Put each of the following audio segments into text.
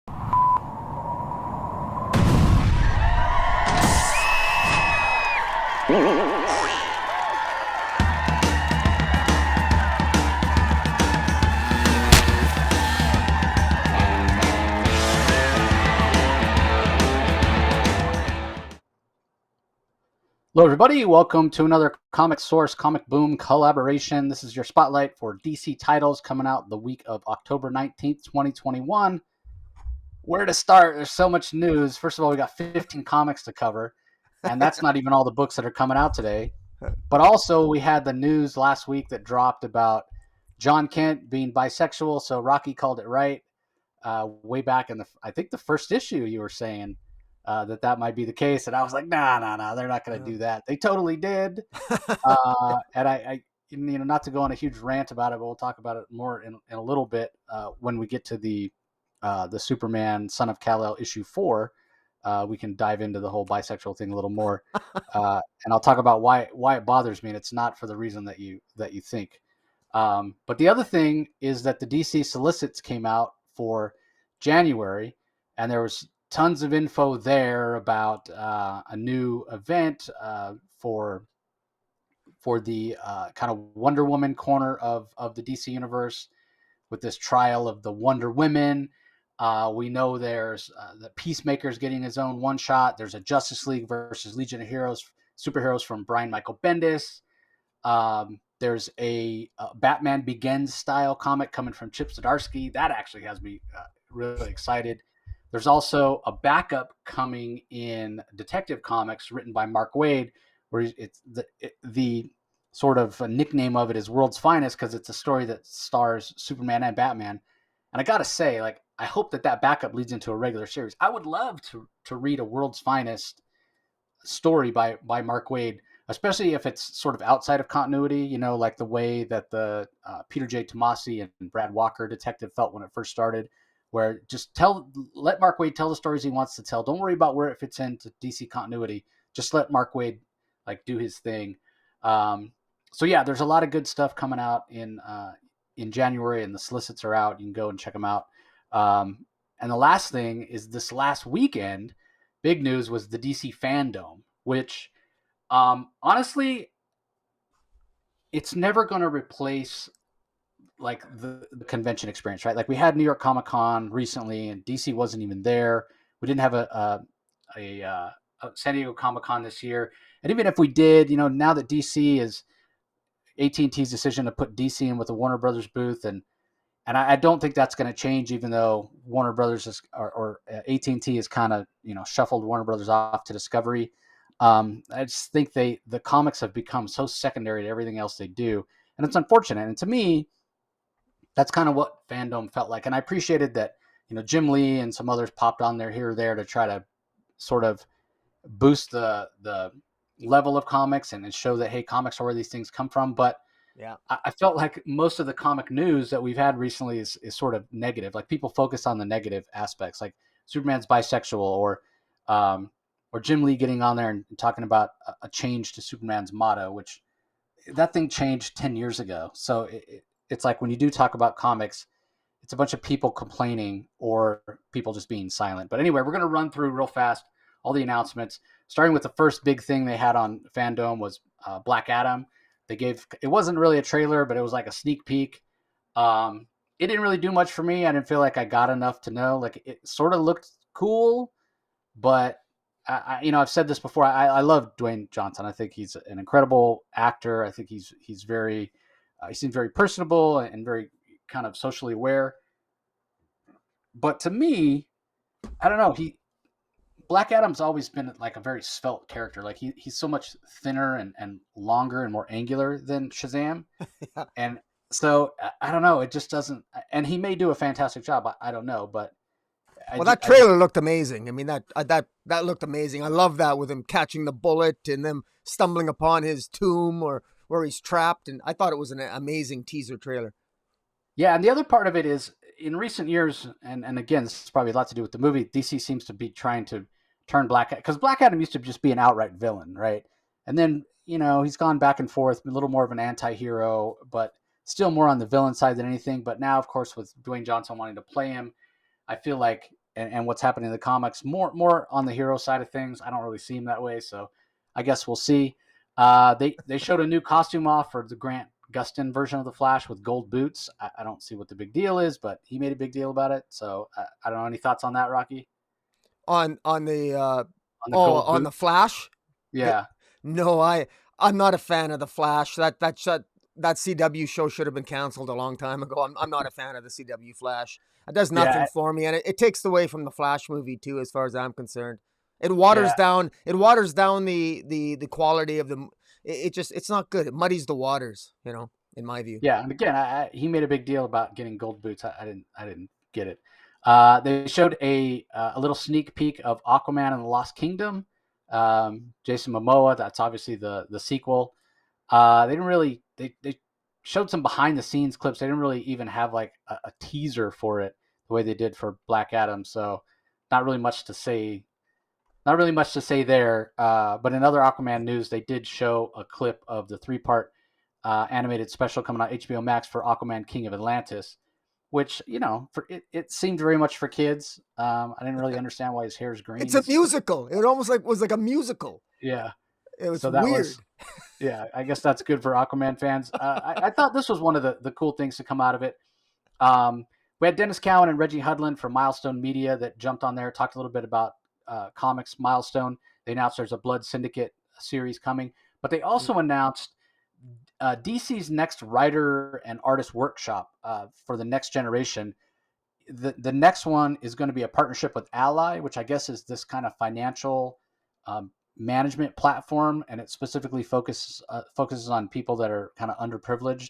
Hello, everybody. Welcome to another Comic Source Comic Boom collaboration. This is your spotlight for DC titles coming out the week of October 19th, 2021. Where to start? There's so much news. First of all, we got 15 comics to cover, and that's not even all the books that are coming out today. But also, we had the news last week that dropped about John Kent being bisexual, so Rocky called it right way back in I think the first issue you were saying that might be the case. And I was like, nah, they're not going to do that. They totally did. And I, not to go on a huge rant about it, but we'll talk about it more in a little bit when we get to the Superman Son of Kal-el issue 4. We can dive into the whole bisexual thing a little more. And I'll talk about why it bothers me. And it's not for the reason that you think. But the other thing is that the DC solicits came out for January, and there was tons of info there about a new event for the kind of Wonder Woman corner of the DC universe with this trial of the Wonder Women. We know there's the Peacemaker's getting his own one shot. There's a Justice League versus Legion of Heroes superheroes from Brian Michael Bendis. There's a Batman Begins style comic coming from Chip Zdarsky. That actually has me really excited. There's also a backup coming in Detective Comics written by Mark Waid, where it's the sort of a nickname of it is World's Finest because it's a story that stars Superman and Batman. And I got to say, like, I hope that backup leads into a regular series. I would love to read a World's Finest story by Mark Waid, especially if it's sort of outside of continuity, like the way that the Peter J. Tomasi and Brad Walker detective felt when it first started, where just let Mark Waid tell the stories he wants to tell. Don't worry about where it fits into DC continuity. Just let Mark Waid do his thing. So yeah, there's a lot of good stuff coming out in January, and the solicits are out. You can go and check them out. And the last thing is this last weekend, big news was the DC Fandome, which honestly, it's never going to replace like the convention experience, right? Like we had New York Comic Con recently, and DC wasn't even there. We didn't have a San Diego Comic Con this year, and even if we did, now that DC is AT&T's decision to put DC in with the Warner Brothers booth, and I don't think that's going to change, even though Warner Brothers or AT&T has kind of shuffled Warner Brothers off to Discovery. I just think the comics have become so secondary to everything else they do, and it's unfortunate. And to me, that's kind of what Fandome felt like. And I appreciated that, Jim Lee and some others popped on there here or there to try to sort of boost the level of comics and show that, hey, comics are where these things come from. But yeah, I felt like most of the comic news that we've had recently is sort of negative. Like people focus on the negative aspects, like Superman's bisexual, or Jim Lee getting on there and talking about a change to Superman's motto, which that thing changed 10 years ago. So it's like when you do talk about comics, it's a bunch of people complaining or people just being silent. But anyway, we're going to run through real fast all the announcements, starting with the first big thing they had on Fandome was Black Adam. It wasn't really a trailer, but it was like a sneak peek. It didn't really do much for me. I didn't feel like I got enough to know. Like it sort of looked cool, but I've said this before. I love Dwayne Johnson. I think he's an incredible actor. I think he seems very personable and very kind of socially aware. But to me, I don't know. Black Adam's always been like a very svelte character. Like he's so much thinner and longer and more angular than Shazam. yeah. And so I don't know. It just doesn't. And he may do a fantastic job. I don't know, but. That trailer looked amazing. I mean, that looked amazing. I love that with him catching the bullet and them stumbling upon his tomb or where he's trapped. And I thought it was an amazing teaser trailer. Yeah, and the other part of it is in recent years, and again, this is probably a lot to do with the movie. DC seems to be trying to turn because Black Adam used to just be an outright villain, right? And then he's gone back and forth, a little more of an anti-hero, but still more on the villain side than anything. But now, of course, with Dwayne Johnson wanting to play him, I feel like and what's happening in the comics. More on the hero side of things. I don't really see him that way, so I guess we'll see. They showed a new costume off for the Grant Gustin version of the Flash with gold boots. I don't see what the big deal is, but he made a big deal about it. So I don't know. Any thoughts on that, Rocky? On the On the gold on the boots? Flash. Yeah, No, I'm not a fan of the Flash. That CW show should have been canceled a long time ago. I'm not a fan of the CW Flash. It does nothing yeah, for me, and it takes away from the Flash movie too, as far as I'm concerned. yeah, It waters down the quality of the. It's not good. It muddies the waters, in my view. yeah. And again, he made a big deal about getting gold boots. I didn't get it. They showed a little sneak peek of Aquaman and the Lost Kingdom. Jason Momoa. That's obviously the sequel. They didn't really they showed some behind the scenes clips. They didn't really even have like a teaser for it the way they did for Black Adam. So not really much to say. Not really much to say there. But in other Aquaman news, they did show a clip of the 3-part animated special coming out HBO Max for Aquaman King of Atlantis, which it seemed very much for kids. I didn't really understand why his hair is green. It's a musical. It almost was like a musical. Yeah. It was So that weird. was I guess that's good for Aquaman fans. I thought this was one of the cool things to come out of it. We had Dennis Cowan and Reggie Hudlin from Milestone Media that jumped on there, talked a little bit about comics Milestone. They announced there's a Blood Syndicate series coming, but they also announced DC's next writer and artist workshop for the next generation. The next one is going to be a partnership with Ally, which I guess is this kind of financial management platform, and it specifically focuses on people that are kind of underprivileged,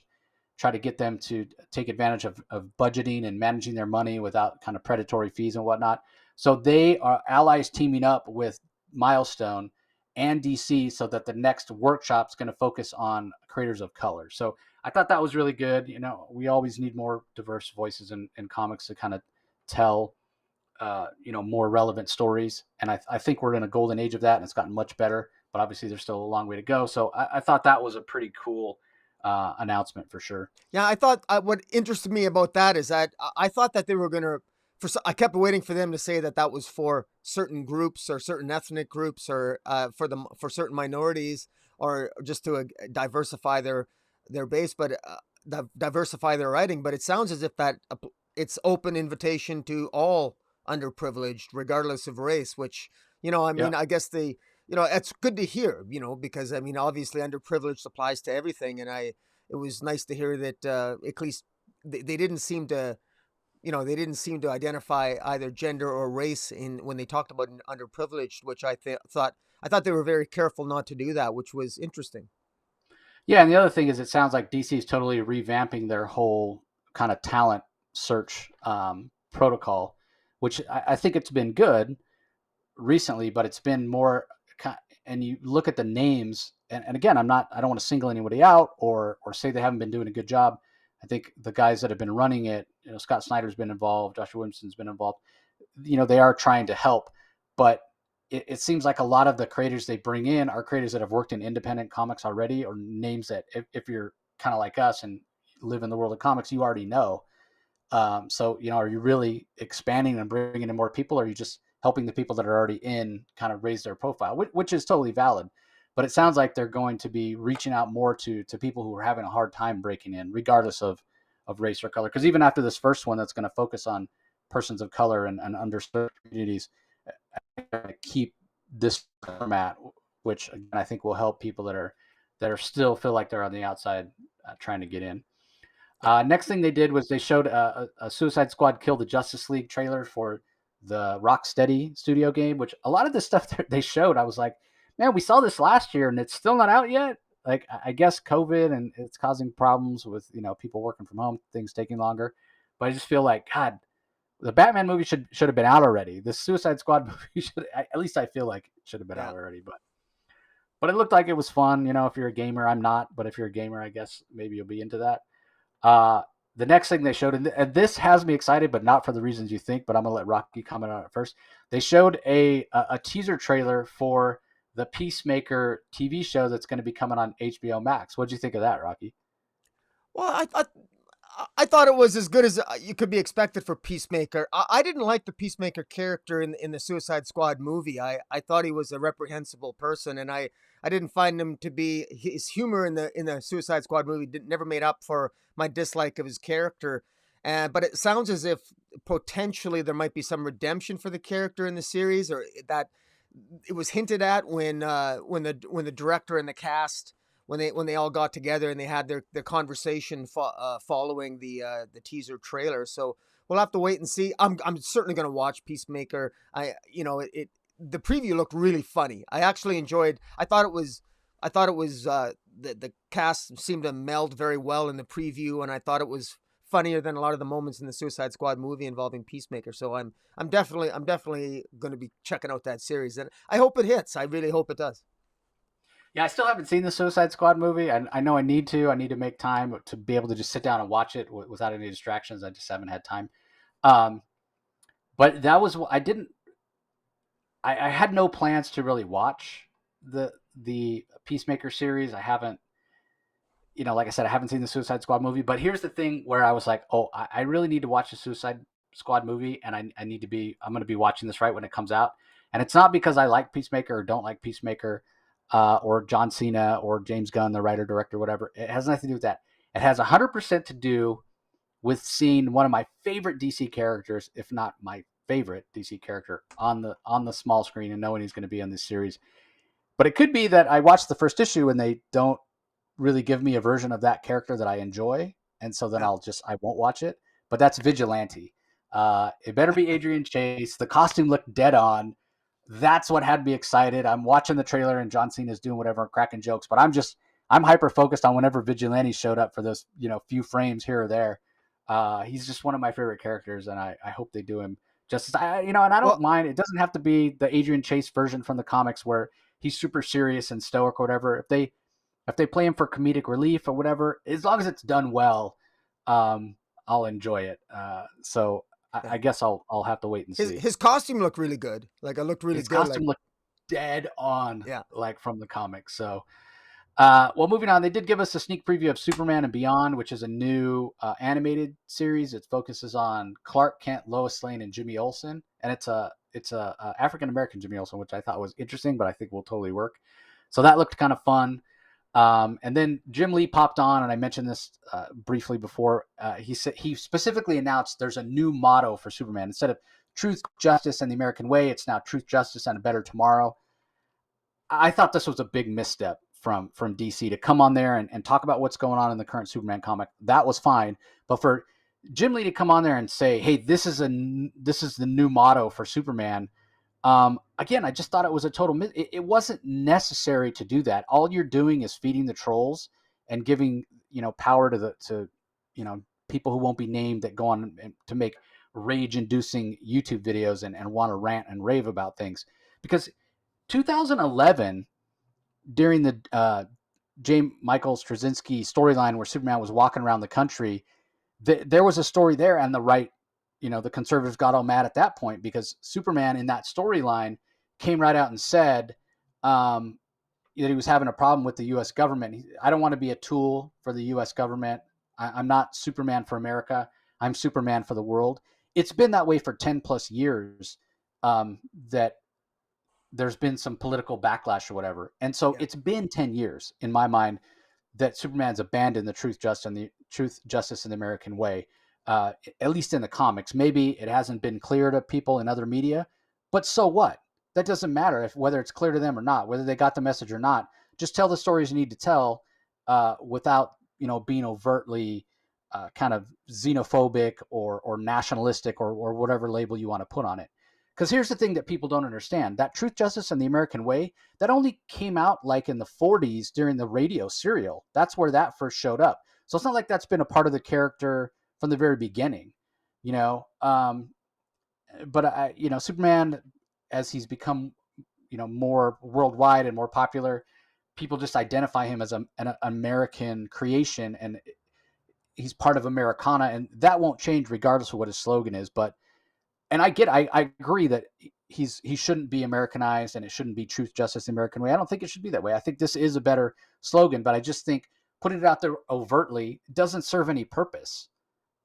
try to get them to take advantage of budgeting and managing their money without kind of predatory fees and whatnot. So they are allies teaming up with Milestone and DC so that the next workshop is going to focus on creators of color. So I thought that was really good. We always need more diverse voices in comics to kind of tell more relevant stories. And I think we're in a golden age of that, and it's gotten much better, but obviously there's still a long way to go. So I thought that was a pretty cool announcement for sure. Yeah, I thought what interested me about that is that I thought that they were going to, I kept waiting for them to say that was for certain groups or certain ethnic groups or for certain minorities or just to diversify their base, but diversify their writing. But it sounds as if that it's open invitation to all underprivileged, regardless of race, which, Yeah. I guess it's good to hear, because obviously underprivileged applies to everything. And it was nice to hear that at least they didn't seem to, they didn't seem to identify either gender or race when they talked about underprivileged, which I thought they were very careful not to do that, which was interesting. Yeah, and the other thing is, it sounds like DC is totally revamping their whole kind of talent search protocol, which I think it's been good recently, but it's been more. And you look at the names, and again, I don't want to single anybody out or say they haven't been doing a good job. I think the guys that have been running it, Scott Snyder's been involved, Joshua Williamson's been involved. They are trying to help, but it seems like a lot of the creators they bring in are creators that have worked in independent comics already, or names that if you're kind of like us and live in the world of comics, you already know. So, are you really expanding and bringing in more people, or are you just helping the people that are already in kind of raise their profile, which is totally valid? But it sounds like they're going to be reaching out more to people who are having a hard time breaking in, regardless of race or color. Because even after this first one, that's going to focus on persons of color and underserved communities, keep this format, which again, I think will help people that are still feel like they're on the outside trying to get in. Next thing they did was they showed a Suicide Squad Kill the Justice League trailer for the Rocksteady studio game, which a lot of the stuff that they showed, I was like, man, we saw this last year and it's still not out yet. Like, I guess COVID and it's causing problems with, people working from home, things taking longer. But I just feel like, God, the Batman movie should have been out already. The Suicide Squad movie at least I feel like it should have been Yeah. out already. But it looked like it was fun. If you're a gamer, I'm not. But if you're a gamer, I guess maybe you'll be into that. The next thing they showed, and this has me excited, but not for the reasons you think, but I'm going to let Rocky comment on it first. They showed a teaser trailer for the Peacemaker TV show that's going to be coming on HBO Max. What'd you think of that, Rocky? Well, I thought it was as good as you could be expected for Peacemaker. I didn't like the Peacemaker character in the Suicide Squad movie. I thought he was a reprehensible person, and I didn't find him to be his humor in the Suicide Squad movie never made up for my dislike of his character. But it sounds as if potentially there might be some redemption for the character in the series, or that it was hinted at when the director and the cast when they all got together and they had their conversation following the teaser trailer. So we'll have to wait and see. I'm certainly going to watch Peacemaker. The preview looked really funny. I actually enjoyed. I thought it was the cast seemed to meld very well in the preview, and I thought it was funnier than a lot of the moments in the Suicide Squad movie involving Peacemaker. So I'm definitely going to be checking out that series, and I hope it hits. I really hope it does. Yeah, I still haven't seen the Suicide Squad movie. I know I need to. I need to make time to be able to just sit down and watch it without any distractions. I just haven't had time. Um, but that was I didn't. I had no plans to really watch the Peacemaker series. I haven't. Like I said, I haven't seen the Suicide Squad movie. But here's the thing where I was like, oh, I really need to watch the Suicide Squad movie, and I need to be. I'm going to be watching this right when it comes out. And it's not because I like Peacemaker or don't like Peacemaker. Or John Cena or James Gunn, the writer, director, whatever. It has nothing to do with that. It has 100% to do with seeing one of my favorite DC characters, if not my favorite DC character, on the small screen and knowing he's going to be on this series. But it could be that I watched the first issue and they don't really give me a version of that character that I enjoy, and so then Yeah. I won't watch it. But that's Vigilante. It better be Adrian Chase. The costume looked dead on. That's what had me excited. I'm watching the trailer and John Cena's doing whatever, cracking jokes, but I'm hyper focused on whenever Vigilante showed up for those, few frames here or there. He's just one of my favorite characters, and I hope they do him justice. And I don't Well, mind. It doesn't have to be the Adrian Chase version from the comics where he's super serious and stoic or whatever. If they play him for comedic relief or whatever, as long as it's done well, I'll enjoy it. So yeah. I guess I'll have to wait and see. His costume looked really good. Like it looked really His good. Like costume looked dead on, yeah, like from the comics. So, well, moving on, they did give us a sneak preview of Superman and Beyond, which is a new animated series. It focuses on Clark Kent, Lois Lane, and Jimmy Olsen, and it's a African American Jimmy Olsen, which I thought was interesting, but I think will totally work. So that looked kind of fun. And then Jim Lee popped on, and I mentioned this briefly before. He said he specifically announced there's a new motto for Superman. Instead of truth, justice, and the American way, it's now truth, justice, and a better tomorrow. I thought this was a big misstep from DC to come on there and talk about what's going on in the current Superman comic. That was fine, but for Jim Lee to come on there and say, "Hey, this is the new motto for Superman." Again, I just thought it was a total. It wasn't necessary to do that. All you're doing is feeding the trolls and giving power to people who won't be named that go on to make rage-inducing YouTube videos and want to rant and rave about things. Because 2011, during the J. Michael Straczynski storyline where Superman was walking around the country, there was a story there, and the right, the conservatives got all mad at that point because Superman in that storyline came right out and said that he was having a problem with the U.S. government. I don't want to be a tool for the U.S. government. I'm not Superman for America. I'm Superman for the world. It's been that way for 10 plus years that there's been some political backlash or whatever. And so yeah, it's been 10 years in my mind that Superman's abandoned the truth, justice, and the American way. At least in the comics. Maybe it hasn't been clear to people in other media, but so what? That doesn't matter whether it's clear to them or not, whether they got the message or not. Just tell the stories you need to tell without being overtly kind of xenophobic or nationalistic or whatever label you want to put on it. Because here's the thing that people don't understand: that truth, justice, and the American way, that only came out like in the 40s during the radio serial. That's where that first showed up. So it's not like that's been a part of the character from the very beginning, you know. But Superman, as he's become, more worldwide and more popular, people just identify him as an American creation, and he's part of Americana, and that won't change regardless of what his slogan is. But I agree that he shouldn't be Americanized, and it shouldn't be truth, justice, the American way. I don't think it should be that way. I think this is a better slogan, but I just think putting it out there overtly doesn't serve any purpose.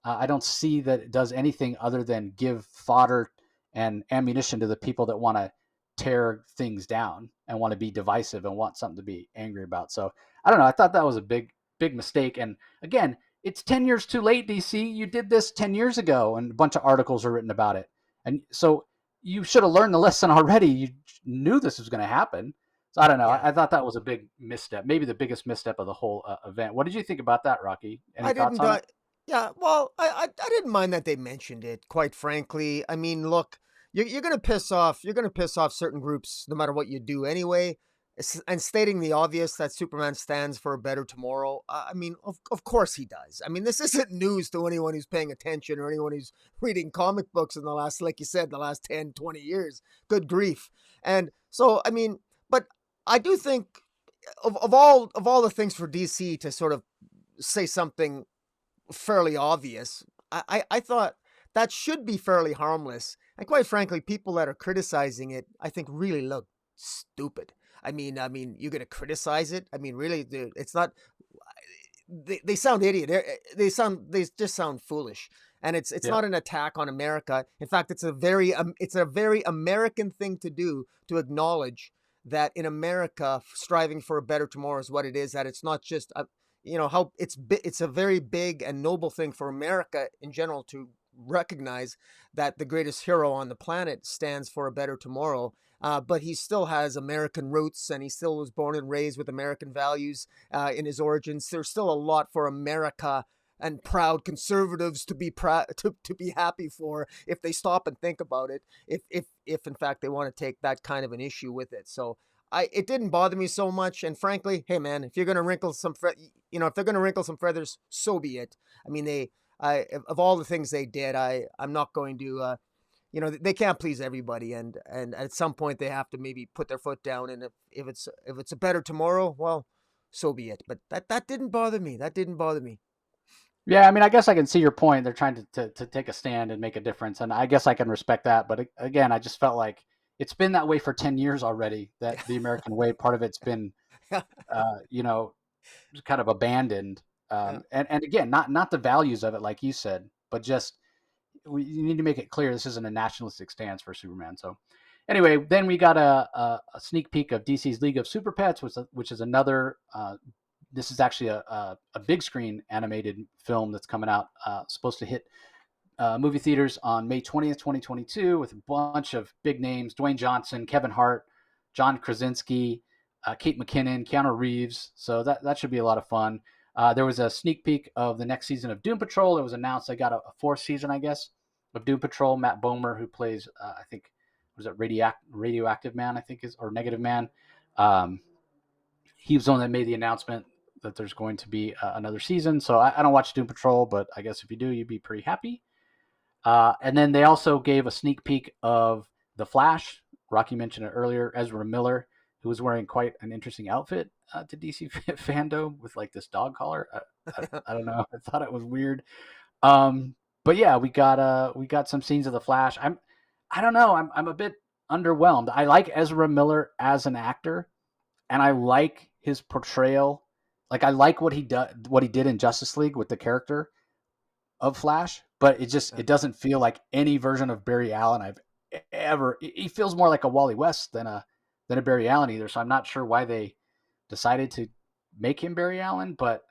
I don't see that it does anything other than give fodder and ammunition to the people that want to tear things down and want to be divisive and want something to be angry about. So I don't know. I thought that was a big mistake. And again, it's 10 years too late, DC. You did this 10 years ago and a bunch of articles were written about it. And so you should have learned the lesson already. You knew this was going to happen. So I don't know. Yeah. I thought that was a big misstep, maybe the biggest misstep of the whole event. What did you think about that, Rocky? Any I thoughts didn't. on it? Yeah, well, I didn't mind that they mentioned it. Quite frankly, I mean, look, you're gonna piss off. You're gonna piss off certain groups no matter what you do anyway. And stating the obvious that Superman stands for a better tomorrow. I mean, of course he does. I mean, this isn't news to anyone who's paying attention or anyone who's reading comic books in the last, like you said, the last 10, 20 years. Good grief. And so, I mean, but I do think of all the things for DC to sort of say something fairly obvious. I thought that should be fairly harmless. And quite frankly, people that are criticizing it, I think, really look stupid. I mean, you're gonna criticize it. I mean, really, it's not. They sound idiot. They just sound foolish. And it's Yeah. not an attack on America. In fact, it's a very American thing to do, to acknowledge that in America, striving for a better tomorrow is what it is. That it's not just how it's a very big and noble thing for America in general to recognize that the greatest hero on the planet stands for a better tomorrow. But he still has American roots, and he still was born and raised with American values in his origins. There's still a lot for America and proud conservatives to be proud to be happy for, if they stop and think about it. If in fact they want to take that kind of an issue with it. So it didn't bother me so much. And frankly, hey man, if you're gonna wrinkle some if they're gonna wrinkle some feathers, so be it. I mean, of all the things they did, I'm not going to. They can't please everybody, and at some point they have to maybe put their foot down. And if it's a better tomorrow, well, so be it. But that didn't bother me. That didn't bother me. Yeah, I mean, I guess I can see your point. They're trying to take a stand and make a difference, and I guess I can respect that. But again, I just felt like it's been that way for 10 years already. That the American way, part of it's been, Yeah, uh, you know, kind of abandoned. yeah, And again, not the values of it, like you said, but just you need to make it clear this isn't a nationalistic stance for Superman. So anyway, then we got a sneak peek of DC's League of Super Pets, which is another. This is actually a big screen animated film that's coming out, supposed to hit movie theaters on May 20th, 2022, with a bunch of big names: Dwayne Johnson, Kevin Hart, John Krasinski, Kate McKinnon, Keanu Reeves. So that should be a lot of fun. There was a sneak peek of the next season of Doom Patrol. It was announced they got a fourth season, I guess, of Doom Patrol. Matt Bomer, who plays, I think, was it Radioactive Man, I think, or Negative Man. Um, he was the one that made the announcement that there's going to be another season. So I don't watch Doom Patrol, but I guess if you do, you'd be pretty happy. And then they also gave a sneak peek of The Flash. Rocky mentioned it earlier. Ezra Miller, who was wearing quite an interesting outfit to DC Fandome with like this dog collar. I don't know. I thought it was weird. But yeah, we got some scenes of The Flash. I don't know. I'm a bit underwhelmed. I like Ezra Miller as an actor, and I like his portrayal. Like I like what he did in Justice League with the character of Flash, but it doesn't feel like any version of Barry Allen I've ever. He feels more like a Wally West than a Barry Allen either. So I'm not sure why they decided to make him Barry Allen, but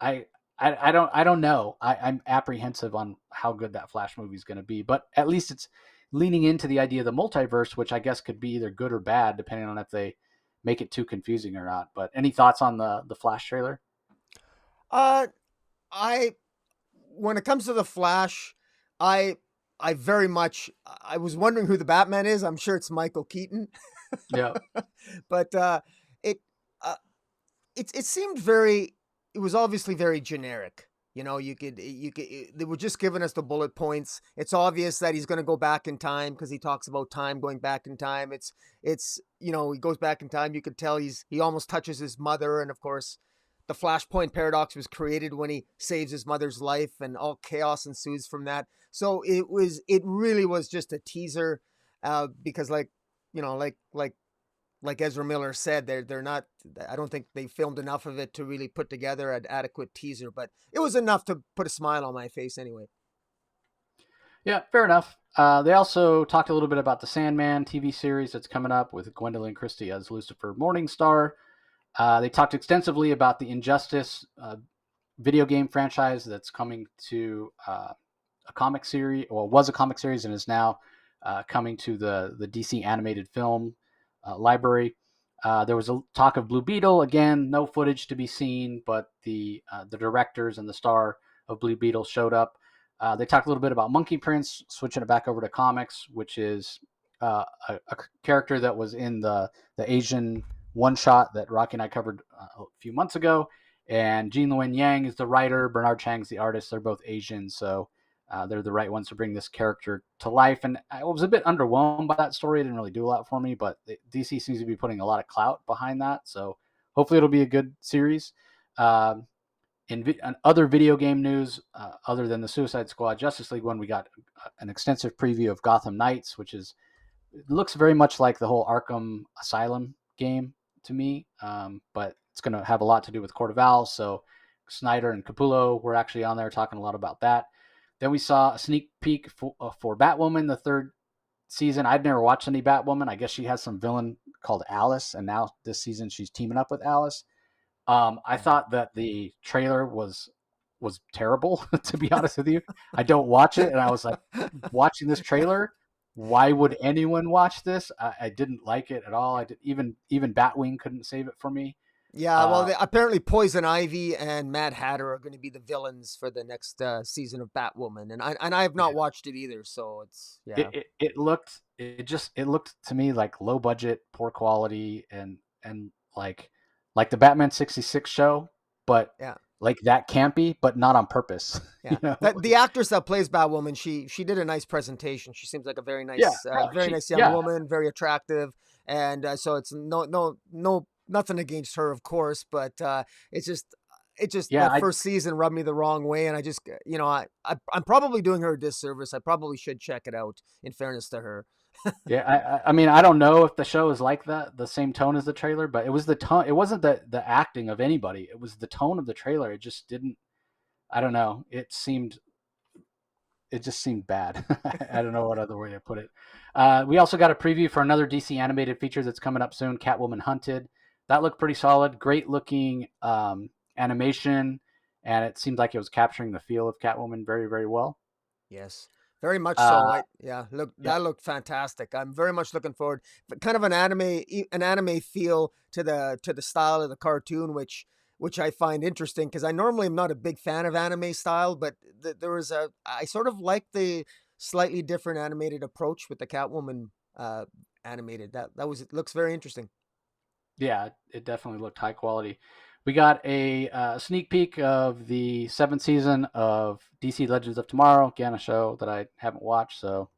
I I don't know. I'm apprehensive on how good that Flash movie is going to be, but at least it's leaning into the idea of the multiverse, which I guess could be either good or bad depending on if they make it too confusing or not. But any thoughts on the Flash trailer? Uh, I when it comes to the Flash, I I very much I was wondering who the Batman is. I'm sure it's Michael Keaton, Yeah. but it uh, it seemed very. It was obviously very generic. You could they were just giving us the bullet points. It's obvious that he's going to go back in time because he talks about time going back in time. It's he goes back in time. You could tell he almost touches his mother, and of course the Flashpoint paradox was created when he saves his mother's life, and all chaos ensues from that. So it really was just a teaser, because like Ezra Miller said, they're not. I don't think they filmed enough of it to really put together an adequate teaser, but it was enough to put a smile on my face anyway. Yeah, fair enough. They also talked a little bit about the Sandman TV series that's coming up with Gwendolyn Christie as Lucifer Morningstar. They talked extensively about the Injustice video game franchise that's coming to a comic series, or was a comic series, and is now coming to the DC animated film library. There was a talk of Blue Beetle again, no footage to be seen, but the directors and the star of Blue Beetle showed up. They talked a little bit about Monkey Prince, switching it back over to comics, which is a character that was in the Asian one shot that Rocky and I covered a few months ago. And Jean Luen Yang is the writer, Bernard Chang's the artist. They're both Asian, so they're the right ones to bring this character to life. And I was a bit underwhelmed by that story. It didn't really do a lot for me, but DC seems to be putting a lot of clout behind that. So hopefully it'll be a good series. In other video game news, other than the Suicide Squad Justice League one, we got an extensive preview of Gotham Knights, which is it looks very much like the whole Arkham Asylum game to me, but it's going to have a lot to do with Court of Owls. So Snyder and Capullo were actually on there talking a lot about that. Then we saw a sneak peek for Batwoman, the third season. I'd never watched any Batwoman. I guess she has some villain called Alice, and now this season she's teaming up with Alice. I thought that the trailer was terrible, to be honest with you. I don't watch it, and I was like, watching this trailer, why would anyone watch this? I didn't like it at all. Even Batwing couldn't save it for me. Yeah, well, apparently Poison Ivy and Mad Hatter are going to be the villains for the next season of Batwoman, and I have not watched it either. So it's yeah, it looked to me like low budget, poor quality, and like the Batman 66 show, but yeah. like that campy, but not on purpose. Yeah, You know? the actress that plays Batwoman, she did a nice presentation. She seems like a very Yeah, nice, no, very nice young woman, very attractive, and so it's no nothing against her, of course, but it just yeah, that first season rubbed me the wrong way, and I just I'm probably doing her a disservice. I probably should check it out. In fairness to her. yeah. I mean, I don't know if the show is like that, the same tone as the trailer, but it was the tone. It wasn't the acting of anybody. It was the tone of the trailer. It just didn't. I don't know. It just seemed bad. I don't know what other way to put it. We also got a preview for another DC animated feature that's coming up soon, Catwoman Hunted. That looked pretty solid. Great looking animation, and it seemed like it was capturing the feel of Catwoman very, very well. Yes, very much so. Uh, Yeah, look, yeah, that looked fantastic. I'm very much looking forward. Kind of an anime feel to the style of the cartoon, which I find interesting because I normally am not a big fan of anime style, but there was I sort of like the slightly different animated approach with the Catwoman animated. It looks very interesting. yeah, it definitely looked high quality. We got a sneak peek of the seventh season of DC Legends of Tomorrow, again, a show that I haven't watched, so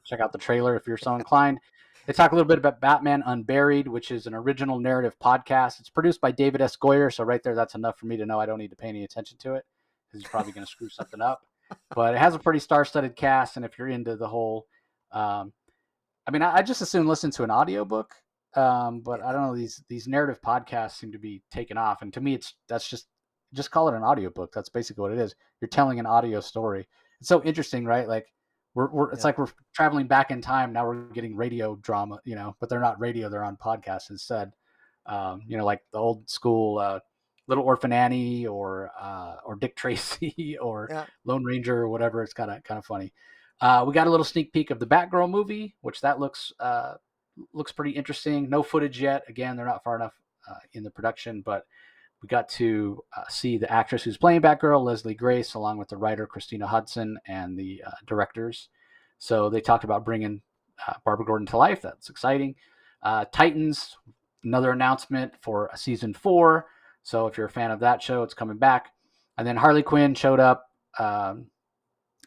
check out the trailer if you're so inclined. They talk a little bit about Batman Unburied, which is an original narrative podcast. It's produced by David S. Goyer, so right there, that's enough for me to know I don't need to pay any attention to it because he's probably going to screw something up. But it has a pretty star-studded cast, and if you're into the whole, I mean, I just assume listen to an audiobook, but I don't know, these narrative podcasts seem to be taking off, and to me, that's just call it an audiobook. That's basically what it is. You're telling an audio story. It's so interesting, right? Like it's Yeah. like we're traveling back in time. Now we're getting radio drama, but they're not radio. They're on podcasts instead. Like the old school Little Orphan Annie or Dick Tracy or Yeah. Lone Ranger or whatever. It's kind of funny. We got a little sneak peek of the Batgirl movie, which that looks pretty interesting. No footage yet. Again, they're not far enough in the production, but we got to see the actress who's playing Batgirl, Leslie Grace, along with the writer Christina Hudson and the directors. So they talked about bringing Barbara Gordon to life. That's exciting. Titans, another announcement for season 4. So if you're a fan of that show, it's coming back. And then Harley Quinn showed up.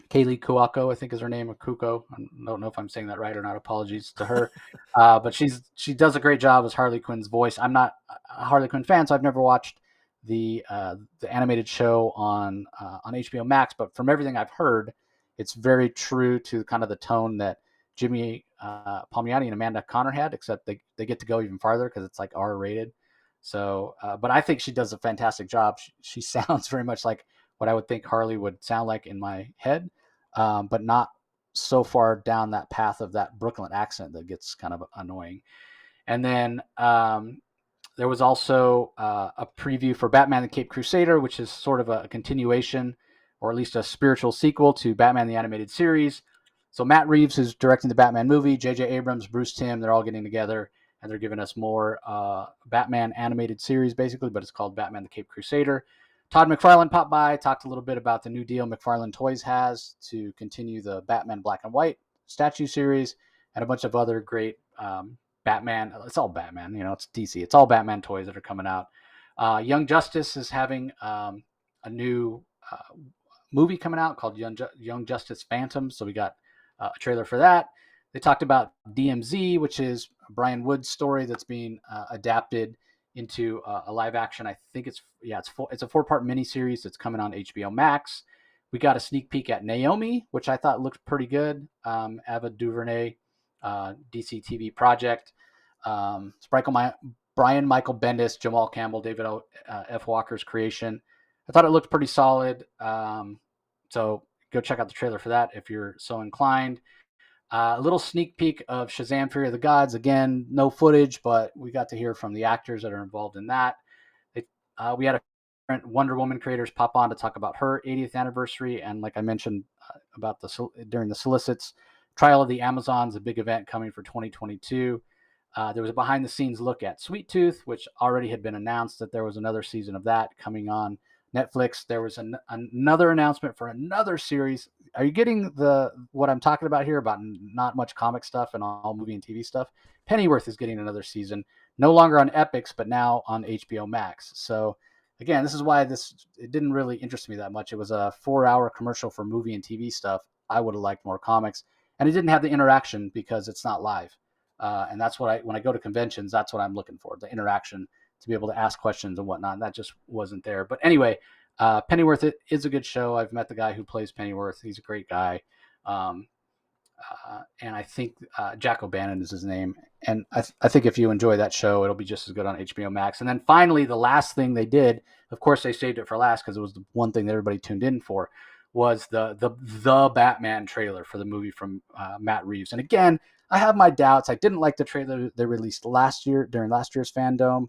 Kaylee Cuoco, I think is her name, or Kuko. I don't know if I'm saying that right or not. Apologies to her. But she does a great job as Harley Quinn's voice. I'm not a Harley Quinn fan, so I've never watched the animated show on HBO Max. But from everything I've heard, it's very true to kind of the tone that Jimmy Palmiotti and Amanda Connor had, except they get to go even farther because it's like R rated. So, but I think she does a fantastic job. She sounds very much like what I would think Harley would sound like in my head. but not so far down that path of that Brooklyn accent that gets kind of annoying. And then there was also a preview for Batman the Caped Crusader, which is sort of a continuation, or at least a spiritual sequel to Batman the Animated Series. So Matt Reeves is directing the Batman movie. J.J. Abrams, Bruce Timm, they're all getting together, and they're giving us more Batman animated series, basically, but it's called Batman the Caped Crusader. Todd McFarlane popped by, talked a little bit about the new deal McFarlane Toys has to continue the Batman Black and White statue series, and a bunch of other great Batman. It's all Batman, it's DC. It's all Batman toys that are coming out. Young Justice is having a new movie coming out called Young Justice Phantom. So we got a trailer for that. They talked about DMZ, which is Brian Wood's story that's being adapted into a live action. I think it's a 4-part miniseries that's coming on HBO Max. We got a sneak peek at Naomi, which I thought looked pretty good. Ava DuVernay, DC TV project. It's Brian Michael Bendis, Jamal Campbell, David F. Walker's creation. I thought it looked pretty solid. So go check out the trailer for that if you're so inclined. A little sneak peek of Shazam! Fury of the Gods. Again, no footage, but we got to hear from the actors that are involved in that. We had a Wonder Woman creators pop on to talk about her 80th anniversary, and like I mentioned about during the solicits, Trial of the Amazons, a big event coming for 2022. There was a behind-the-scenes look at Sweet Tooth, which already had been announced that there was another season of that coming on Netflix. There was another announcement for another series. Are you getting what I'm talking about here about not much comic stuff and all movie and TV stuff? Pennyworth is getting another season, no longer on Epix, but now on HBO Max. So again, this is why it didn't really interest me that much. It was a 4-hour commercial for movie and TV stuff. I would have liked more comics, and it didn't have the interaction because it's not live. And that's what when I go to conventions, that's what I'm looking for, the interaction, to be able to ask questions and whatnot. That just wasn't there. But anyway, Pennyworth is a good show. I've met the guy who plays Pennyworth. He's a great guy. And I think Jack O'Bannon is his name. And I think if you enjoy that show, it'll be just as good on HBO Max. And then finally, the last thing they did, of course, they saved it for last because it was the one thing that everybody tuned in for, was the Batman trailer for the movie from Matt Reeves. And again, I have my doubts. I didn't like the trailer they released last year during last year's Fandome.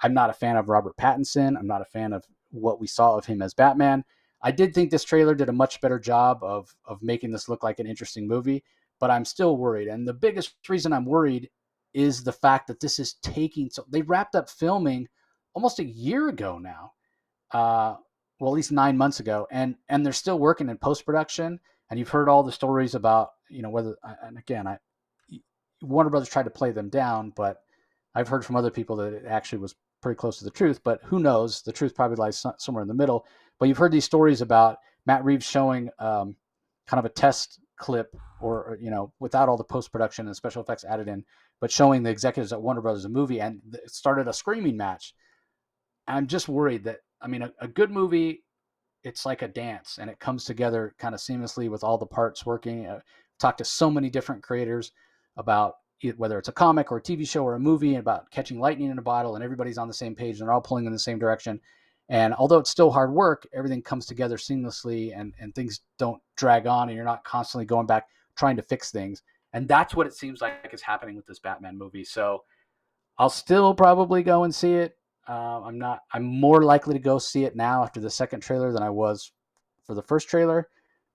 I'm not a fan of Robert Pattinson. I'm not a fan of what we saw of him as Batman. I did think this trailer did a much better job of making this look like an interesting movie, but I'm still worried. And the biggest reason I'm worried is the fact that this is taking so they wrapped up filming almost a year ago now. Well, at least 9 months ago, and they're still working in post-production. And you've heard all the stories about, whether, and again, Warner Brothers tried to play them down, but I've heard from other people that it actually was pretty close to the truth, but who knows? The truth probably lies somewhere in the middle. But you've heard these stories about Matt Reeves showing kind of a test clip, or without all the post-production and special effects added in, but showing the executives at Warner Brothers a movie, and it started a screaming match. And I'm just worried that, a good movie, it's like a dance, and it comes together kind of seamlessly with all the parts working. Talked to so many different creators about whether it's a comic or a TV show or a movie, about catching lightning in a bottle, and everybody's on the same page and they're all pulling in the same direction. And although it's still hard work, everything comes together seamlessly, and things don't drag on, and you're not constantly going back trying to fix things. And that's what it seems like is happening with this Batman movie. So I'll still probably go and see it. I'm more likely to go see it now after the second trailer than I was for the first trailer,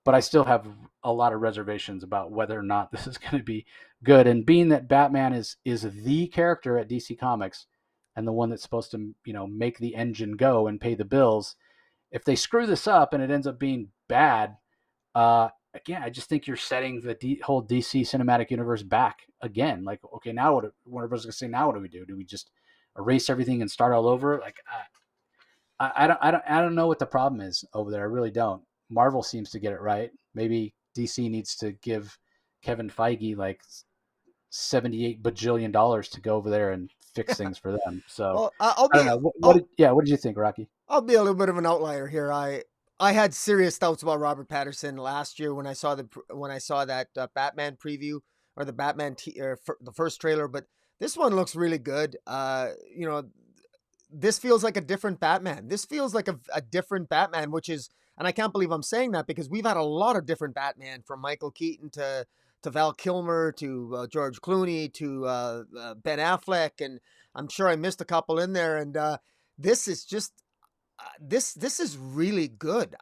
but I still have a lot of reservations about whether or not this is going to be good. And being that Batman is the character at DC Comics and the one that's supposed to, make the engine go and pay the bills, if they screw this up and it ends up being bad, again, I just think you're setting the whole DC cinematic universe back again. Like, okay, now what? Warner Bros. Gonna say, now what do we do? Do we just erase everything and start all over? Like, I don't know what the problem is over there. I really don't. Marvel seems to get it right. Maybe DC needs to give Kevin Feige like $78 bajillion to go over there and fix things for them. So Well, I don't know. What did you think, Rocky? I'll be a little bit of an outlier here. I had serious doubts about Robert Pattinson last year when I saw that Batman preview, or the Batman the first trailer, but this one looks really good. this feels like a different Batman. This feels like a different Batman, which is, and I can't believe I'm saying that because we've had a lot of different Batman, from Michael Keaton to Val Kilmer to George Clooney to Ben Affleck, and I'm sure I missed a couple in there. And this is just this is really good.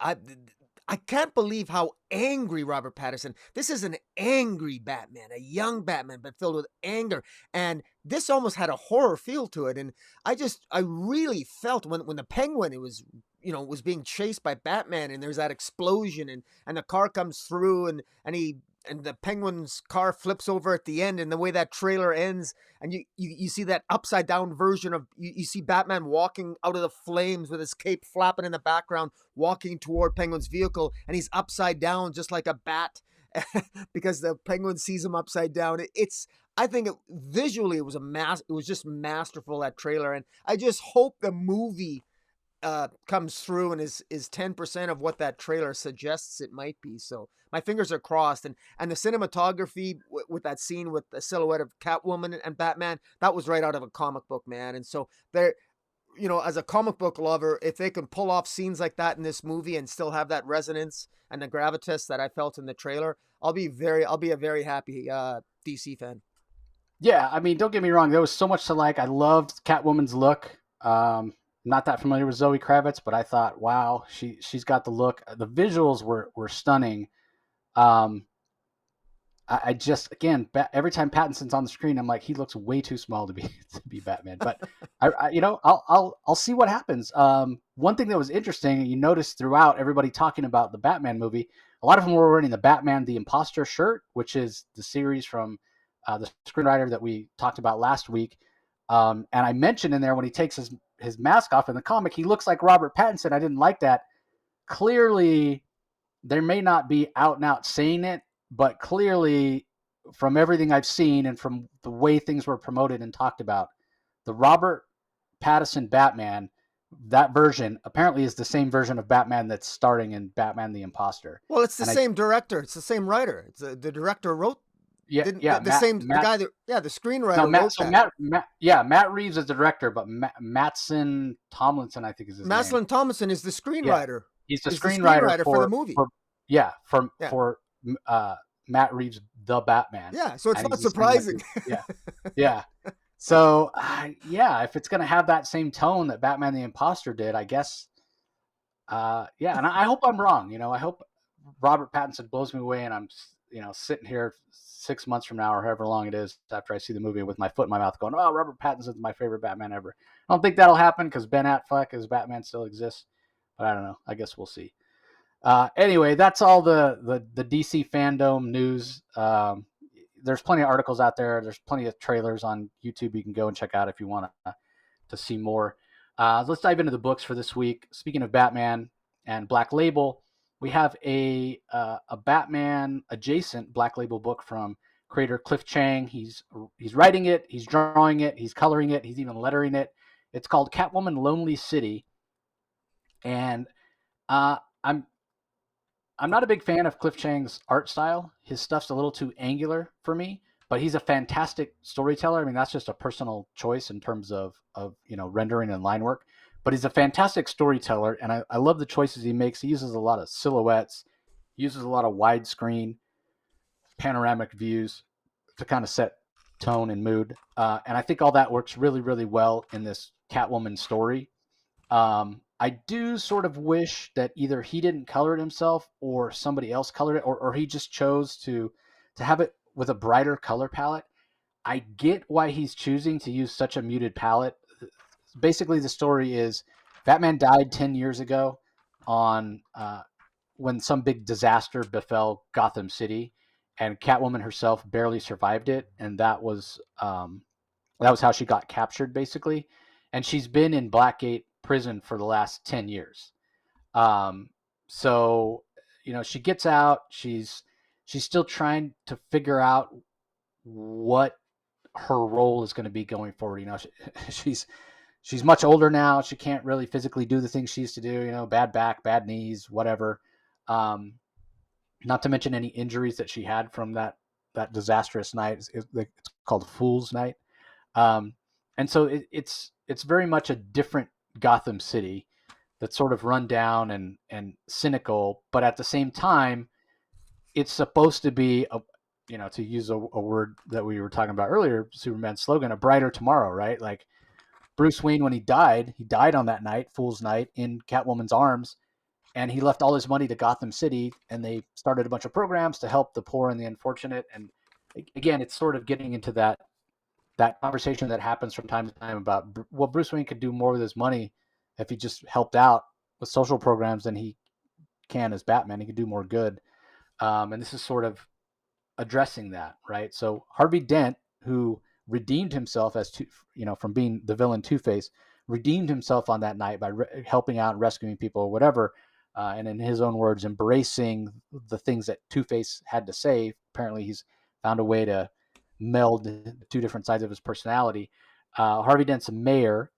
I can't believe how angry Robert Pattinson. This is an angry Batman, a young Batman, but filled with anger. And this almost had a horror feel to it. And I really felt when the Penguin, it was, was being chased by Batman, and there's that explosion, and the car comes through, and the Penguin's car flips over at the end, and the way that trailer ends, and you see that upside down version of, you see Batman walking out of the flames with his cape flapping in the background, walking toward Penguin's vehicle, and he's upside down just like a bat because the Penguin sees him upside down. I think visually it was just masterful, that trailer, and I just hope the movie comes through and is 10% of what that trailer suggests it might be. So my fingers are crossed. And the cinematography with that scene with the silhouette of Catwoman and Batman, that was right out of a comic book, man. And so there, as a comic book lover, if they can pull off scenes like that in this movie and still have that resonance and the gravitas that I felt in the trailer, I'll be a very happy DC fan. Yeah, I mean, don't get me wrong. There was so much to like. I loved Catwoman's look. Not that familiar with Zoe Kravitz, but I thought, wow, she's got the look. The visuals were stunning. I just, again, every time Pattinson's on the screen, I'm like, he looks way too small to be Batman. But I'll see what happens. One thing that was interesting, you noticed throughout everybody talking about the Batman movie, a lot of them were wearing the Batman the Imposter shirt, which is the series from the screenwriter that we talked about last week. And I mentioned in there, when he takes his mask off in the comic, he looks like Robert Pattinson. I didn't like that. Clearly, there may not be out and out saying it, but clearly, from everything I've seen and from the way things were promoted and talked about, the Robert Pattinson Batman, that version apparently is the same version of Batman that's starting in Batman the Imposter. Well, it's the same director. It's the same writer. It's the director wrote. The screenwriter wrote that. Matt Reeves is the director, but Mattson Tomlinson, I think, is his name. Mattson Tomlinson is the screenwriter. He's the screenwriter for the movie. For Matt Reeves' The Batman. Yeah, so it's not surprising. Yeah. So, if it's going to have that same tone that Batman the Imposter did, I guess, and I hope I'm wrong. I hope Robert Pattinson blows me away and I'm, sitting here 6 months from now or however long it is after I see the movie with my foot in my mouth going, oh, Robert Pattinson's my favorite Batman ever. I don't think that'll happen because Ben Affleck as Batman still exists. But I don't know. I guess we'll see. Anyway, that's all the DC Fandome news. There's plenty of articles out there. There's plenty of trailers on YouTube you can go and check out if you want to see more. Let's dive into the books for this week. Speaking of Batman and Black Label, we have a Batman adjacent Black Label book from creator Cliff Chiang. He's writing it, he's drawing it, he's coloring it, he's even lettering it. It's called Catwoman Lonely City. And I'm not a big fan of Cliff Chiang's art style. His stuff's a little too angular for me, but he's a fantastic storyteller. I mean, that's just a personal choice in terms of rendering and line work. But he's a fantastic storyteller, and I love the choices he makes. He uses a lot of silhouettes, uses a lot of widescreen, panoramic views to kind of set tone and mood. And I think all that works really, really well in this Catwoman story. I do sort of wish that either he didn't color it himself or somebody else colored it, or he just chose to have it with a brighter color palette. I get why he's choosing to use such a muted palette. Basically, the story is Batman died 10 years ago on when some big disaster befell Gotham City, and Catwoman herself barely survived it, and that was how she got captured, basically. And she's been in Blackgate prison for the last 10 years. So, she gets out. She's still trying to figure out what her role is going to be going forward. She's much older now. She can't really physically do the things she used to do, bad back, bad knees, whatever. Not to mention any injuries that she had from that disastrous night. It's called Fool's Night. and so it's very much a different Gotham City that's sort of run down and cynical, but at the same time, it's supposed to be a, to use a word that we were talking about earlier, Superman's slogan, a brighter tomorrow, right? Like Bruce Wayne, when he died on that night, Fool's Night, in Catwoman's arms, and he left all his money to Gotham City, and they started a bunch of programs to help the poor and the unfortunate. And again, it's sort of getting into that conversation that happens from time to time about, well, Bruce Wayne could do more with his money if he just helped out with social programs than he can as Batman. He could do more good. And this is sort of addressing that, right? So Harvey Dent, who redeemed himself from being the villain Two-Face, redeemed himself on that night by helping out and rescuing people or whatever. And in his own words, embracing the things that Two-Face had to say. Apparently he's found a way to meld the two different sides of his personality. Harvey Dent's a mayor,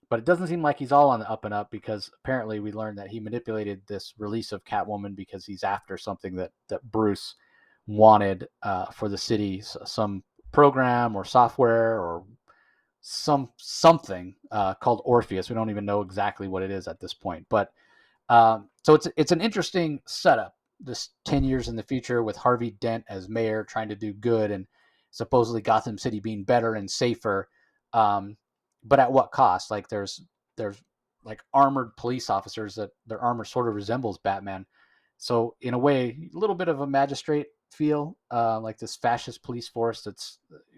but it doesn't seem like he's all on the up and up, because apparently we learned that he manipulated this release of Catwoman because he's after something that Bruce wanted for the city, some program or software or something called Orpheus. We don't even know exactly what it is at this point, but so it's an interesting setup. This 10 years in the future with Harvey Dent as mayor trying to do good, and supposedly Gotham City being better and safer, but at what cost? Like there's like armored police officers that their armor sort of resembles Batman. So in a way, a little bit of a magistrate feel, like this fascist police force that's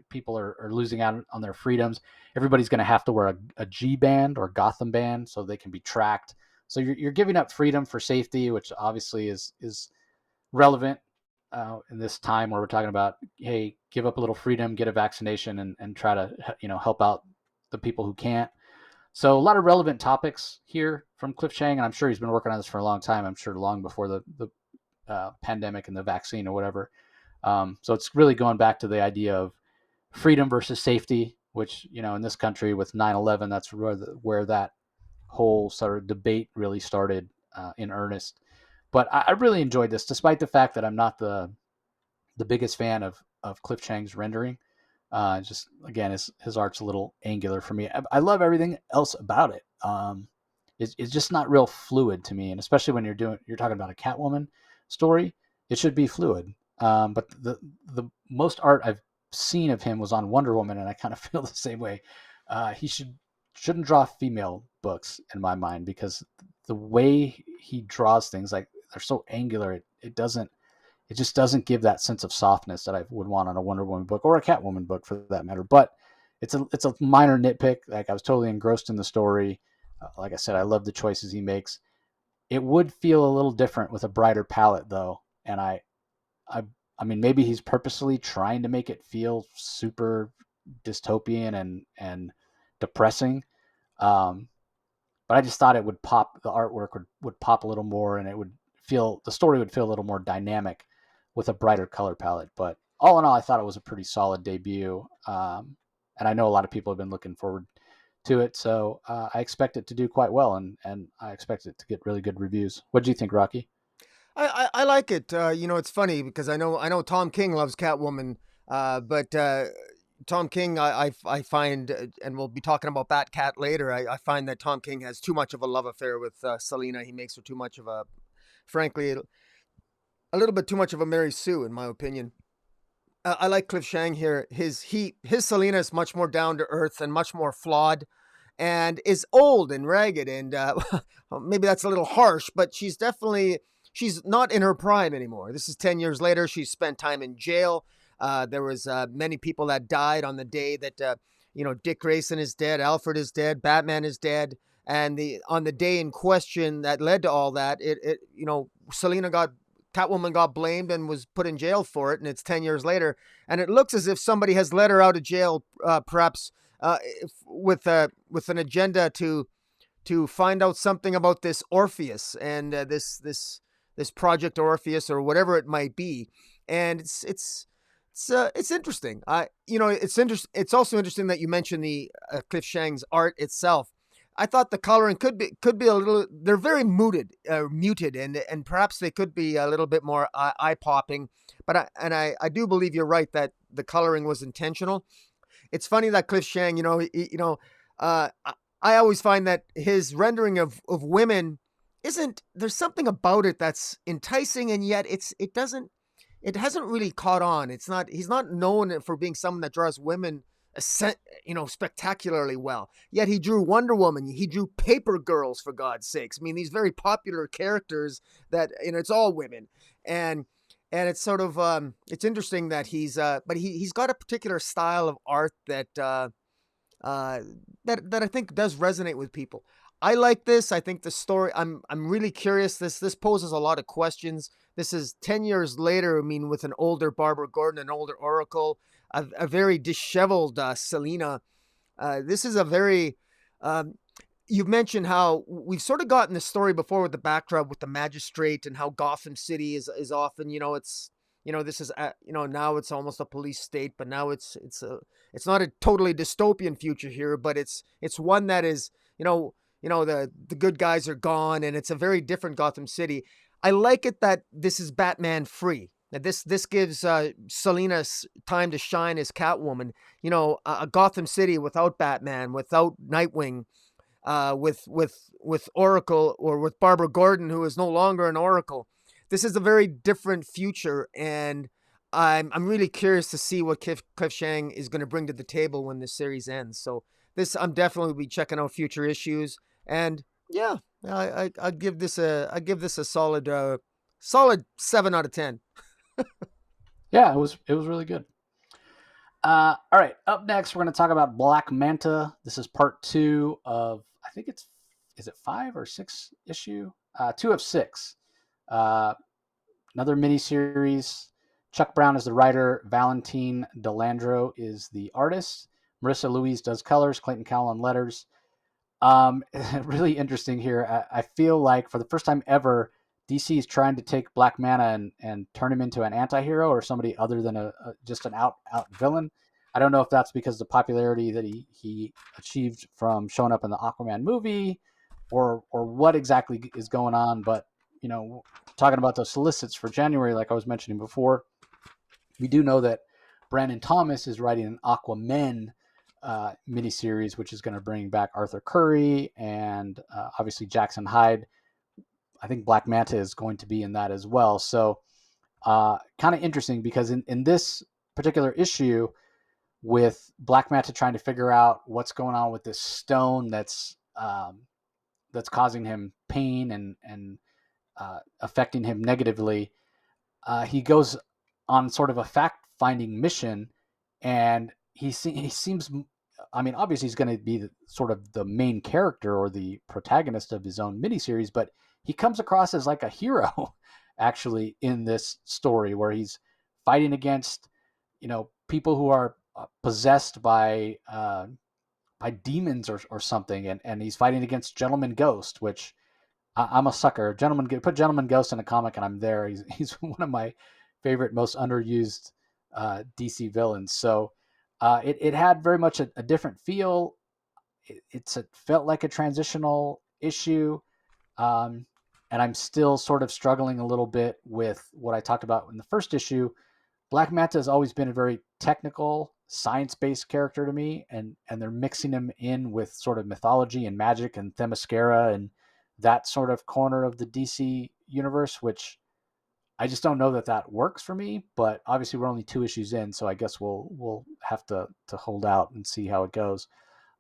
people are losing out on their freedoms. Everybody's going to have to wear a G band or Gotham band so they can be tracked. So you're giving up freedom for safety, which obviously is relevant in this time where we're talking about, hey, give up a little freedom, get a vaccination, and try to help out the people who can't. So a lot of relevant topics here from Cliff Chiang, and I'm sure he's been working on this for a long time. I'm sure long before the pandemic and the vaccine or whatever. So it's really going back to the idea of freedom versus safety, which, in this country with 9/11, that's where that whole sort of debate really started in earnest. But I really enjoyed this, despite the fact that I'm not the biggest fan of Cliff Chiang's rendering. Just again, his art's a little angular for me. I love everything else about it. It's just not real fluid to me, and especially when you're talking about a Catwoman story, it should be fluid. But the most art I've seen of him was on Wonder Woman, and I kind of feel the same way. He shouldn't draw female books in my mind, because the way he draws things, like, they're so angular, it just doesn't give that sense of softness that I would want on a Wonder Woman book or a Catwoman book for that matter. But it's a minor nitpick. Like, I was totally engrossed in the story. Like I said, I love the choices he makes. It would feel a little different with a brighter palette, though, and I mean, maybe he's purposely trying to make it feel super dystopian and depressing. But I just thought it would pop. The artwork would pop a little more, and the story would feel a little more dynamic with a brighter color palette. But all in all, I thought it was a pretty solid debut. And I know a lot of people have been looking forward to it. So I expect it to do quite well, and I expect it to get really good reviews. What do you think, Rocky? I like it. It's funny because I know Tom King loves Catwoman, but Tom King, I find, and we'll be talking about Batcat later. I find that Tom King has too much of a love affair with Selina. He makes her too much of frankly, a little bit too much of a Mary Sue, in my opinion. I like Cliff Chiang here. His Selina is much more down to earth and much more flawed, and is old and ragged, and maybe that's a little harsh, but she's not in her prime anymore. This is 10 years later. She's spent time in jail. There was many people that died on the day that Dick Grayson is dead, Alfred is dead, Batman is dead, and on the day in question that led to all that, Catwoman got blamed and was put in jail for it, and it's 10 years later, and it looks as if somebody has let her out of jail, perhaps with an agenda to find out something about this Orpheus and this Project Orpheus or whatever it might be, and it's interesting. It's also interesting that you mentioned the Cliff Chiang's art itself. I thought the coloring could be a little. They're very muted, and perhaps they could be a little bit more eye popping. But I do believe you're right that the coloring was intentional. it's funny that Cliff Chiang, I always find that his rendering of women isn't, there's something about it that's enticing, and yet it hasn't really caught on. He's not known for being someone that draws women, spectacularly well. Yet he drew Wonder Woman. He drew Paper Girls, for God's sakes. I mean, these very popular characters that, it's all women. And it's sort of, it's interesting that but he's got a particular style of art that I think does resonate with people. I like this. I think the story, I'm really curious. This poses a lot of questions. This is 10 years later, I mean, with an older Barbara Gordon, an older Oracle, a very disheveled Selina. This is a very, you've mentioned how we've sort of gotten this story before with the backdrop with the magistrate and how Gotham City is often, this is, now it's almost a police state, but now it's not a totally dystopian future here, but it's one that is, the good guys are gone, and it's a very different Gotham City. I like it that this is Batman free. That this gives Selina time to shine as Catwoman. A Gotham City without Batman, without Nightwing, with Oracle, or with Barbara Gordon, who is no longer an Oracle. This is a very different future, and I'm really curious to see what Cliff Chiang is going to bring to the table when this series ends. So I'm definitely be checking out future issues. And yeah, I give this a solid 7 out of 10. Yeah, it was really good. All right, up next we're going to talk about Black Manta. This is part 2 of, I think is it 5 or 6 issue? 2 of 6. Another miniseries. Chuck Brown is the writer. Valentine Delandro is the artist. Marissa Louise does colors. Clayton Cowell on letters. Really interesting here. I feel like for the first time ever, DC is trying to take Black Manta and turn him into an anti-hero or somebody other than just an out villain. I don't know if that's because of the popularity that he achieved from showing up in the Aquaman movie, or what exactly is going on. But talking about those solicits for January, like I was mentioning before, we do know that Brandon Thomas is writing an Aquaman miniseries, which is going to bring back Arthur Curry and obviously Jackson Hyde. I think Black Manta is going to be in that as well. So kind of interesting, because in this particular issue, with Black Manta trying to figure out what's going on with this stone that's causing him pain and affecting him negatively, he goes on sort of a fact-finding mission, and he seems, I mean, obviously he's going to be sort of the main character or the protagonist of his own miniseries, but he comes across as like a hero actually in this story, where he's fighting against, people who are possessed by demons or something, and he's fighting against Gentleman Ghost, which I'm a sucker. Put Gentleman Ghost in a comic and I'm there. He's one of my favorite, most underused DC villains. So it had very much a different feel. It felt like a transitional issue. And I'm still sort of struggling a little bit with what I talked about in the first issue. Black Manta has always been a very technical, science-based character to me, and they're mixing him in with sort of mythology and magic and Themyscira and that sort of corner of the DC universe, which I just don't know that works for me. But obviously we're only 2 issues in, so I guess we'll have to hold out and see how it goes.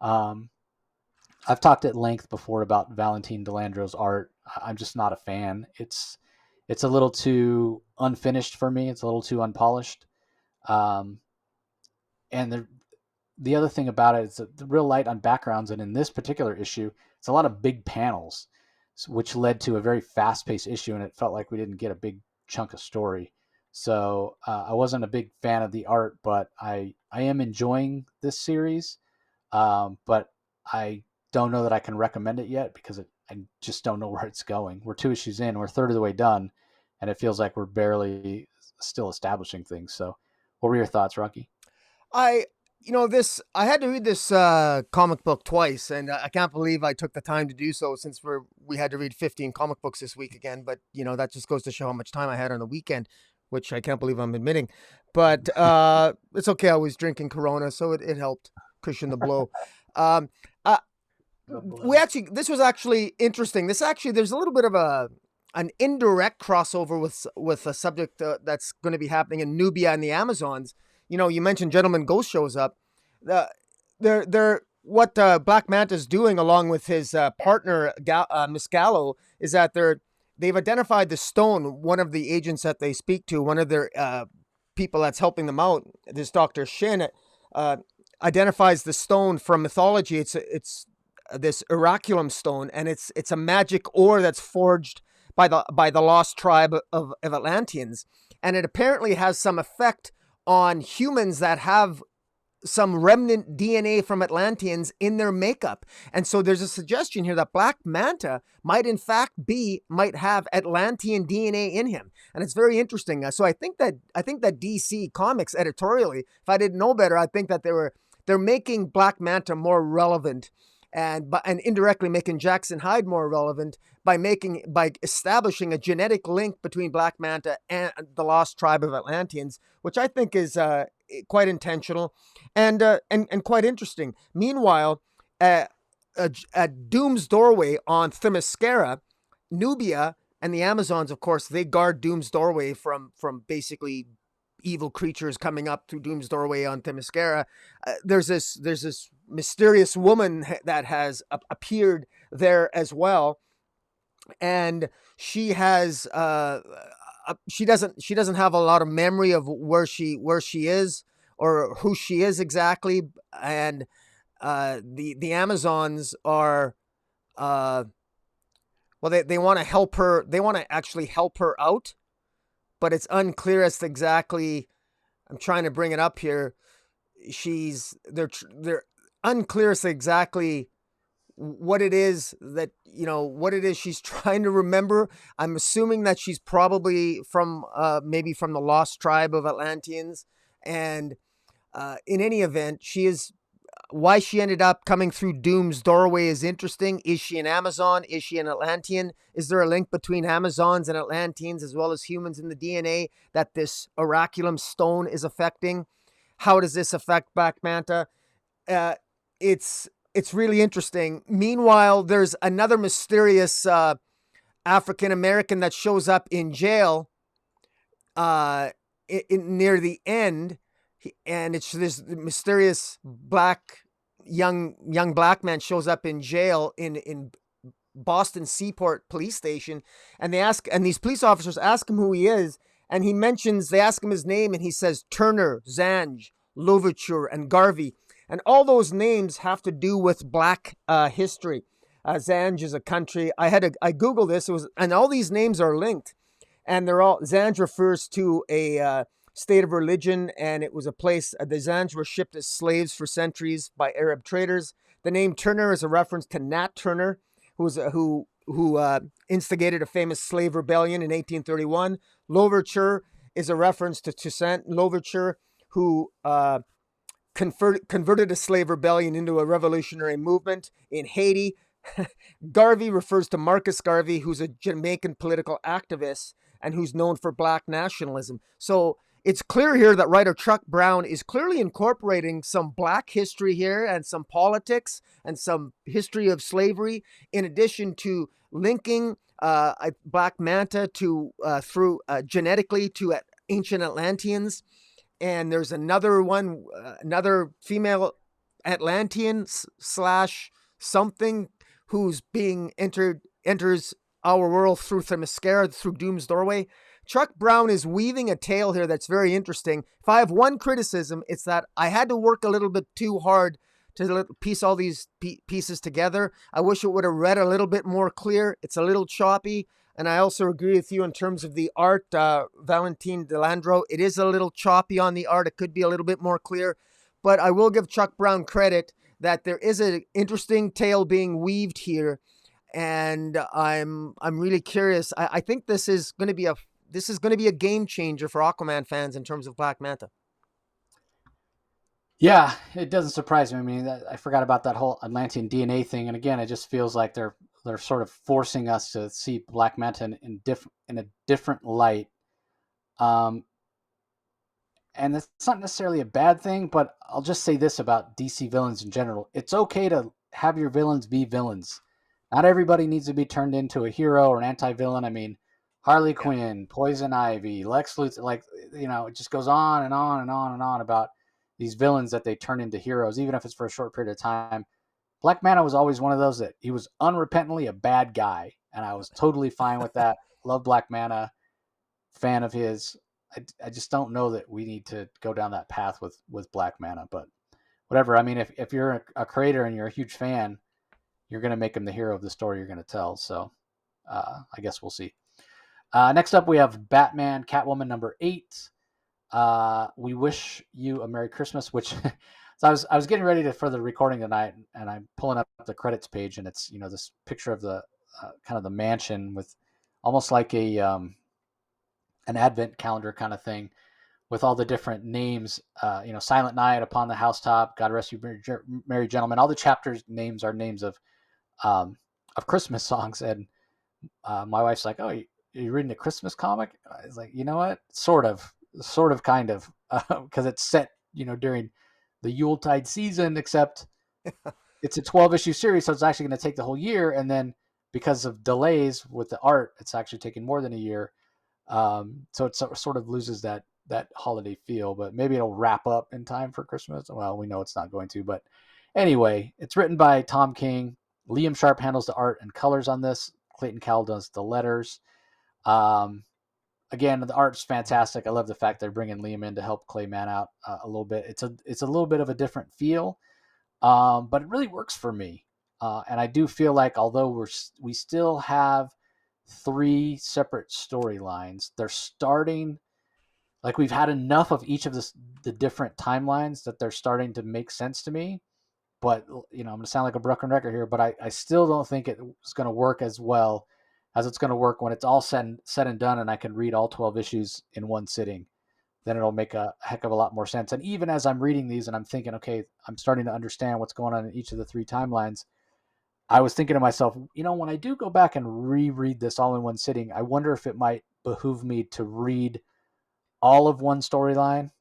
I've talked at length before about Valentine Delandro's art. I'm just not a fan. It's a little too unfinished for me. It's a little too unpolished. And the other thing about it is that the real light on backgrounds, and in this particular issue, it's a lot of big panels, which led to a very fast-paced issue, and it felt like we didn't get a big chunk of story. So I wasn't a big fan of the art, but I am enjoying this series. But I don't know that I can recommend it yet, because I just don't know where it's going. We're 2 issues in, we're a third of the way done, and it feels like we're barely still establishing things. So what were your thoughts, Rocky? I had to read this comic book twice, and I can't believe I took the time to do so, since we had to read 15 comic books this week again. But that just goes to show how much time I had on the weekend. which I can't believe I'm admitting. But it's okay. I was drinking Corona, so it helped cushion the blow. Um, uh, this was actually interesting. There's a little bit of an indirect crossover with a subject that's going to be happening in Nubia and the Amazons. You mentioned Gentleman Ghost shows up. They're what Black Manta is doing along with his partner Miss Gallo is that they've identified the stone. One of the agents that they speak to, one of their people that's helping them out, this Dr. Shin, identifies the stone from mythology. It's this oraculum stone, and it's a magic ore that's forged by the lost tribe of Atlanteans, and it apparently has some effect on humans that have some remnant DNA from Atlanteans in their makeup. And so there's a suggestion here that Black Manta might have Atlantean DNA in him. And it's very interesting. So I think that DC Comics editorially, if I didn't know better, I think that they're making Black Manta more relevant and indirectly making Jackson Hyde more relevant by establishing a genetic link between Black Manta and the lost tribe of Atlanteans, which I think is quite intentional and quite interesting. Meanwhile, at Doom's doorway on Themyscira, Nubia and the Amazons, of course, they guard Doom's doorway from basically evil creatures coming up through Doom's doorway on Themyscira. There's this mysterious woman that has appeared there as well, and she has she doesn't have a lot of memory of where she is or who she is exactly, and the Amazons are they want to help her. They want to actually help her out, but it's unclear as to exactly. I'm trying to bring it up here. They're unclear as to exactly what it is she's trying to remember. I'm assuming that she's probably from maybe from the lost tribe of Atlanteans, and in any event, why she ended up coming through Doom's doorway is interesting. Is she an Amazon? Is she an Atlantean? Is there a link between Amazons and Atlanteans as well as humans in the DNA that this oraculum stone is affecting? How does this affect Black Manta? It's really interesting. Meanwhile, there's another mysterious African American that shows up in jail near the end, and it's this mysterious young black man shows up in jail in Boston Seaport Police Station, and these police officers ask him who he is, and they ask him his name, and he says Turner, Zange, Louverture, and Garvey. And all those names have to do with Black history. Zange is a country. I Googled this. And all these names are linked, and Zange refers to a state of religion, and it was a place. The Zange were shipped as slaves for centuries by Arab traders. The name Turner is a reference to Nat Turner, who instigated a famous slave rebellion in 1831. Louverture is a reference to Toussaint Louverture, who converted a slave rebellion into a revolutionary movement in Haiti. Garvey refers to Marcus Garvey, who's a Jamaican political activist and who's known for Black nationalism. So it's clear here that writer Chuck Brown is clearly incorporating some Black history here and some politics and some history of slavery, in addition to linking Black Manta through genetically to ancient Atlanteans. And there's another female Atlantean / something who's enters our world through Themyscira, through Doom's doorway. Chuck Brown is weaving a tale here that's very interesting. If I have one criticism, it's that I had to work a little bit too hard to piece all these pieces together. I wish it would have read a little bit more clear. It's a little choppy. And I also agree with you in terms of the art, Valentine Delandro. It is a little choppy on the art. It could be a little bit more clear. But I will give Chuck Brown credit that there is an interesting tale being weaved here. And I'm really curious. I think this is going to be a game changer for Aquaman fans in terms of Black Manta. Yeah, it doesn't surprise me. I mean, I forgot about that whole Atlantean DNA thing. And again, it just feels like they're sort of forcing us to see Black Manta in a different light. Um, and that's not necessarily a bad thing, but I'll just say this about DC villains in general. It's okay to have your villains be villains. Not everybody needs to be turned into a hero or an anti-villain. I mean, Harley Yeah. Quinn, Poison Ivy, Lex Luthor, like, it just goes on and on and on and on about these villains that they turn into heroes, even if it's for a short period of time. Black Manta was always one of those that he was unrepentantly a bad guy, and I was totally fine with that. Love Black Manta, fan of his. I just don't know that we need to go down that path with Black Manta, but whatever. I mean, if you're a creator and you're a huge fan, you're going to make him the hero of the story you're going to tell. So I guess we'll see. Next up, we have Batman Catwoman number 8. We wish you a Merry Christmas, which so I was getting ready for the recording tonight, and I'm pulling up the credits page, and it's this picture of the kind of the mansion with almost like a an advent calendar kind of thing with all the different names. Silent Night, Upon the Housetop, God Rest You Merry Gentlemen. All the chapters names are names of Christmas songs, and my wife's like, "Oh, you reading a Christmas comic?" I was like, "You know what? Sort of, kind of, because it's set, during the Yuletide season, except it's a 12-issue series, so it's actually going to take the whole year, and then because of delays with the art, it's actually taking more than a year. So it sort of loses that holiday feel, but maybe it'll wrap up in time for Christmas. Well, we know it's not going to, but anyway, it's written by Tom King. Liam Sharpe handles the art and colors on this. Clayton Cowell does the letters. Um, Again, the art's fantastic. I love the fact they're bringing Liam in to help Clay Mann out a little bit. It's a little bit of a different feel, but it really works for me. And I do feel like although we still have 3 separate storylines, they're starting like we've had enough of each of the different timelines that they're starting to make sense to me. But I'm going to sound like a broken record here, but I still don't think it's going to work as well as it's going to work when it's all said and done, and I can read all 12 issues in one sitting. Then it'll make a heck of a lot more sense. And even as I'm reading these and I'm thinking, okay, I'm starting to understand what's going on in each of the 3 timelines, I was thinking to myself, when I do go back and reread this all in one sitting, I wonder if it might behoove me to read all of one storyline,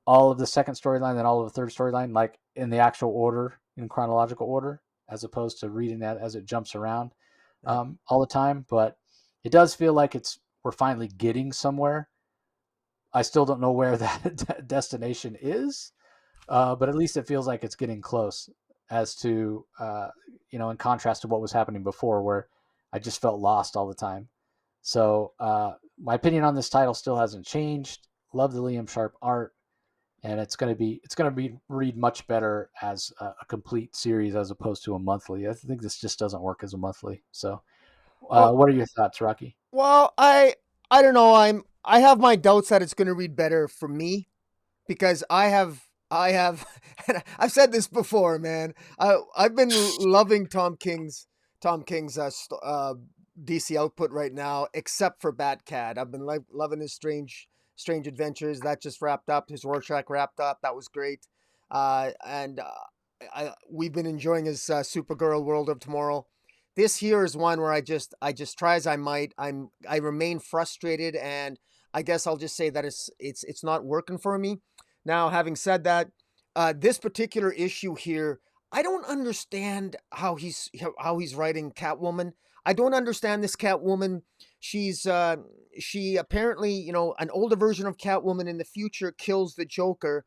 all of the second storyline, then all of the third storyline, like in the actual order, in chronological order, as opposed to reading that as it jumps around Yeah. all the time. But it does feel like we're finally getting somewhere. I still don't know where that destination is, but at least it feels like it's getting close. As to in contrast to what was happening before, where I just felt lost all the time. So my opinion on this title still hasn't changed. Love the Liam Sharpe art, and it's going to be read much better as a complete series as opposed to a monthly. I think this just doesn't work as a monthly. So, Well, what are your thoughts, Rocky? I don't know. I have my doubts that it's going to read better for me because I have and I've said this before, man. I've been loving Tom King's DC output right now, except for Batcat. I've been loving his strange adventures that just wrapped up. His Rorschach wrapped up. That was great. And we've been enjoying his Supergirl World of Tomorrow. This here is one where I just try as I might. I remain frustrated, and I guess I'll just say that it's not working for me. Now, having said that, this particular issue here, I don't understand how he's writing Catwoman. I don't understand this Catwoman. She apparently, an older version of Catwoman in the future kills the Joker.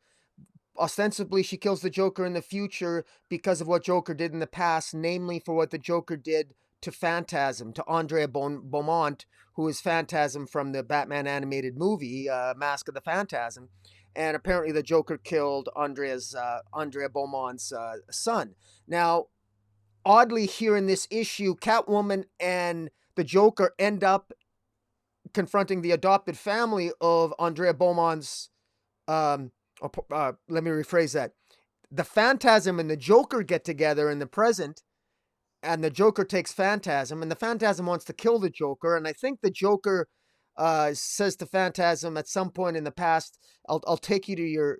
Ostensibly, she kills the Joker in the future because of what Joker did in the past, namely for what the Joker did to Phantasm, to Andrea Beaumont, who is Phantasm from the Batman animated movie, Mask of the Phantasm. And apparently the Joker killed Andrea Beaumont's son. Now, oddly, here in this issue, Catwoman and the Joker end up confronting the adopted family of Andrea Beaumont's. Let me rephrase that. The Phantasm and the Joker get together in the present, and the Joker takes Phantasm, and the Phantasm wants to kill the Joker, and I think the Joker says to Phantasm at some point in the past, "I'll take you to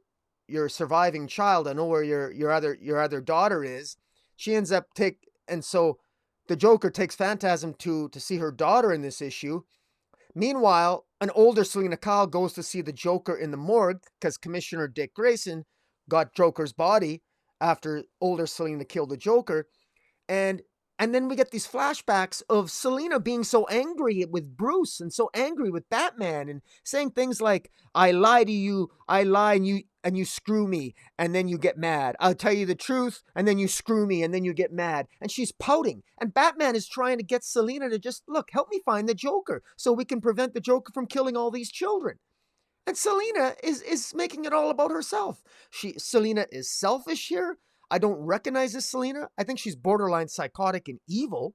your surviving child. I know where your other daughter is." She ends up and so the Joker takes Phantasm to see her daughter in this issue. Meanwhile, an older Selina Kyle goes to see the Joker in the morgue because Commissioner Dick Grayson got Joker's body after older Selina killed the Joker. And then we get these flashbacks of Selina being so angry with Bruce and so angry with Batman and saying things like, I lie to you, I lie and you screw me, and then you get mad. I'll tell you the truth, and then you screw me, and then you get mad. And she's pouting. And Batman is trying to get Selina to just, look, help me find the Joker so we can prevent the Joker from killing all these children. And Selina is making it all about herself. Selina is selfish here. I don't recognize this Selina. I think she's borderline psychotic and evil.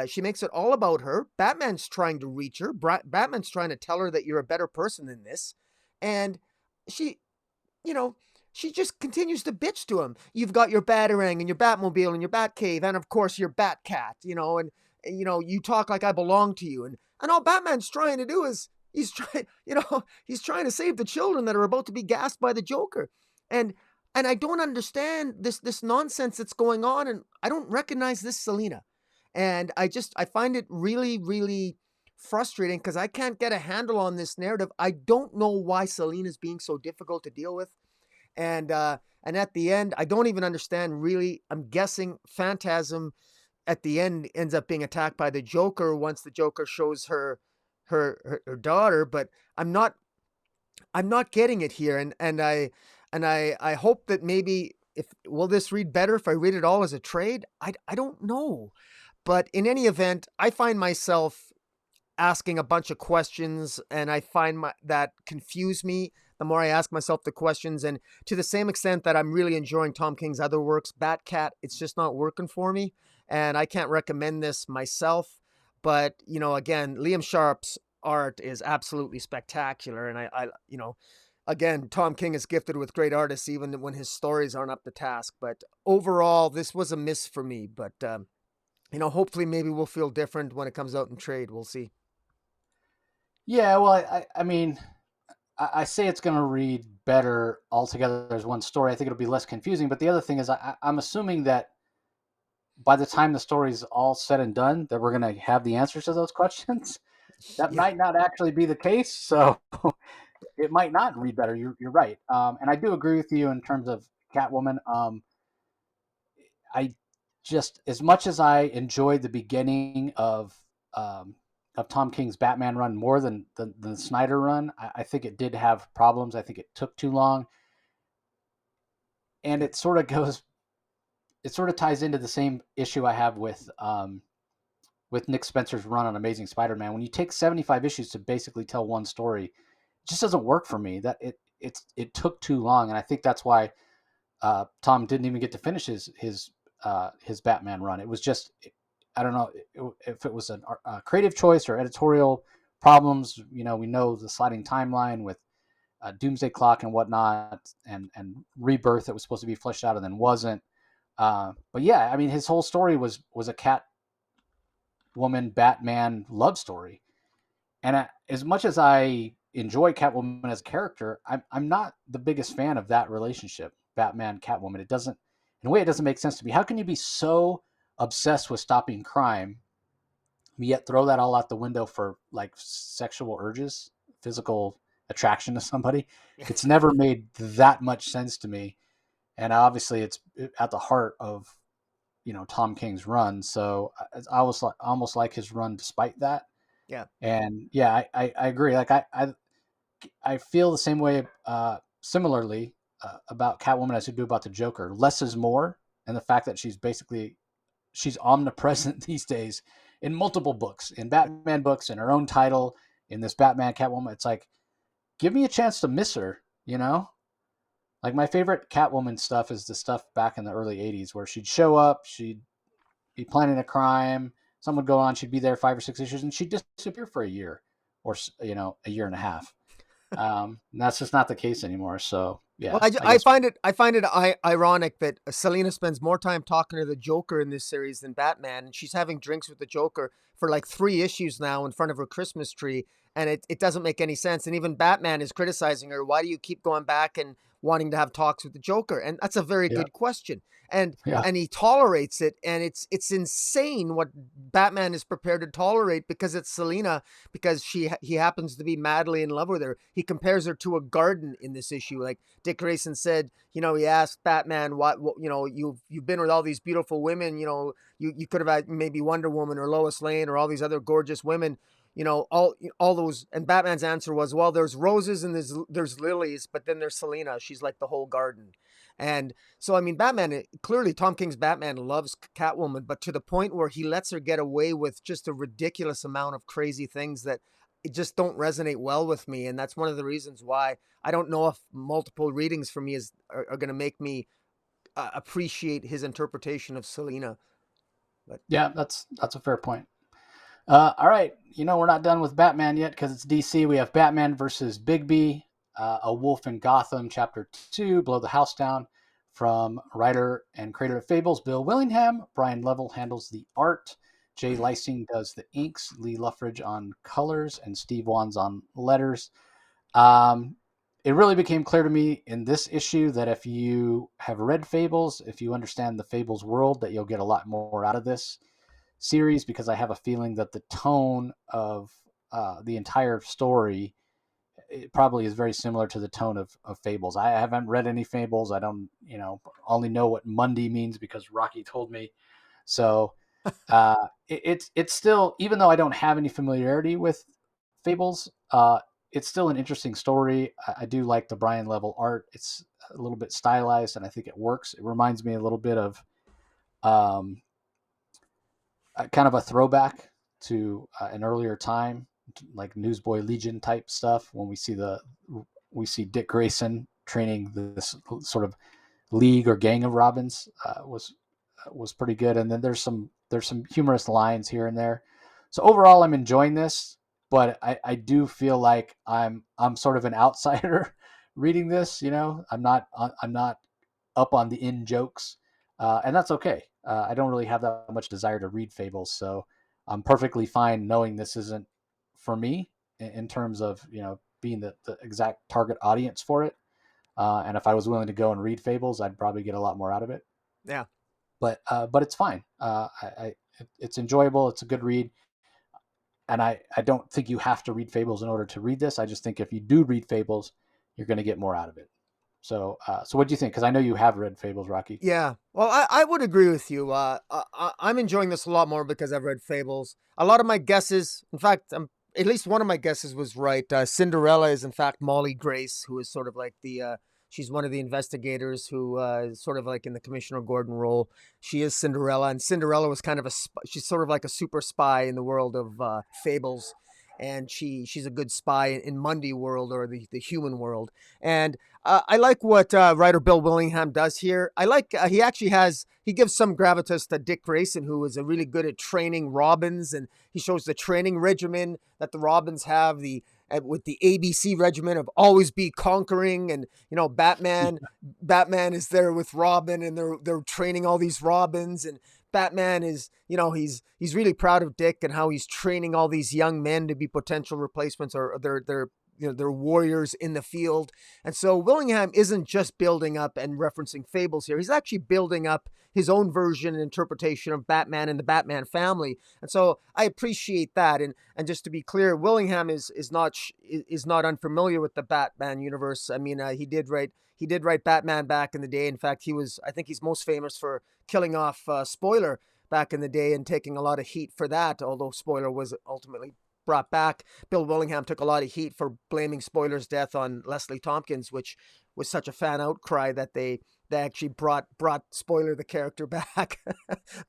She makes it all about her. Batman's trying to reach her. Batman's trying to tell her that you're a better person than this. And she, she just continues to bitch to him. You've got your Batarang and your Batmobile and your Batcave and, of course, your Batcat, and you talk like I belong to you. And all Batman's trying to do is he's trying to save the children that are about to be gassed by the Joker. And I don't understand this nonsense that's going on, and I don't recognize this Selina. And I find it really, really frustrating because I can't get a handle on this narrative. I don't know why Selina's being so difficult to deal with. And at the end, I don't even understand really. I'm guessing Phantasm at the end ends up being attacked by the Joker once the Joker shows her daughter, but I'm not getting it here. And I hope that maybe will this read better if I read it all as a trade? I don't know. But in any event, I find myself asking a bunch of questions, and I find that confuse me the more I ask myself the questions. And to the same extent that I'm really enjoying Tom King's other works, Batcat, it's just not working for me. And I can't recommend this myself. But, again, Liam Sharpe's art is absolutely spectacular. And I again, Tom King is gifted with great artists, even when his stories aren't up to task. But overall, this was a miss for me. But, hopefully maybe we'll feel different when it comes out in trade. We'll see. Yeah, well, I mean, I say it's going to read better altogether as one story. I think it'll be less confusing. But the other thing is I'm assuming that by the time the story's all said and done, that we're going to have the answers to those questions. That might not actually be the case. So it might not read better. You're right. And I do agree with you in terms of Catwoman. I just, as much as I enjoyed the beginning of Tom King's Batman run more than the Snyder run, I think it did have problems. I think it took too long. And it sort of ties into the same issue I have with Nick Spencer's run on Amazing Spider-Man. When you take 75 issues to basically tell one story, it just doesn't work for me. That it took too long, and I think that's why Tom didn't even get to finish his Batman run. It was just, I don't know if it was a creative choice or editorial problems. We know the sliding timeline with Doomsday Clock and whatnot, and Rebirth that was supposed to be fleshed out and then wasn't. But yeah, I mean, his whole story was a Catwoman Batman love story, and as much as I enjoy Catwoman as a character, I'm not the biggest fan of that relationship, Batman Catwoman. It doesn't, in a way, it doesn't make sense to me. How can you be so obsessed with stopping crime, yet throw that all out the window for like sexual urges, physical attraction to somebody? It's never made that much sense to me. And obviously it's at the heart of, Tom King's run. So I was almost like his run despite that. Yeah. And yeah, I agree. Like I feel the same way, similarly about Catwoman as you do about the Joker. Less is more. And the fact that she's omnipresent these days in multiple books, in Batman books, in her own title, in this Batman Catwoman. It's like, give me a chance to miss her, Like my favorite Catwoman stuff is the stuff back in the early 80s where she'd show up, she'd be planning a crime, someone would go on, she'd be there 5 or 6 issues, and she'd disappear for a year or, a year and a half. And that's just not the case anymore. So yeah. Well, I find it ironic that Selina spends more time talking to the Joker in this series than Batman, and she's having drinks with the Joker for like 3 issues now in front of her Christmas tree, and it doesn't make any sense. And even Batman is criticizing her. Why do you keep going back and wanting to have talks with the Joker? And that's a very Yeah. good question. And Yeah. and he tolerates it, and it's insane what Batman is prepared to tolerate because it's Selina, because he happens to be madly in love with her. He compares her to a garden in this issue. Like Dick Grayson said, he asked Batman, what you've been with all these beautiful women, you could have had maybe Wonder Woman or Lois Lane or all these other gorgeous women, all those. And Batman's answer was, well, there's roses and there's lilies, but then there's Selina. She's like the whole garden. And so, I mean, Batman, clearly Tom King's Batman loves Catwoman, but to the point where he lets her get away with just a ridiculous amount of crazy things that it just don't resonate well with me. And that's one of the reasons why I don't know if multiple readings for me are going to make me appreciate his interpretation of Selina. But Yeah, that's a fair point. All right, we're not done with Batman yet because it's DC. We have Batman versus Bigby, A Wolf in Gotham, Chapter 2, Blow the House Down, from writer and creator of Fables, Bill Willingham. Brian Level handles the art. Jay Lysing does the inks, Lee Luffridge on colors, and Steve Wands on letters. It really became clear to me in this issue that if you have read Fables, if you understand the Fables world, that you'll get a lot more out of this series, because I have a feeling that the tone of the entire story, it probably is very similar to the tone of Fables. I haven't read any Fables. I don't, only know what Monday means because Rocky told me. So it's still, even though I don't have any familiarity with Fables, it's still an interesting story. I do like the Brian Level art. It's a little bit stylized, and I think it works. It reminds me a little bit of kind of a throwback to an earlier time, like Newsboy Legion type stuff. When we see Dick Grayson training this sort of league or gang of Robins, was pretty good. And then there's some humorous lines here and there. So overall, I'm enjoying this, but I do feel like I'm sort of an outsider reading this. I'm not up on the in jokes, and that's okay. I don't really have that much desire to read Fables, so I'm perfectly fine knowing this isn't for me in terms of being the exact target audience for it. And if I was willing to go and read Fables, I'd probably get a lot more out of it. yeah. But it's fine. It's enjoyable. It's a good read, and I don't think you have to read Fables in order to read this. I just think if you do read Fables, you're going to get more out of it. So what do you think? Because I know you have read Fables, Rocky. Yeah. Well, I would agree with you. I'm enjoying this a lot more because I've read Fables. A lot of my guesses, in fact, at least one of my guesses was right. Cinderella is in fact Molly Grace, who is sort of like she's one of the investigators who is sort of like in the Commissioner Gordon role. She is Cinderella, and Cinderella was kind of she's sort of like a super spy in the world of Fables. And she's a good spy in Monday world, or the human world. And I like what writer Bill Willingham does here. I like he gives some gravitas to Dick Grayson, who is really good at training Robins, and he shows the training regimen that the Robins have, with the ABC regimen of always be conquering. And Batman is there with Robin, and they're training all these Robins. And Batman is, he's really proud of Dick and how he's training all these young men to be potential replacements, or they're warriors in the field. And so Willingham isn't just building up and referencing Fables here. He's actually building up his own version and interpretation of Batman and the Batman family. And so I appreciate that. And just to be clear, Willingham is not unfamiliar with the Batman universe. I mean, he did write Batman back in the day. In fact, I think he's most famous for killing off Spoiler back in the day and taking a lot of heat for that, although Spoiler was ultimately brought back. Bill Willingham took a lot of heat for blaming Spoiler's death on Leslie Tompkins, which was such a fan outcry that they actually brought Spoiler the character back.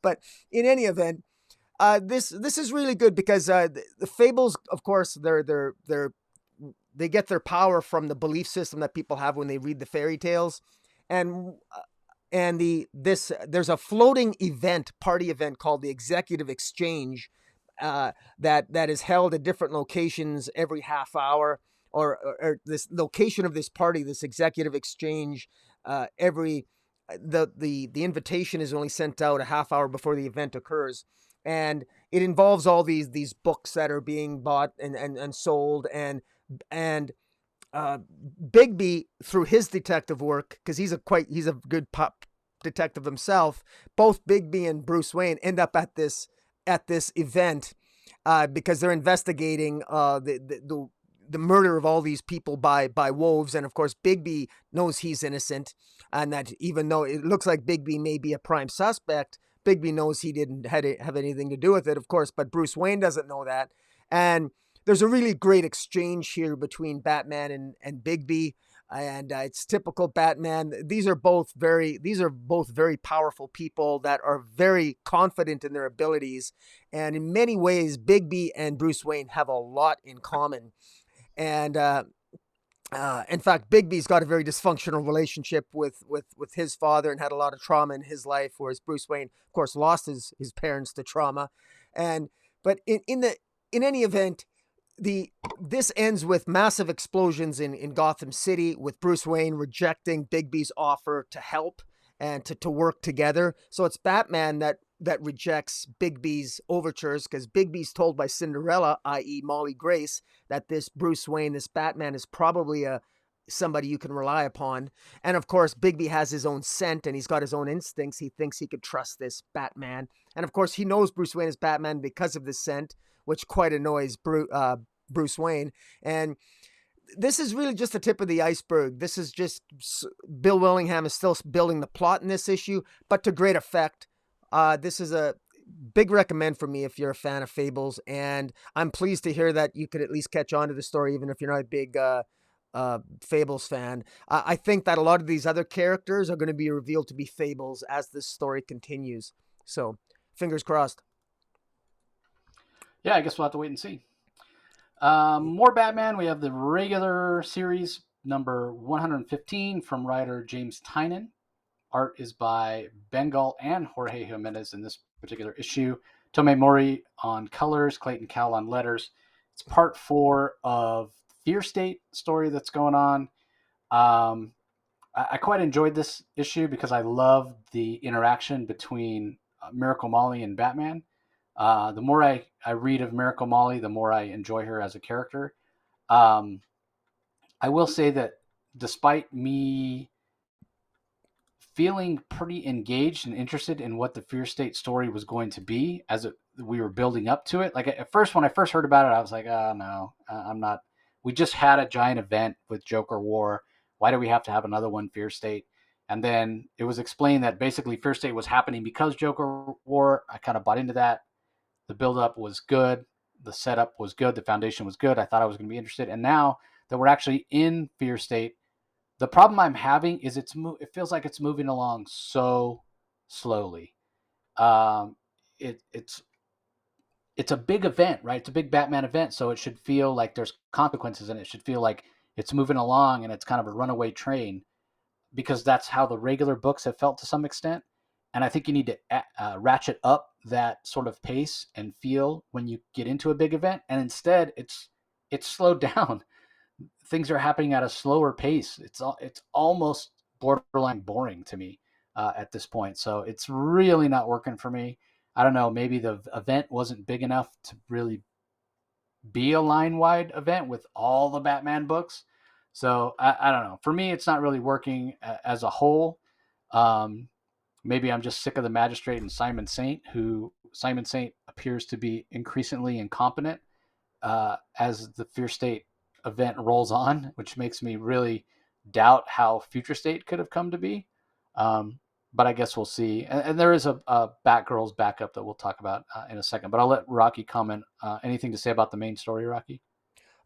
But in any event, this is really good because the Fables, of course, they get their power from the belief system that people have when they read the fairy tales. And there's a floating party event called the Executive Exchange, that is held at different locations every half hour, or this location of this party, this Executive Exchange, the invitation is only sent out a half hour before the event occurs. And it involves all these books that are being bought and sold, and uh, Bigby, through his detective work, because he's a good pop detective himself. Both Bigby and Bruce Wayne end up at this event because they're investigating the murder of all these people by wolves, and of course Bigby knows he's innocent, and that even though it looks like Bigby may be a prime suspect, Bigby knows he didn't have anything to do with it, of course, but Bruce Wayne doesn't know that. And there's a really great exchange here between Batman and Bigby, and it's typical Batman. These are both very powerful people that are very confident in their abilities, and in many ways, Bigby and Bruce Wayne have a lot in common. And in fact, Bigby's got a very dysfunctional relationship with his father and had a lot of trauma in his life, whereas Bruce Wayne, of course, lost his parents to trauma. And but in any event, this ends with massive explosions in Gotham City, with Bruce Wayne rejecting Bigby's offer to help and to work together. So it's Batman that rejects Bigby's overtures, because Bigby's told by Cinderella, i.e. Molly Grace, that this Bruce Wayne, this Batman, is probably somebody you can rely upon. And of course, Bigby has his own scent and he's got his own instincts. He thinks he could trust this Batman. And of course, he knows Bruce Wayne is Batman because of this scent, which quite annoys Bruce Wayne. And this is really just the tip of the iceberg. This is just Bill Willingham is still building the plot in this issue, but to great effect. This is a big recommend for me if you're a fan of Fables, and I'm pleased to hear that you could at least catch on to the story, even if you're not a big Fables fan. I think that a lot of these other characters are going to be revealed to be Fables as this story continues. So, fingers crossed. Yeah, I guess we'll have to wait and see. More Batman. We have the regular series number 115 from writer James Tynion. Art is by Bengal and Jorge Jimenez in this particular issue. Tomei Mori on colors, Clayton Cowell on letters. It's part 4 of Fear State story that's going on. I quite enjoyed this issue because I love the interaction between Miracle Molly and Batman. The more I read of Miracle Molly, the more I enjoy her as a character. Um, I will say that despite me feeling pretty engaged and interested in what the Fear State story was going to be we were building up to it. Like at first, when I first heard about it, I was like, oh no, I'm not. We just had a giant event with Joker War. Why do we have to have another one, Fear State? And then it was explained that basically Fear State was happening because Joker War. I kind of bought into that. The buildup was good. The setup was good. The foundation was good. I thought I was going to be interested. And now that we're actually in Fear State, the problem I'm having is it feels like it's moving along so slowly. Um, it's a big event, right? It's a big Batman event, so it should feel like there's consequences, and it should feel like it's moving along, and it's kind of a runaway train, because that's how the regular books have felt to some extent. And I think you need to ratchet up that sort of pace and feel when you get into a big event, and instead it's slowed down. Things are happening at a slower pace. It's almost borderline boring to me at this point. So it's really not working for me. I don't know. Maybe the event wasn't big enough to really be a line wide event with all the Batman books. So I don't know. For me, it's not really working as a whole. Um, Maybe I'm just sick of the magistrate and Simon Saint, who Simon Saint appears to be increasingly incompetent as the Fear State event rolls on, which makes me really doubt how Future State could have come to be. But I guess we'll see. And there is a Batgirls backup that we'll talk about in a second. But I'll let Rocky comment. Anything to say about the main story, Rocky?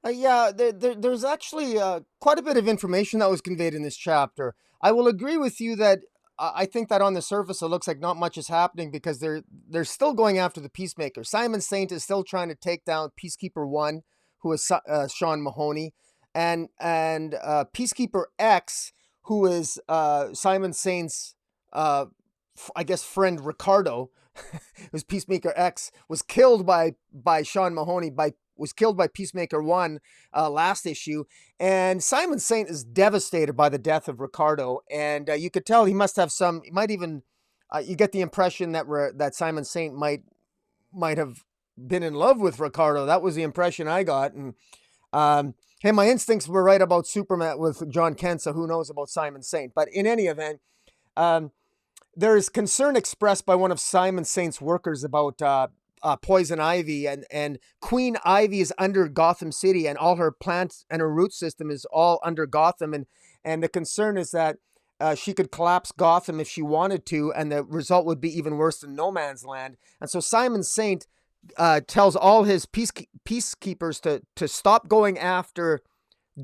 Yeah, there's actually quite a bit of information that was conveyed in this chapter. I will agree with you that I think that on the surface it looks like not much is happening, because they're still going after the Peacemaker. Simon Saint is still trying to take down Peacekeeper 1, who is Sean Mahoney, and Peacekeeper X, who is Simon Saint's I guess friend Ricardo, who's Peacemaker X, was killed by Sean Mahoney was killed by Peacemaker 1 last issue. And Simon Saint is devastated by the death of Ricardo. And you could tell he must have he might even, you get the impression that Simon Saint might have been in love with Ricardo. That was the impression I got. And Hey, my instincts were right about Superman with John Kent, so who knows about Simon Saint? But in any event, um, there is concern expressed by one of Simon Saint's workers about poison ivy, and Queen Ivy is under Gotham City, and all her plants and her root system is all under Gotham, and the concern is that she could collapse Gotham if she wanted to, and the result would be even worse than No Man's Land. And so Simon Saint tells all his peacekeepers to stop going after,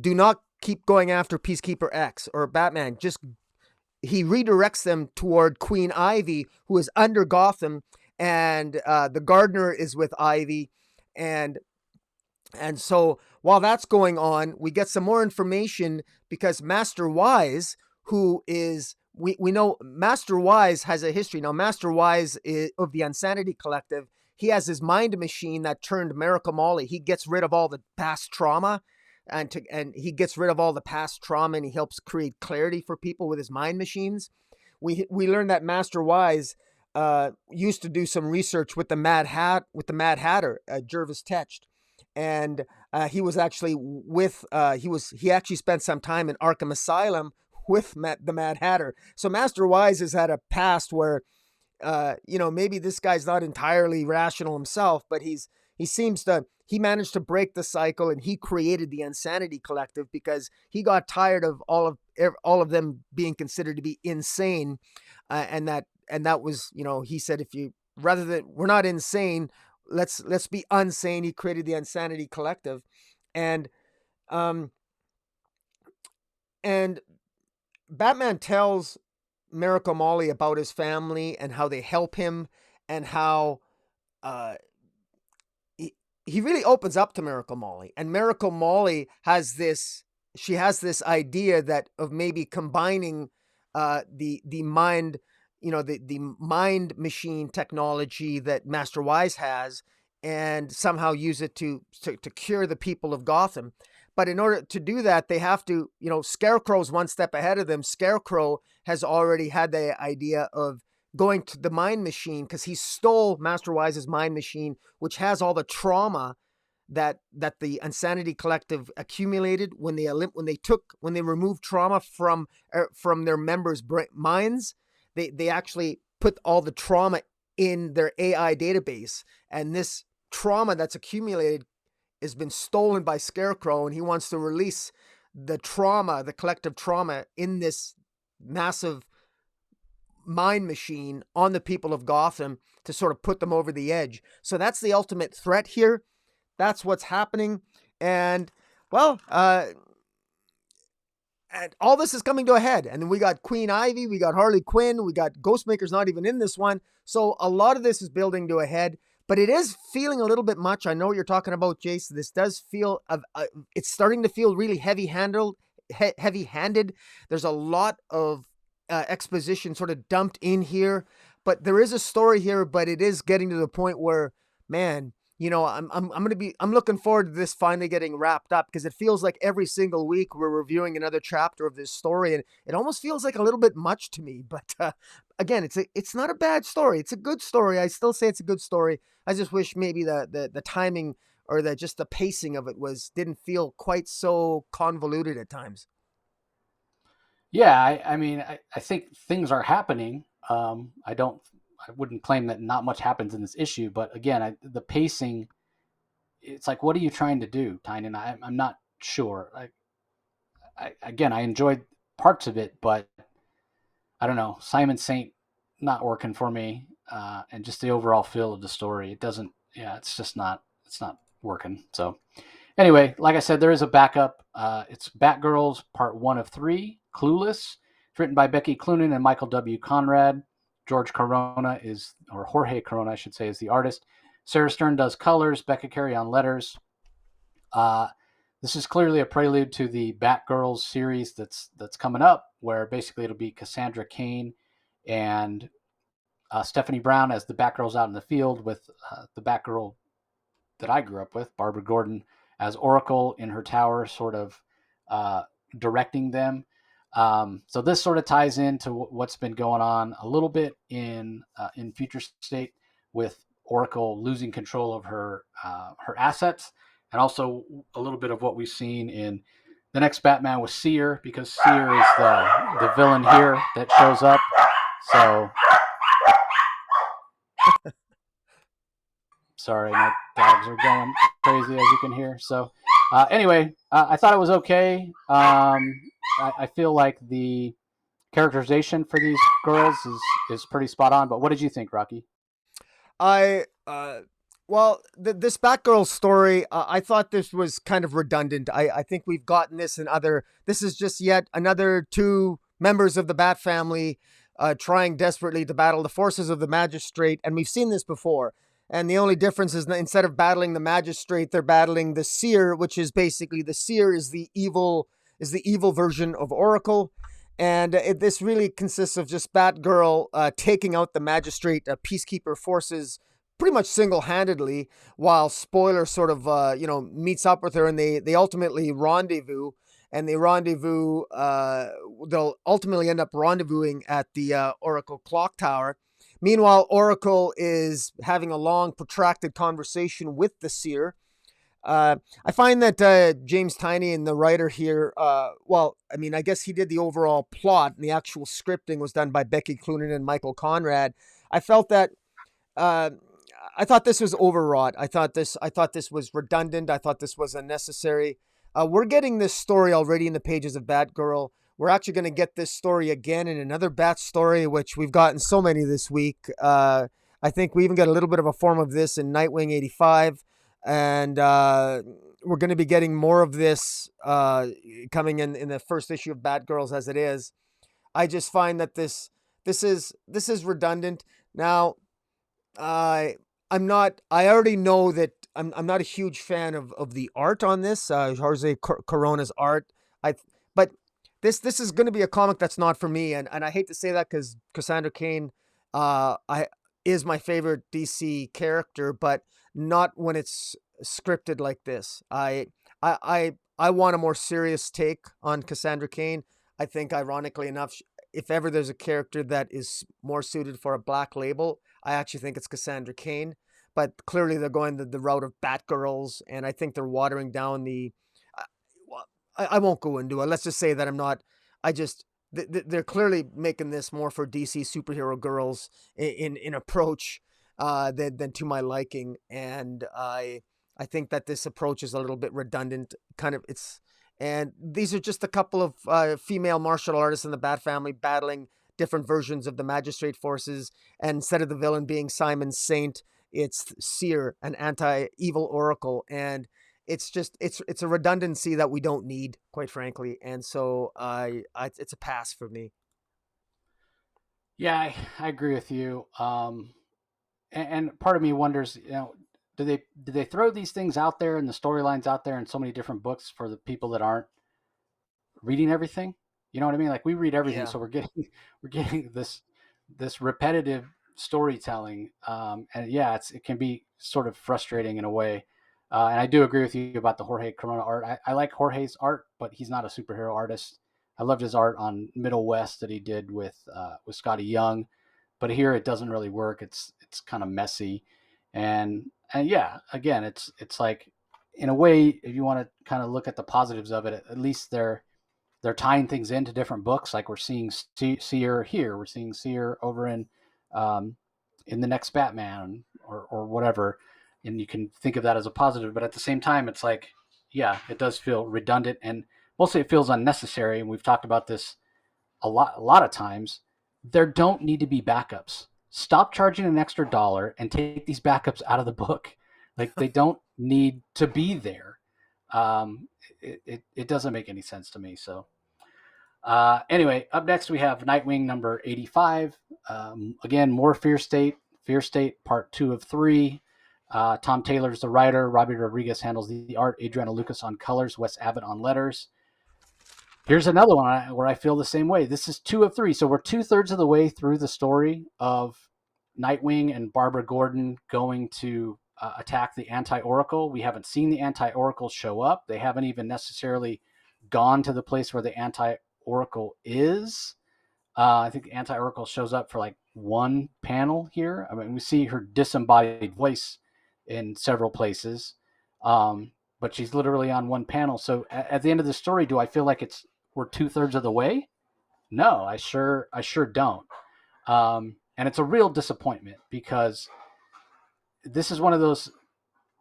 do not keep going after Peacekeeper X or Batman. Just he redirects them toward Queen Ivy, who is under Gotham, and the gardener is with Ivy, and so while that's going on, we get some more information because Master Wise, who is we know Master Wise has a history. Now, Master Wise is of the Insanity Collective. He has his mind machine that turned Miracle Molly. He gets rid of all the past trauma, and he gets rid of all the past trauma, and he helps create clarity for people with his mind machines. We learned that Master Wise used to do some research with the Mad Hatter, Jervis Tetched, and he was actually with he actually spent some time in Arkham Asylum with the Mad Hatter. So Master Wise has had a past where maybe this guy's not entirely rational himself, but he managed to break the cycle, and he created the Insanity Collective because he got tired of all of them being considered to be insane, and that was, he said, if you, rather than, we're not insane, let's be unsane. He created the Insanity Collective, and Batman tells Miracle Molly about his family and how they help him, and how he really opens up to Miracle Molly. And Miracle Molly has this idea that of maybe combining the mind, the mind machine technology that Master Wise has, and somehow use it to cure the people of Gotham. But in order to do that, they have to, Scarecrow's one step ahead of them. Scarecrow has already had the idea of going to the mind machine because he stole Master Wise's mind machine, which has all the trauma that the Insanity Collective accumulated when they removed trauma from their members' minds. They actually put all the trauma in their AI database, and this trauma that's accumulated has been stolen by Scarecrow, and he wants to release the collective trauma in this massive mind machine on the people of Gotham to sort of put them over the edge. So that's the ultimate threat here. That's what's happening. And, well, and all this is coming to a head. And then we got Queen Ivy, we got Harley Quinn, we got Ghostmaker's not even in this one. So a lot of this is building to a head. But it is feeling a little bit much. I know what you're talking about, Jace. This does feel, it's starting to feel really heavy-handed. There's a lot of exposition sort of dumped in here. But there is a story here, but it is getting to the point where, man, I'm looking forward to this finally getting wrapped up, because it feels like every single week we're reviewing another chapter of this story, and it almost feels like a little bit much to me. But again, it's not a bad story. It's a good story. I still say it's a good story. I just wish maybe the timing or just the pacing of it didn't feel quite so convoluted at times. Yeah, I think things are happening. I wouldn't claim that not much happens in this issue, but again, the pacing, it's like, what are you trying to do, Tynion? I'm not sure. I enjoyed parts of it, but I don't know. Simon Saint not working for me, and just the overall feel of the story. It doesn't. Yeah, it's not working. So anyway, like I said, there is a backup. It's Batgirls Part 1 of 3, Clueless. It's written by Becky Cloonan and Michael W. Conrad. Jorge Corona, is the artist. Sarah Stern does colors. Becca Carey on letters. This is clearly a prelude to the Batgirls series that's coming up, where basically it'll be Cassandra Cain and Stephanie Brown as the Batgirls out in the field, with the Batgirl that I grew up with, Barbara Gordon, as Oracle in her tower, sort of directing them. So this sort of ties into what's been going on a little bit in Future State, with Oracle losing control of her assets, and also a little bit of what we've seen in the next Batman with Seer, because Seer is the villain here that shows up. So, sorry, my dogs are going crazy as you can hear. So, anyway, I thought it was okay. I feel like the characterization for these girls is pretty spot on. But what did you think, Rocky? I well, this Batgirl story, I thought this was kind of redundant. I think we've gotten this in other. This is just yet another two members of the Bat family trying desperately to battle the forces of the Magistrate, and we've seen this before. And the only difference is that instead of battling the Magistrate, they're battling the Seer, which is basically the Seer is the evil version of Oracle. And this really consists of just Batgirl taking out the Magistrate Peacekeeper forces pretty much single-handedly, while Spoiler sort of meets up with her, and they ultimately rendezvous. And they'll ultimately end up rendezvousing at the Oracle Clock Tower. Meanwhile, Oracle is having a long, protracted conversation with the Seer. I find that James Tynion, the writer here, I guess he did the overall plot, and the actual scripting was done by Becky Cloonan and Michael Conrad. I felt that uh, I thought this was overwrought. I thought this was redundant. I thought this was unnecessary. We're getting this story already in the pages of Batgirl. We're actually going to get this story again in another Bat story, which we've gotten so many this week. I think we even got a little bit of a form of this in Nightwing 85. And we're going to be getting more of this coming in the first issue of Batgirls as it is. I just find that this is redundant. Now, I'm not. I already know that I'm not a huge fan of the art on this. Jose Corona's art. But this is going to be a comic that's not for me, and I hate to say that because Cassandra Cain, is my favorite DC character, but not when it's scripted like this. I want a more serious take on Cassandra Cain. I think, ironically enough, if ever there's a character that is more suited for a black label, I actually think it's Cassandra Cain. But clearly they're going the route of Batgirls, and I think they're watering down the. I won't go into it. Let's just say that I'm not. I just they're clearly making this more for DC superhero girls in approach than to my liking, and I think that this approach is a little bit redundant. Kind of and these are just a couple of female martial artists in the Bat family battling different versions of the Magistrate forces, and instead of the villain being Simon Saint, it's Seer, an anti-evil oracle, and it's a redundancy that we don't need, quite frankly, and so it's a pass for me. Yeah, I agree with you. And part of me wonders, do they throw these things out there and the storylines out there in so many different books for the people that aren't reading everything? You know what I mean? Like, we read everything, Yeah. so we're getting this repetitive storytelling, and yeah, it can be sort of frustrating in a way. And I do agree with you about the Jorge Corona art. I like Jorge's art, but he's not a superhero artist. I loved his art on Middle West that he did with Scotty Young, but here it doesn't really work. It's kind of messy, and yeah, again, it's like, in a way, if you want to kind of look at the positives of it, at least they're tying things into different books. Like, we're seeing Seer here, we're seeing Seer over um, in the next Batman, or whatever, and you can think of that as a positive. But at the same time, it's like, yeah, it does feel redundant, and mostly it feels unnecessary. And we've talked about this a lot of times. There don't need to be backups. Stop charging an extra dollar and take these backups out of the book. Like, they don't need to be there. It doesn't make any sense to me. So, anyway, up next we have Nightwing number 85. Again, more Fear State. Fear State part 2 of 3. Tom Taylor's the writer. Robbie Rodriguez handles the art. Adriana Lucas on colors. Wes Abbott on letters. Here's another one where I feel the same way. This is 2 of 3. So we're 2/3 of the way through the story of Nightwing and Barbara Gordon going to attack the Anti-Oracle. We haven't seen the Anti-Oracle show up. They haven't even necessarily gone to the place where the Anti-Oracle is. I think the Anti-Oracle shows up for like one panel here. I mean, we see her disembodied voice in several places. but she's literally on one panel. So at the end of the story, do I feel like we're 2/3 of the way? No, I sure don't. And it's a real disappointment because this is one of those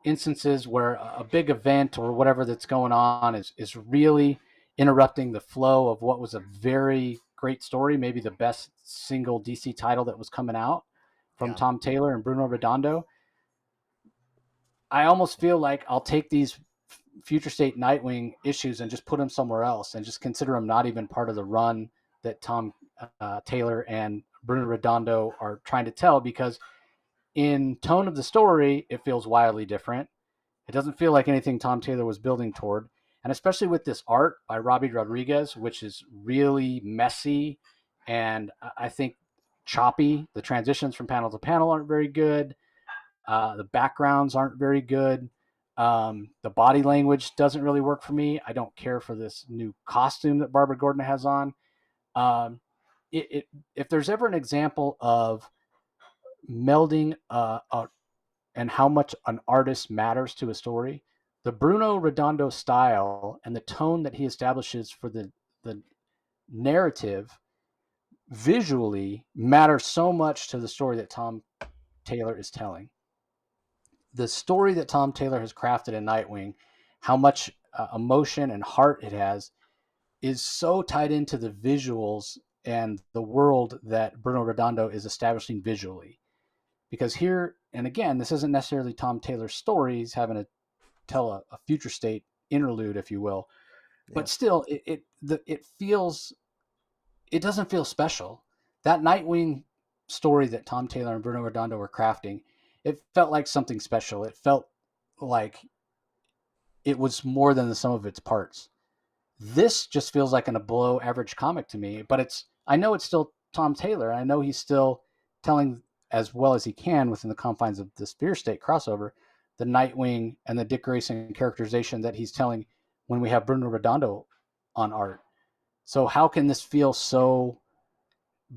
instances where a big event or whatever that's going on is really interrupting the flow of what was a very great story, maybe the best single DC title that was coming out from Yeah. Tom Taylor and Bruno Redondo. I almost feel like I'll take these future state Nightwing issues and just put them somewhere else and just consider them not even part of the run that Tom Taylor and Bruno Redondo are trying to tell, because in tone of the story, it feels wildly different. It doesn't feel like anything Tom Taylor was building toward. And especially with this art by Robbie Rodriquez, which is really messy and I think choppy. The transitions from panel to panel aren't very good. The backgrounds aren't very good. The body language doesn't really work for me. I don't care for this new costume that Barbara Gordon has on. Um, if there's ever an example of melding and how much an artist matters to a story, the Bruno Redondo style and the tone that he establishes for the narrative visually matter so much to the story that Tom Taylor is telling. The story that Tom Taylor has crafted in Nightwing, how much emotion and heart it has, is so tied into the visuals and the world that Bruno Redondo is establishing visually. Because here, and again, this isn't necessarily Tom Taylor's story. He's having to tell a future state interlude, if you will. Yeah. But still, it feels, it doesn't feel special. That Nightwing story that Tom Taylor and Bruno Redondo were crafting, it felt like something special. It felt like it was more than the sum of its parts. This just feels like an below average comic to me, but I know it's still Tom Taylor. I know he's still telling as well as he can within the confines of the Spear State crossover, the Nightwing and the Dick Grayson characterization that he's telling when we have Bruno Redondo on art. So how can this feel so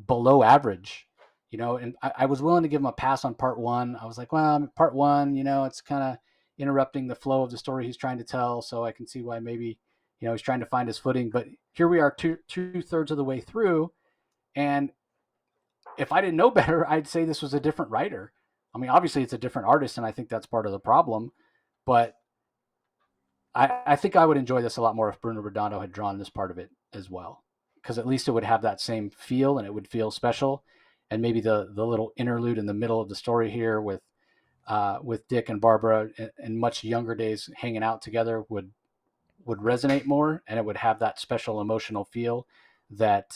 below average? And I was willing to give him a pass on part one. I was like, well, part one, it's kind of interrupting the flow of the story he's trying to tell. So I can see why maybe, he's trying to find his footing. But here we are, two-thirds of the way through. And if I didn't know better, I'd say this was a different writer. I mean, obviously it's a different artist, and I think that's part of the problem. But I think I would enjoy this a lot more if Bruno Redondo had drawn this part of it as well, because at least it would have that same feel and it would feel special. And maybe the little interlude in the middle of the story here with Dick and Barbara in much younger days hanging out together would resonate more, and it would have that special emotional feel that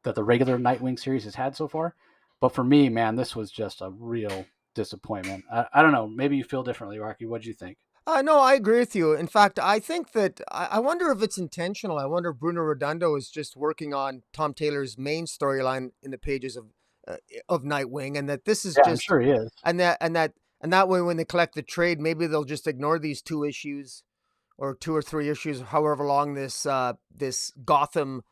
that the regular Nightwing series has had so far. But for me, man, this was just a real disappointment. I don't know. Maybe you feel differently, Rocky. What do you think? No, I agree with you. In fact, I think that I wonder if it's intentional. I wonder if Bruno Redondo is just working on Tom Taylor's main storyline in the pages of Nightwing, and that this is Yeah, I'm just sure he is. and that way when they collect the trade, maybe they'll just ignore these two issues or two or three issues, however long this Gotham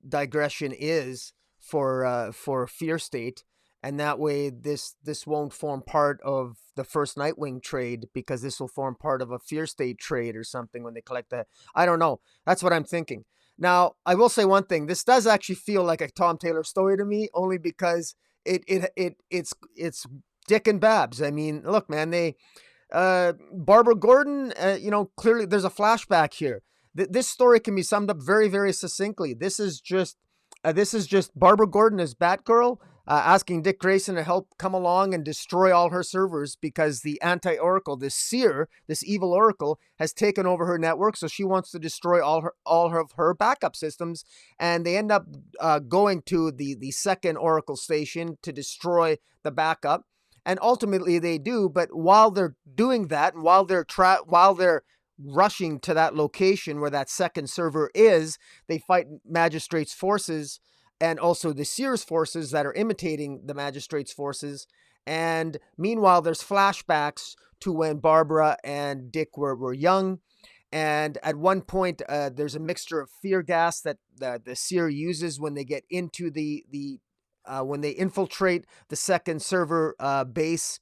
digression is for Fear State, and that way this won't form part of the first Nightwing trade, because this will form part of a Fear State trade or something when they collect that. I don't know. That's what I'm thinking. Now, I will say one thing. This does actually feel like a Tom Taylor story to me, only because it's Dick and Babs. I mean, look, man, they Barbara Gordon, clearly there's a flashback here. This story can be summed up very, very succinctly. This is just Barbara Gordon as Batgirl, asking Dick Grayson to help come along and destroy all her servers because the anti-Oracle, this seer, this evil Oracle, has taken over her network. So she wants to destroy all of her backup systems, and they end up going to the second Oracle station to destroy the backup. And ultimately they do, but while they're doing that, and while they're rushing to that location where that second server is, they fight Magistrate's forces and also the Sears forces that are imitating the Magistrate's forces. And meanwhile, there's flashbacks to when Barbara and Dick were young. And at one point, there's a mixture of fear gas that the Seer uses when they get into when they infiltrate the second server base.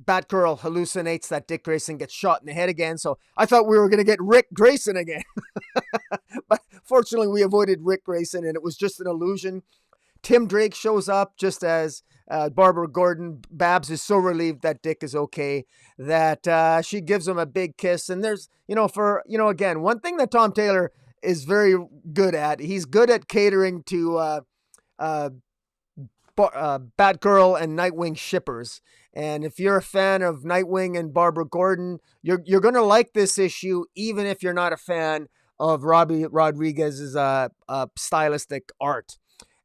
Batgirl hallucinates that Dick Grayson gets shot in the head again. So I thought we were going to get Rick Grayson again. But fortunately, we avoided Rick Grayson, and it was just an illusion. Tim Drake shows up just as Barbara Gordon. Babs is so relieved that Dick is okay that she gives him a big kiss. And there's, again, one thing that Tom Taylor is very good at. He's good at catering to Batgirl and Nightwing shippers. And if you're a fan of Nightwing and Barbara Gordon, you're going to like this issue, even if you're not a fan of Robbie Rodriguez's stylistic art.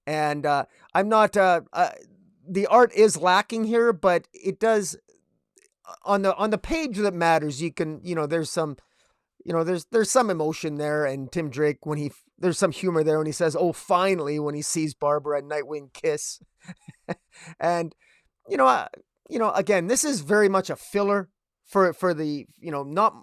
And I'm not. The art is lacking here, but it does on the page that matters. You can, there's some, there's some emotion there. And Tim Drake, there's some humor there when he says, "Oh, finally," when he sees Barbara and Nightwing kiss. And again, this is very much a filler for the, not,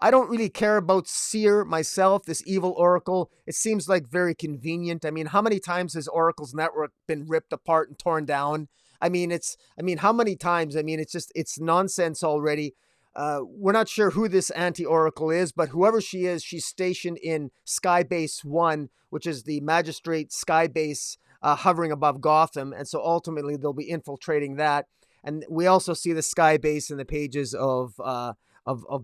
I don't really care about Seer myself, this evil Oracle. It seems like very convenient. I mean, how many times has Oracle's network been ripped apart and torn down? How many times? I mean, it's nonsense already. We're not sure who this anti-Oracle is, but whoever she is, she's stationed in Skybase 1, which is the magistrate skybase hovering above Gotham. And so ultimately they'll be infiltrating that. And we also see the skybase in the pages of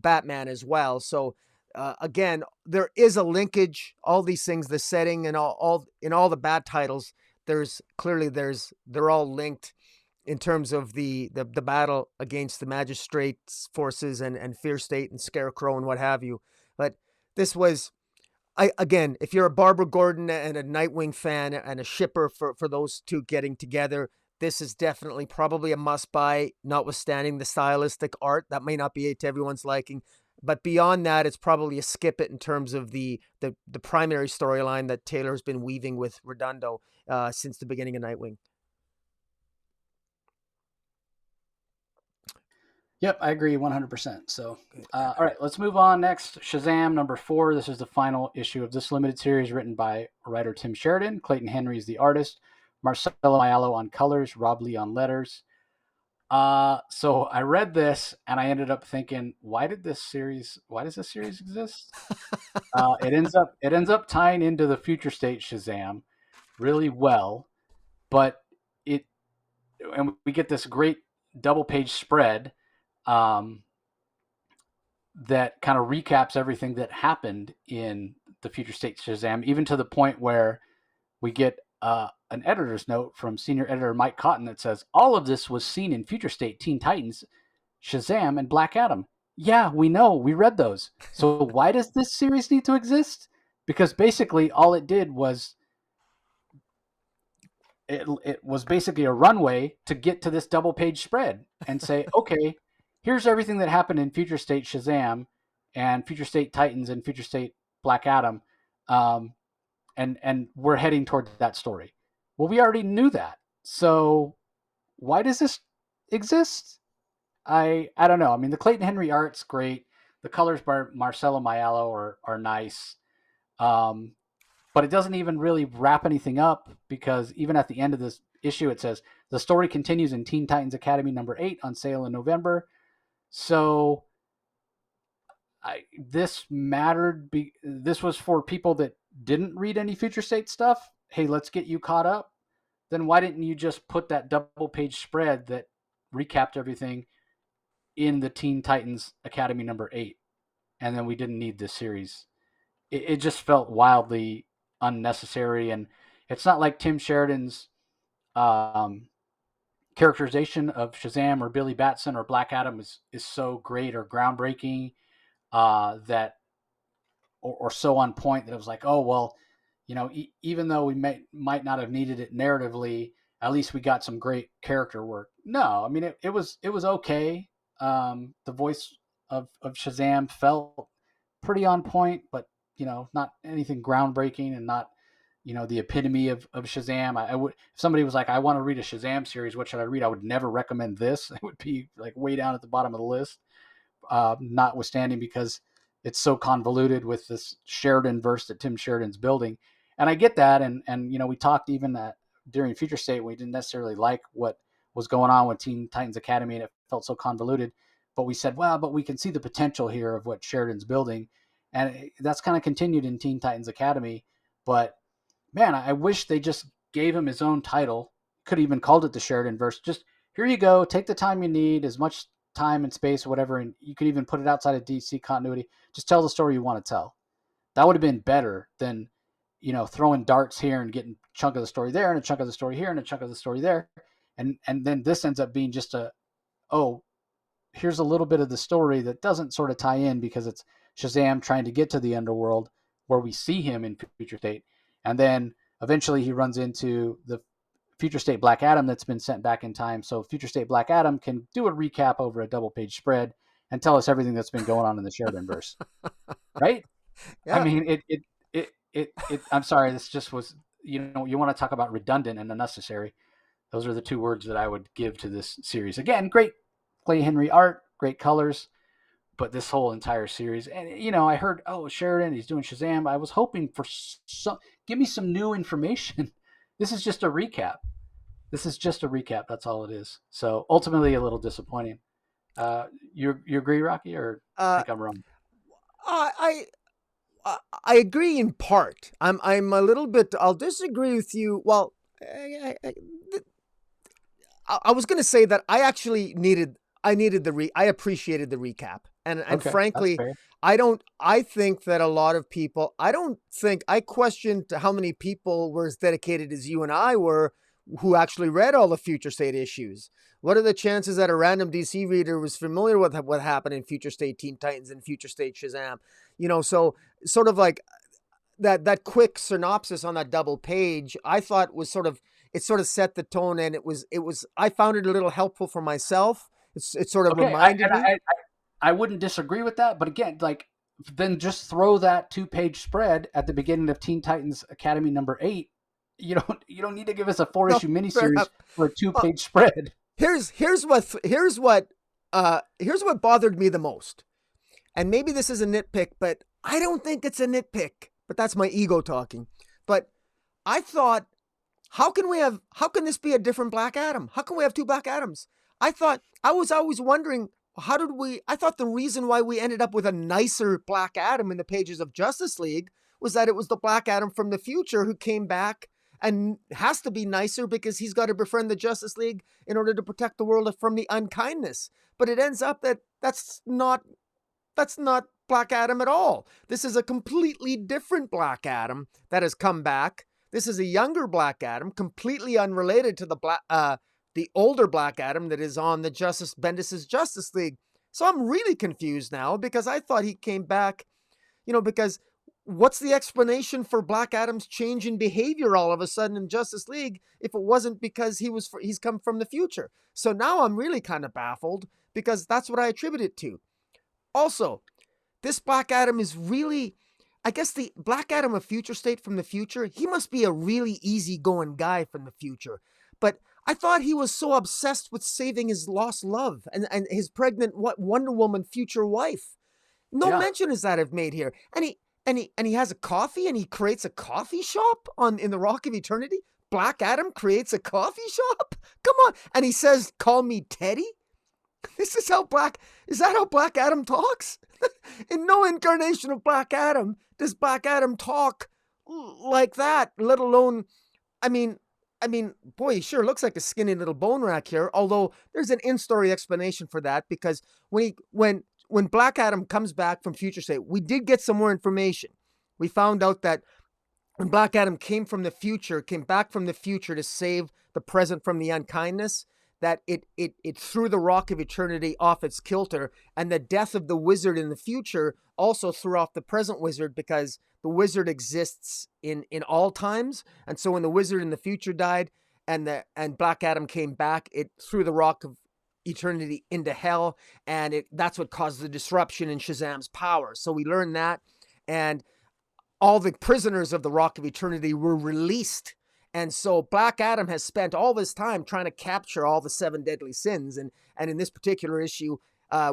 Batman as well. So again, there is a linkage. All these things, the setting and all in all the Bat titles, they're all linked in terms of the battle against the magistrate's forces and Fear State and Scarecrow and what have you. But this was, again, if you're a Barbara Gordon and a Nightwing fan and a shipper for those two getting together, this is definitely probably a must-buy, notwithstanding the stylistic art. That may not be to everyone's liking. But beyond that, it's probably a skip it in terms of the primary storyline that Taylor's been weaving with Redondo since the beginning of Nightwing. Yep, I agree 100%. So, all right, let's move on next. Shazam number 4. This is the final issue of this limited series, written by writer Tim Sheridan. Clayton Henry is the artist. Marcelo Maiello on colors. Rob Lee on letters. So I read this and I ended up thinking, why does this series exist? It ends up tying into the future state Shazam really well, but and we get this great double page spread that kind of recaps everything that happened in the future state Shazam, even to the point where we get an editor's note from senior editor Mike Cotton that says, all of this was seen in future state Teen Titans, Shazam, and Black Adam. Yeah, we know. We read those. So why does this series need to exist? Because basically all it did was it was basically a runway to get to this double page spread and say, okay, here's everything that happened in Future State Shazam and Future State Titans and Future State Black Adam. And we're heading toward that story. Well, we already knew that. So why does this exist? I don't know. I mean, the Clayton Henry art's great. The colors by Marcelo Maiello are nice. But it doesn't even really wrap anything up, because even at the end of this issue, it says the story continues in Teen Titans Academy number 8 on sale in November. So this mattered. This was for people that didn't read any Future State stuff. Hey, let's get you caught up. Then why didn't you just put that double page spread that recapped everything in the Teen Titans Academy number 8? And then we didn't need this series. It just felt wildly unnecessary. And it's not like Tim Sheridan's characterization of Shazam or Billy Batson or Black Adam is so great or groundbreaking that or so on point that it was like, oh, well, even though we might not have needed it narratively, at least we got some great character work. No, I mean, it was okay. The voice of Shazam felt pretty on point, but not anything groundbreaking and not the epitome of Shazam. I would, if somebody was like, I want to read a Shazam series, what should I read? I would never recommend this. It would be like way down at the bottom of the list, notwithstanding because it's so convoluted with this Sheridan verse that Tim Sheridan's building. And I get that. And we talked even that during Future State, we didn't necessarily like what was going on with Teen Titans Academy, and it felt so convoluted. But we said, well, but we can see the potential here of what Sheridan's building. And that's kind of continued in Teen Titans Academy. But man, I wish they just gave him his own title. Could have even called it the Sheridan verse. Just here you go. Take the time you need, as much time and space, or whatever. And you could even put it outside of DC continuity. Just tell the story you want to tell. That would have been better than, throwing darts here and getting a chunk of the story there and a chunk of the story here and a chunk of the story there. And then this ends up being just here's a little bit of the story that doesn't sort of tie in because it's Shazam trying to get to the underworld where we see him in Future State. And then eventually he runs into the Future State Black Adam that's been sent back in time. So Future State Black Adam can do a recap over a double-page spread and tell us everything that's been going on in the Sheridan verse. Right? Yeah. I mean, I'm sorry, this just was, you want to talk about redundant and unnecessary. Those are the two words that I would give to this series. Again, great Clay Henry art, great colors, but this whole entire series, and I heard, Sheridan, he's doing Shazam. I was hoping for give me some new information. This is just a recap. That's all it is. So ultimately, a little disappointing. You agree, Rocky, or think I'm wrong? I agree in part. I'm a little bit. I'll disagree with you. Well, I was going to say that I actually I appreciated the recap. And okay, frankly, I think that a lot of people, I questioned how many people were as dedicated as you and I were who actually read all the Future State issues. What are the chances that a random DC reader was familiar with what happened in Future State Teen Titans and Future State Shazam? So sort of like that quick synopsis on that double page, I thought was sort of set the tone, and it was I found it a little helpful for myself. It sort of reminded me. I wouldn't disagree with that, but again, then just throw that 2-page spread at the beginning of Teen Titans Academy number 8. You don't need to give us a 4-issue miniseries for a 2-page spread. Here's what bothered me the most, and maybe this is a nitpick, but I don't think it's a nitpick. But that's my ego talking. But I thought, how can this be a different Black Adam? How can we have two Black Adams? I was always wondering, I thought the reason why we ended up with a nicer Black Adam in the pages of Justice League was that it was the Black Adam from the future who came back and has to be nicer because he's got to befriend the Justice League in order to protect the world from the unkindness. But it ends up that that's not Black Adam at all. This is a completely different Black Adam that has come back. This is a younger Black Adam, completely unrelated to the older Black Adam that is on the Bendis' Justice League. So I'm really confused now because I thought he came back, because what's the explanation for Black Adam's change in behavior all of a sudden in Justice League if it wasn't because he's come from the future? So now I'm really kind of baffled because that's what I attribute it to. Also, this Black Adam is really, I guess the Black Adam of Future State from the future, he must be a really easygoing guy from the future. But I thought he was so obsessed with saving his lost love and his pregnant Wonder Woman future wife. No mention is that I've made here. And he has a coffee and he creates a coffee shop in the Rock of Eternity. Black Adam creates a coffee shop? Come on. And he says, "Call me Teddy." Is that how Black Adam talks? In no incarnation of Black Adam does Black Adam talk like that, let alone, I mean, boy, he sure looks like a skinny little bone rack here, although there's an in-story explanation for that, because when Black Adam comes back from Future State, we did get some more information. We found out that when Black Adam came back from the future to save the present from the unkindness, that it threw the Rock of Eternity off its kilter, and the death of the wizard in the future also threw off the present wizard, because the wizard exists in all times. And so when the wizard in the future died and Black Adam came back, it threw the Rock of Eternity into hell, and that's what caused the disruption in Shazam's power. So we learned that, and all the prisoners of the Rock of Eternity were released. And so Black Adam has spent all this time trying to capture all the 7 deadly sins. And in this particular issue,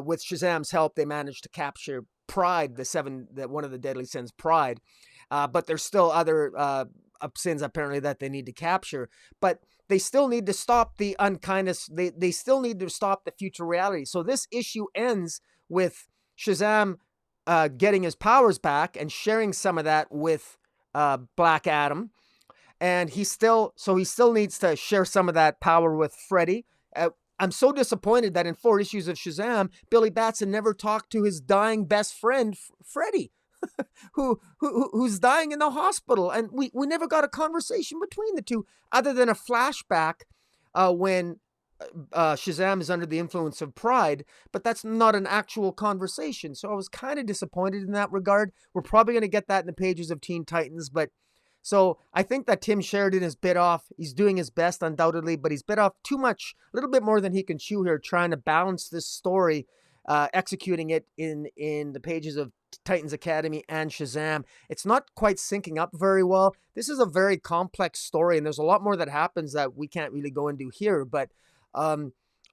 with Shazam's help, they managed to capture Pride, one of the deadly sins, Pride. But there's still other sins apparently that they need to capture, but they still need to stop the unkindness. They still need to stop the future reality. So this issue ends with Shazam getting his powers back and sharing some of that with Black Adam, and he still needs to share some of that power with Freddy. I'm so disappointed that in 4 issues of Shazam, Billy Batson never talked to his dying best friend, Freddy, who's dying in the hospital. And we never got a conversation between the two other than a flashback when Shazam is under the influence of pride, but that's not an actual conversation. So I was kind of disappointed in that regard. We're probably going to get that in the pages of Teen Titans, but so I think that Tim Sheridan is bit off. He's doing his best, undoubtedly, but he's bit off too much, a little bit more than he can chew here, trying to balance this story, executing it in the pages of Titans Academy and Shazam. It's not quite syncing up very well. This is a very complex story, and there's a lot more that happens that we can't really go into here, but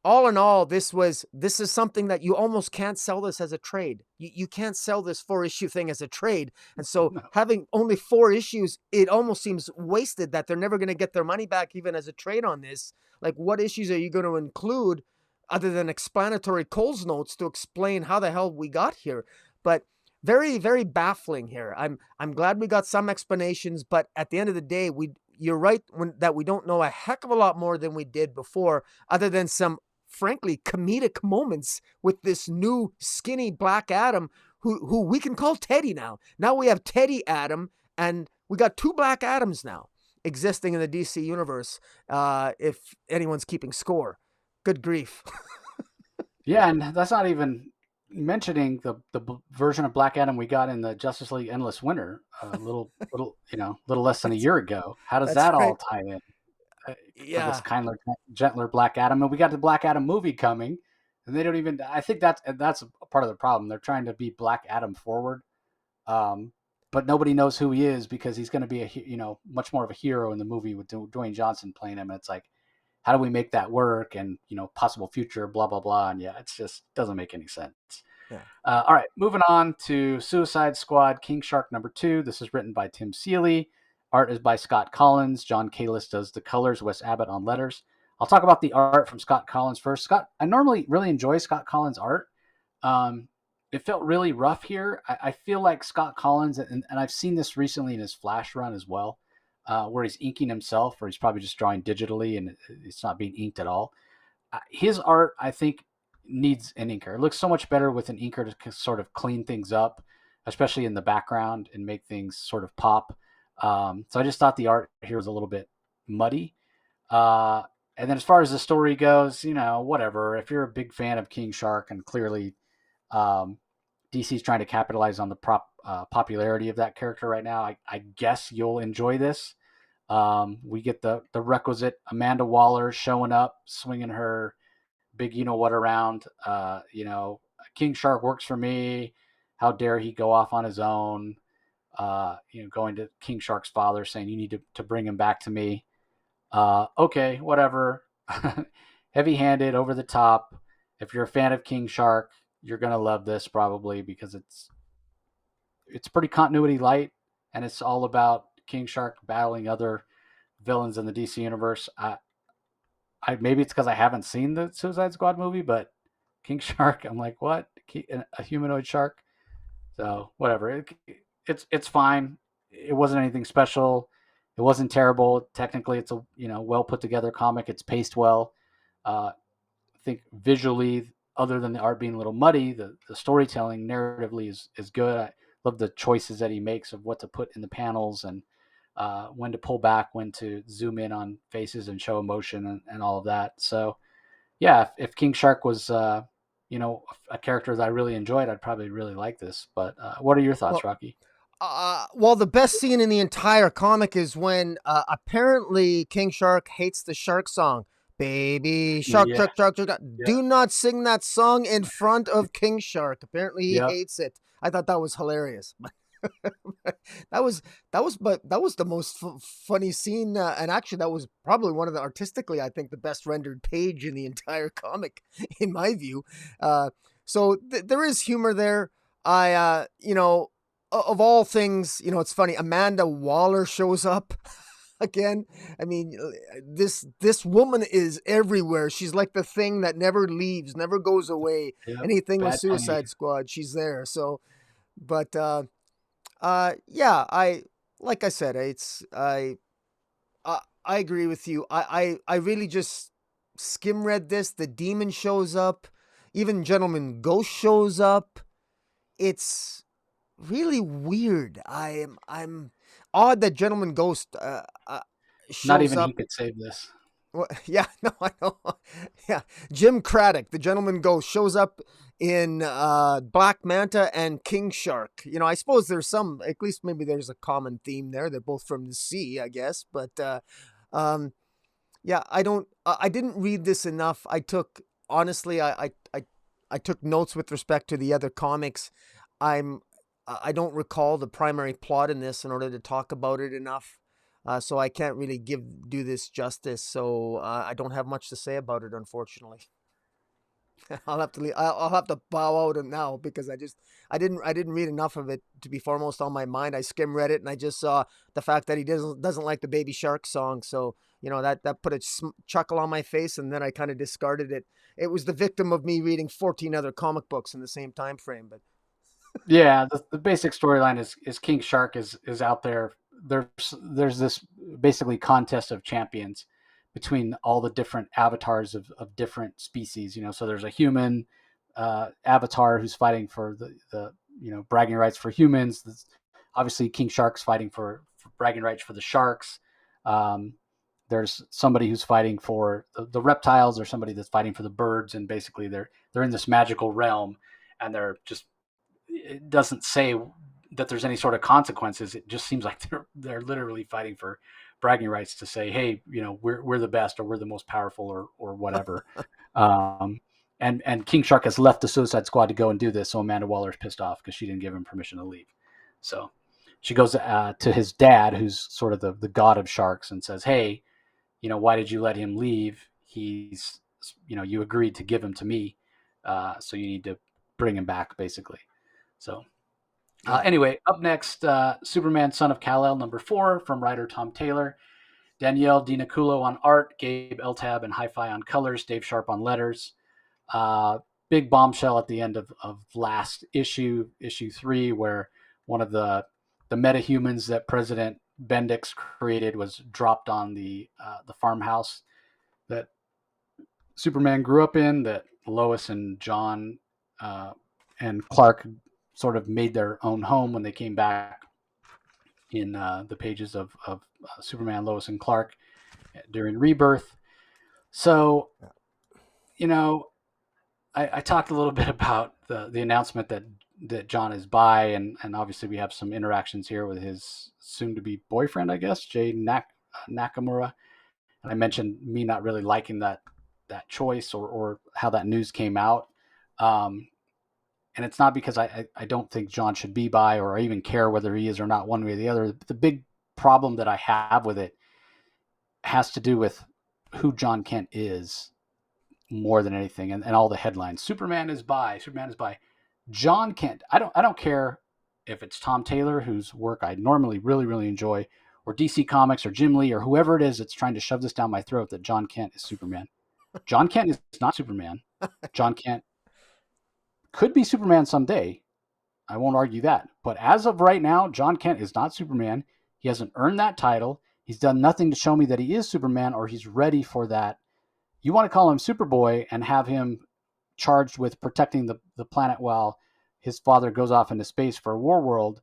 all in all, this is something that you almost can't sell this as a trade. You can't sell this 4-issue thing as a trade. And so having only 4 issues, it almost seems wasted that they're never going to get their money back even as a trade on this. Like, what issues are you going to include other than explanatory Coles notes to explain how the hell we got here? But very, very baffling here. I'm glad we got some explanations, but at the end of the day, you're right that we don't know a heck of a lot more than we did before, other than some frankly comedic moments with this new skinny Black Adam who we can call Teddy now. Now we have Teddy Adam, and we got 2 Black Adams now existing in the DC universe, if anyone's keeping score. Good grief. Yeah, and that's not even mentioning the version of Black Adam we got in the Justice League Endless Winter a little less than a year ago. How does that all tie in? Yeah, for this kinder, gentler Black Adam, and we got the Black Adam movie coming, and they don't even. I think that's part of the problem. They're trying to be Black Adam forward, but nobody knows who he is because he's going to be much more of a hero in the movie with Dwayne Johnson playing him. And it's like, how do we make that work? And possible future, blah blah blah. And yeah, it's just doesn't make any sense. Yeah. All right, moving on to Suicide Squad King Shark #2. This is written by Tim Seeley. Art is by Scott Collins. John Kalis does the colors. Wes Abbott on letters. I'll talk about the art from Scott Collins first. I normally really enjoy Scott Collins' art. It felt really rough here. I feel like Scott Collins, and I've seen this recently in his Flash run as well, where he's inking himself, or he's probably just drawing digitally and it's not being inked at all. His art, I think, needs an inker. It looks so much better with an inker to sort of clean things up, especially in the background, and make things sort of pop. So I just thought the art here was a little bit muddy. And then as far as the story goes, whatever. If you're a big fan of King Shark, and clearly DC's trying to capitalize on the popularity of that character right now, I guess you'll enjoy this. We get the requisite Amanda Waller showing up, swinging her big what around. King Shark works for me. How dare he go off on his own? Going to King Shark's father saying, you need to bring him back to me. Okay, whatever. Heavy-handed, over the top. If you're a fan of King Shark, you're going to love this probably, because it's pretty continuity light, and it's all about King Shark battling other villains in the DC universe. I maybe it's because I haven't seen the Suicide Squad movie, but King Shark, I'm like, what? A humanoid shark? So whatever. It's fine. It wasn't anything special. It wasn't terrible. Technically, it's a well put together comic. It's paced well. I think visually, other than the art being a little muddy, the storytelling narratively is good. I love the choices that he makes of what to put in the panels, and when to pull back, when to zoom in on faces and show emotion, and all of that. So yeah, if King Shark was a character that I really enjoyed, I'd probably really like this. But what are your thoughts, Rocky? Well, the best scene in the entire comic is when apparently King Shark hates the shark song. Baby shark, Yeah. shark, shark, shark. Yeah. Do not sing that song in front of King Shark. Apparently he hates it. I thought that was hilarious. that was the most funny scene, and actually that was probably one of the artistically, I think, the best rendered page in the entire comic, in my view. So there is humor there. of all things, it's funny. Amanda Waller shows up again. I mean, this woman is everywhere. She's like the thing that never leaves, never goes away. Yep. Anything with Bad penny. Suicide Squad, she's there. So, but yeah, like I said, I agree with you. I really just skim read this. The demon shows up. Even Gentleman Ghost shows up. It's really weird. I'm odd that Gentleman Ghost Not shows even he up. could save this. Well, yeah, no, I know. Yeah, Jim Craddock, the Gentleman Ghost, shows up in Black Manta and King Shark. I suppose there's at least maybe there's a common theme there. They're both from the sea, I guess. But um, yeah, I didn't read this enough. Honestly, I took notes with respect to the other comics. I don't recall the primary plot in this in order to talk about it enough. So I can't really do this justice. So I don't have much to say about it, unfortunately. I'll have to I'll have to bow out now because I didn't read enough of it to be foremost on my mind. I skim read it and I just saw the fact that he doesn't like the Baby Shark song. So that put a chuckle on my face, and then I kind of discarded it. It was the victim of me reading 14 other comic books in the same time frame. But Yeah, the basic storyline is King Shark is out there. There's this basically contest of champions between all the different avatars of different species. So there's a human avatar who's fighting for the bragging rights for humans. Obviously, King Shark's fighting for bragging rights for the sharks. There's somebody who's fighting for the reptiles, or somebody that's fighting for the birds, and basically they're in this magical realm, and it doesn't say that there's any sort of consequences. It just seems like they're literally fighting for bragging rights to say, hey, we're the best, or we're the most powerful, or whatever. And King Shark has left the Suicide Squad to go and do this, so Amanda Waller's pissed off because she didn't give him permission to leave. So she goes to his dad, who's sort of the god of sharks, and says, hey, why did you let him leave? He's, you agreed to give him to me, so you need to bring him back, basically. So anyway, up next, Superman, Son of Kal-El, #4, from writer Tom Taylor. Danielle DiNiculo on art, Gabe Eltab and Hi-Fi on colors, Dave Sharpe on letters. Big bombshell at the end of last issue 3, where one of the metahumans that President Bendix created was dropped on the farmhouse that Superman grew up in, that Lois and John and Clark sort of made their own home when they came back in the pages of Superman, Lois, and Clark during Rebirth. So, I talked a little bit about the announcement that John is bi, and obviously we have some interactions here with his soon-to-be boyfriend, I guess, Jay Nakamura. And I mentioned me not really liking that choice, or how that news came out. And it's not because I don't think John should be bi, or I even care whether he is or not, one way or the other. The big problem that I have with it has to do with who John Kent is more than anything, and all the headlines. Superman is bi. Superman is bi. John Kent. I don't care if it's Tom Taylor, whose work I normally really, really enjoy, or DC Comics, or Jim Lee, or whoever it is that's trying to shove this down my throat that John Kent is Superman. John Kent is not Superman. John Kent could be Superman someday. I won't argue that. But as of right now, John Kent is not Superman. He hasn't earned that title. He's done nothing to show me that he is Superman, or he's ready for that. You want to call him Superboy and have him charged with protecting the planet while his father goes off into space for a war world,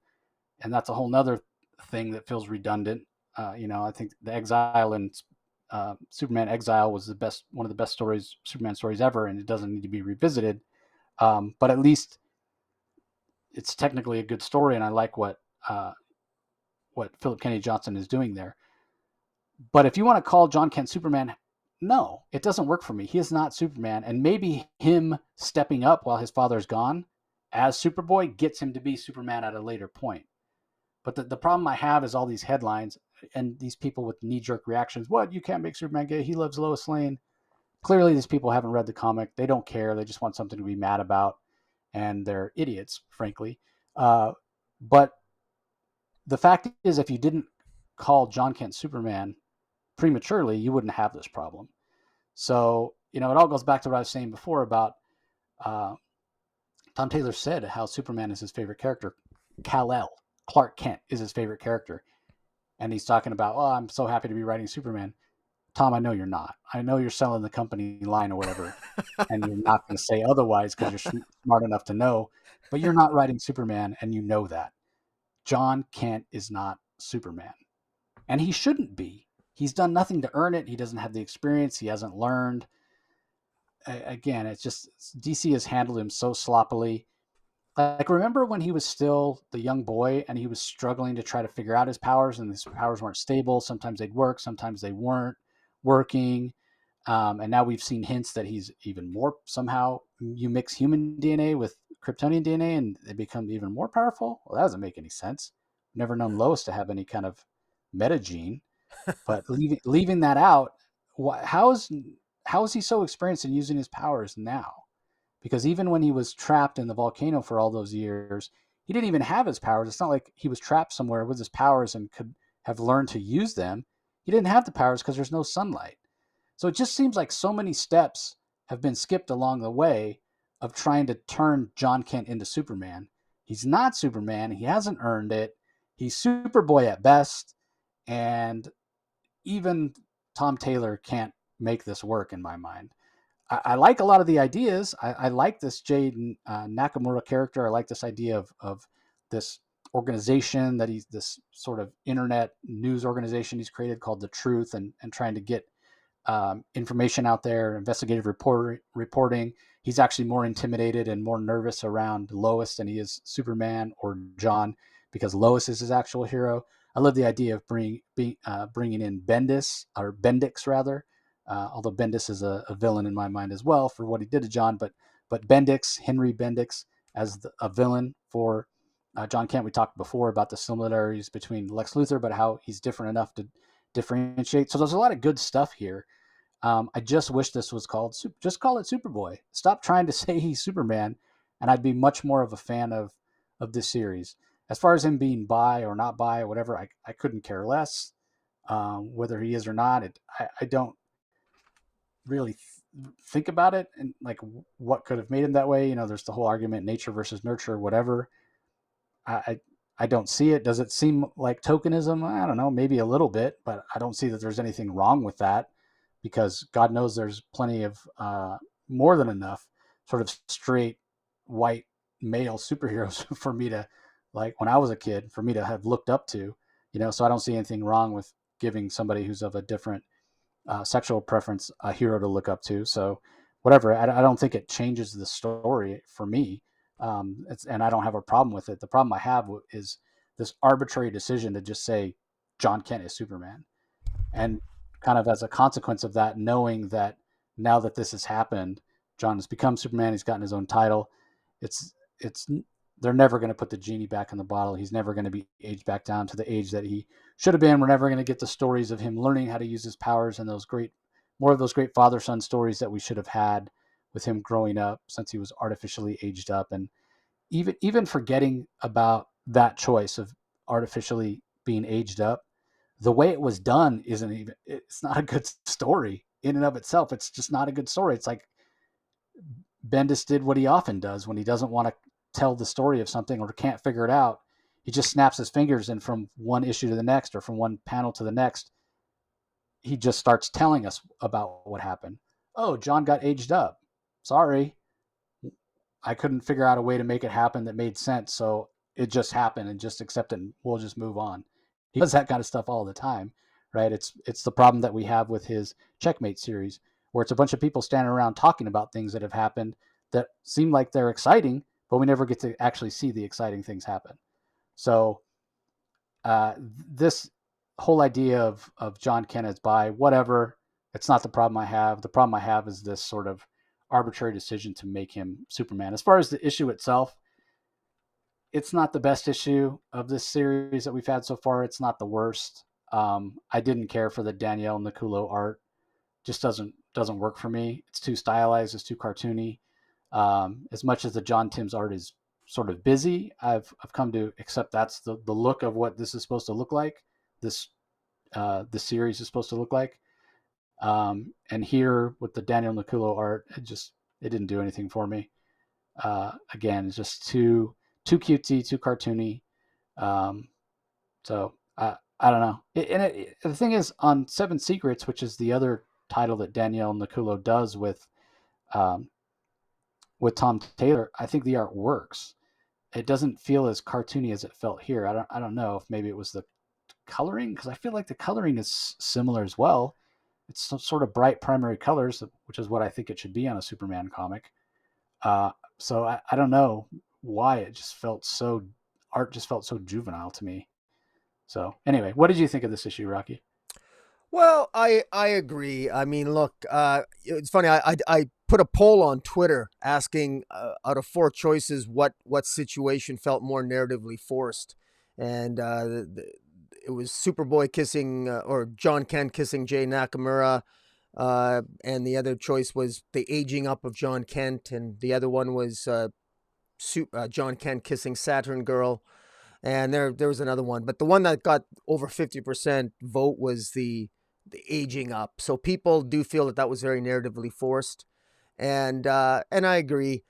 and that's a whole nother thing that feels redundant. I think the Exile and Superman Exile was one of the best Superman stories ever, and it doesn't need to be revisited. But at least it's technically a good story, and I like what Philip Kennedy Johnson is doing there. But if you want to call John Kent Superman, no, it doesn't work for me. He is not Superman, and maybe him stepping up while his father's gone as Superboy gets him to be Superman at a later point. But the problem I have is all these headlines and these people with knee-jerk reactions. What? You can't make Superman gay. He loves Lois Lane. Clearly, these people haven't read the comic. They don't care. They just want something to be mad about, and they're idiots, frankly. But the fact is, if you didn't call John Kent Superman prematurely, you wouldn't have this problem. So, it all goes back to what I was saying before about uh, Tom Taylor said how Superman is his favorite character. Kal-El, Clark Kent, is his favorite character. And he's talking about, oh, I'm so happy to be writing Superman. Tom, I know you're not. I know you're selling the company line or whatever, and you're not going to say otherwise because you're smart enough to know, but you're not writing Superman, and you know that. John Kent is not Superman, and he shouldn't be. He's done nothing to earn it. He doesn't have the experience. He hasn't learned. Again, it's just DC has handled him so sloppily. Like, remember when he was still the young boy and he was struggling to try to figure out his powers, and his powers weren't stable. Sometimes they'd work, sometimes they weren't working. And now we've seen hints that he's even more, somehow you mix human DNA with Kryptonian DNA and they become even more powerful. Well, that doesn't make any sense. Never known Lois to have any kind of meta gene, but leaving that out, how is he so experienced in using his powers now? Because even when he was trapped in the volcano for all those years, he didn't even have his powers. It's not like he was trapped somewhere with his powers and could have learned to use them. He didn't have the powers because there's no sunlight. So it just seems like so many steps have been skipped along the way of trying to turn John Kent into Superman. He's not Superman. He hasn't earned it. He's Superboy at best. And even Tom Taylor can't make this work in my mind. I like a lot of the ideas. I like this Jade Nakamura character. I like this idea of this organization that he's this sort of internet news organization he's created called The Truth, and trying to get information out there, investigative reporting. He's actually more intimidated and more nervous around Lois than he is Superman or John, because Lois is his actual hero. I love the idea of bringing in Bendix rather, although Bendis is a villain in my mind as well for what he did to John, but Henry Bendix, as a villain for John Kent. We talked before about the similarities between Lex Luthor, but how he's different enough to differentiate. So there's a lot of good stuff here. I just wish this was just call it Superboy. Stop trying to say he's Superman, and I'd be much more of a fan of this series. As far as him being bi or not bi or whatever, I couldn't care less whether he is or not. I don't really think about it and like what could have made him that way. There's the whole argument, nature versus nurture, whatever. I don't see it. Does it seem like tokenism? I don't know, maybe a little bit, but I don't see that there's anything wrong with that, because God knows there's plenty of more than enough sort of straight white male superheroes for me to, like when I was a kid, for me to have looked up to, so I don't see anything wrong with giving somebody who's of a different sexual preference a hero to look up to. So whatever, I don't think it changes the story for me. And I don't have a problem with it. The problem I have is this arbitrary decision to just say John Kent is Superman, and kind of as a consequence of that, knowing that now that this has happened, John has become Superman. He's gotten his own title. It's they're never going to put the genie back in the bottle. He's never going to be aged back down to the age that he should have been. We're never going to get the stories of him learning how to use his powers and more of those great father-son stories that we should have had with him growing up, since he was artificially aged up. And even forgetting about that choice of artificially being aged up, the way it was done it's not a good story in and of itself. It's just not a good story. It's like Bendis did what he often does when he doesn't want to tell the story of something or can't figure it out. He just snaps his fingers, and from one issue to the next, or from one panel to the next, he just starts telling us about what happened. Oh, John got aged up. Sorry, I couldn't figure out a way to make it happen that made sense, so it just happened, and just accept it, and we'll just move on. He does that kind of stuff all the time, right? It's the problem that we have with his Checkmate series, where it's a bunch of people standing around talking about things that have happened that seem like they're exciting, but we never get to actually see the exciting things happen. So this whole idea of John Kent as bi, whatever, it's not the problem I have. The problem I have is this sort of arbitrary decision to make him Superman. As far as the issue itself, it's not the best issue of this series that we've had so far. It's not the worst. I didn't care for the Danielle Niculo art. Just doesn't work for me. It's too stylized. It's too cartoony. As much as the John Timms art is sort of busy, I've come to accept that's the look of what this is supposed to look like. This series is supposed to look like. And here with the Daniel Nakulo art, it didn't do anything for me. Again, it's just too cutesy, too cartoony. So I don't know. The thing is, on Seven Secrets, which is the other title that Danielle Nakulo does with Tom Taylor, I think the art works. It doesn't feel as cartoony as it felt here. I don't know if maybe it was the coloring, because I feel like the coloring is similar as well. It's some sort of bright primary colors, which is what I think it should be on a Superman comic. So I don't know why art just felt so juvenile to me. So anyway, what did you think of this issue, Rocky? Well, I agree. I mean, look, it's funny. I put a poll on Twitter asking out of 4 choices what situation felt more narratively forced, and it was Superboy kissing or John Kent kissing Jay Nakamura, and the other choice was the aging up of John Kent, and the other one was John Kent kissing Saturn Girl, and there was another one, but the one that got over 50% vote was the aging up. So people do feel that was very narratively forced, and I agree.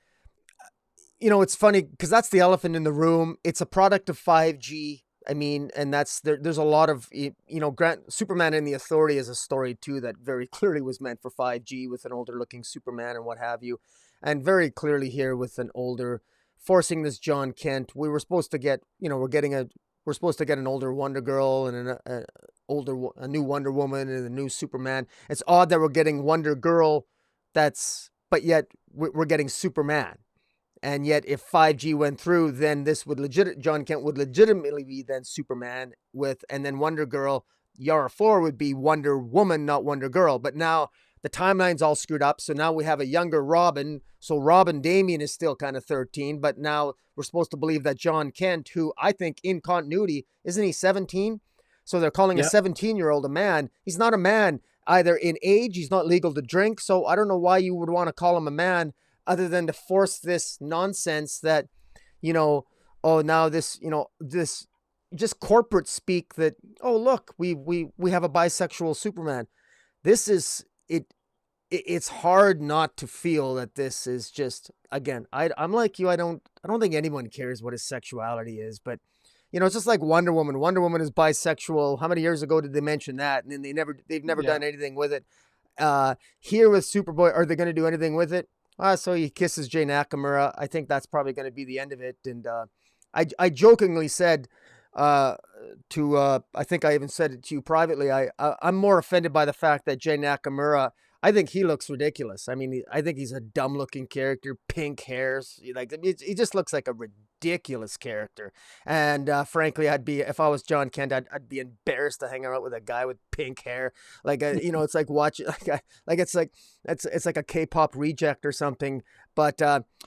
You know, it's funny because that's the elephant in the room. It's a product of 5G. I mean, and there's a lot of, Superman and the Authority is a story too that very clearly was meant for 5G with an older looking Superman and what have you. And very clearly here with an older, forcing this John Kent. We were supposed to get, we're supposed to get an older Wonder Girl and a new Wonder Woman and a new Superman. It's odd that we're getting Wonder Girl, but yet we're getting Superman. And yet, if 5G went through, then John Kent would legitimately be then Superman and then Wonder Girl, Yara Flor would be Wonder Woman, not Wonder Girl. But now the timeline's all screwed up. So now we have a younger Robin. So Robin Damian is still kind of 13, but now we're supposed to believe that John Kent, who I think in continuity, isn't he 17? So they're calling a 17-year-old a man. He's not a man either in age. He's not legal to drink. So I don't know why you would want to call him a man, other than to force this nonsense that, now this, this just corporate speak that, oh, look, we have a bisexual Superman. This is it. It's hard not to feel that this is just, again, I'm like you. I don't think anyone cares what his sexuality is, but it's just like Wonder Woman. Wonder Woman is bisexual. How many years ago did they mention that? And then they've never done anything with it. Here with Superboy, are they going to do anything with it? So he kisses Jay Nakamura. I think that's probably going to be the end of it. And I jokingly said I think I even said it to you privately, I'm more offended by the fact that Jay Nakamura, I think he looks ridiculous. I mean, I think he's a dumb-looking character, pink hairs. He just looks like a ridiculous character. And frankly, if I was John Kent, I'd be embarrassed to hang out with a guy with pink hair. It's like watching, it's like a K-pop reject or something. But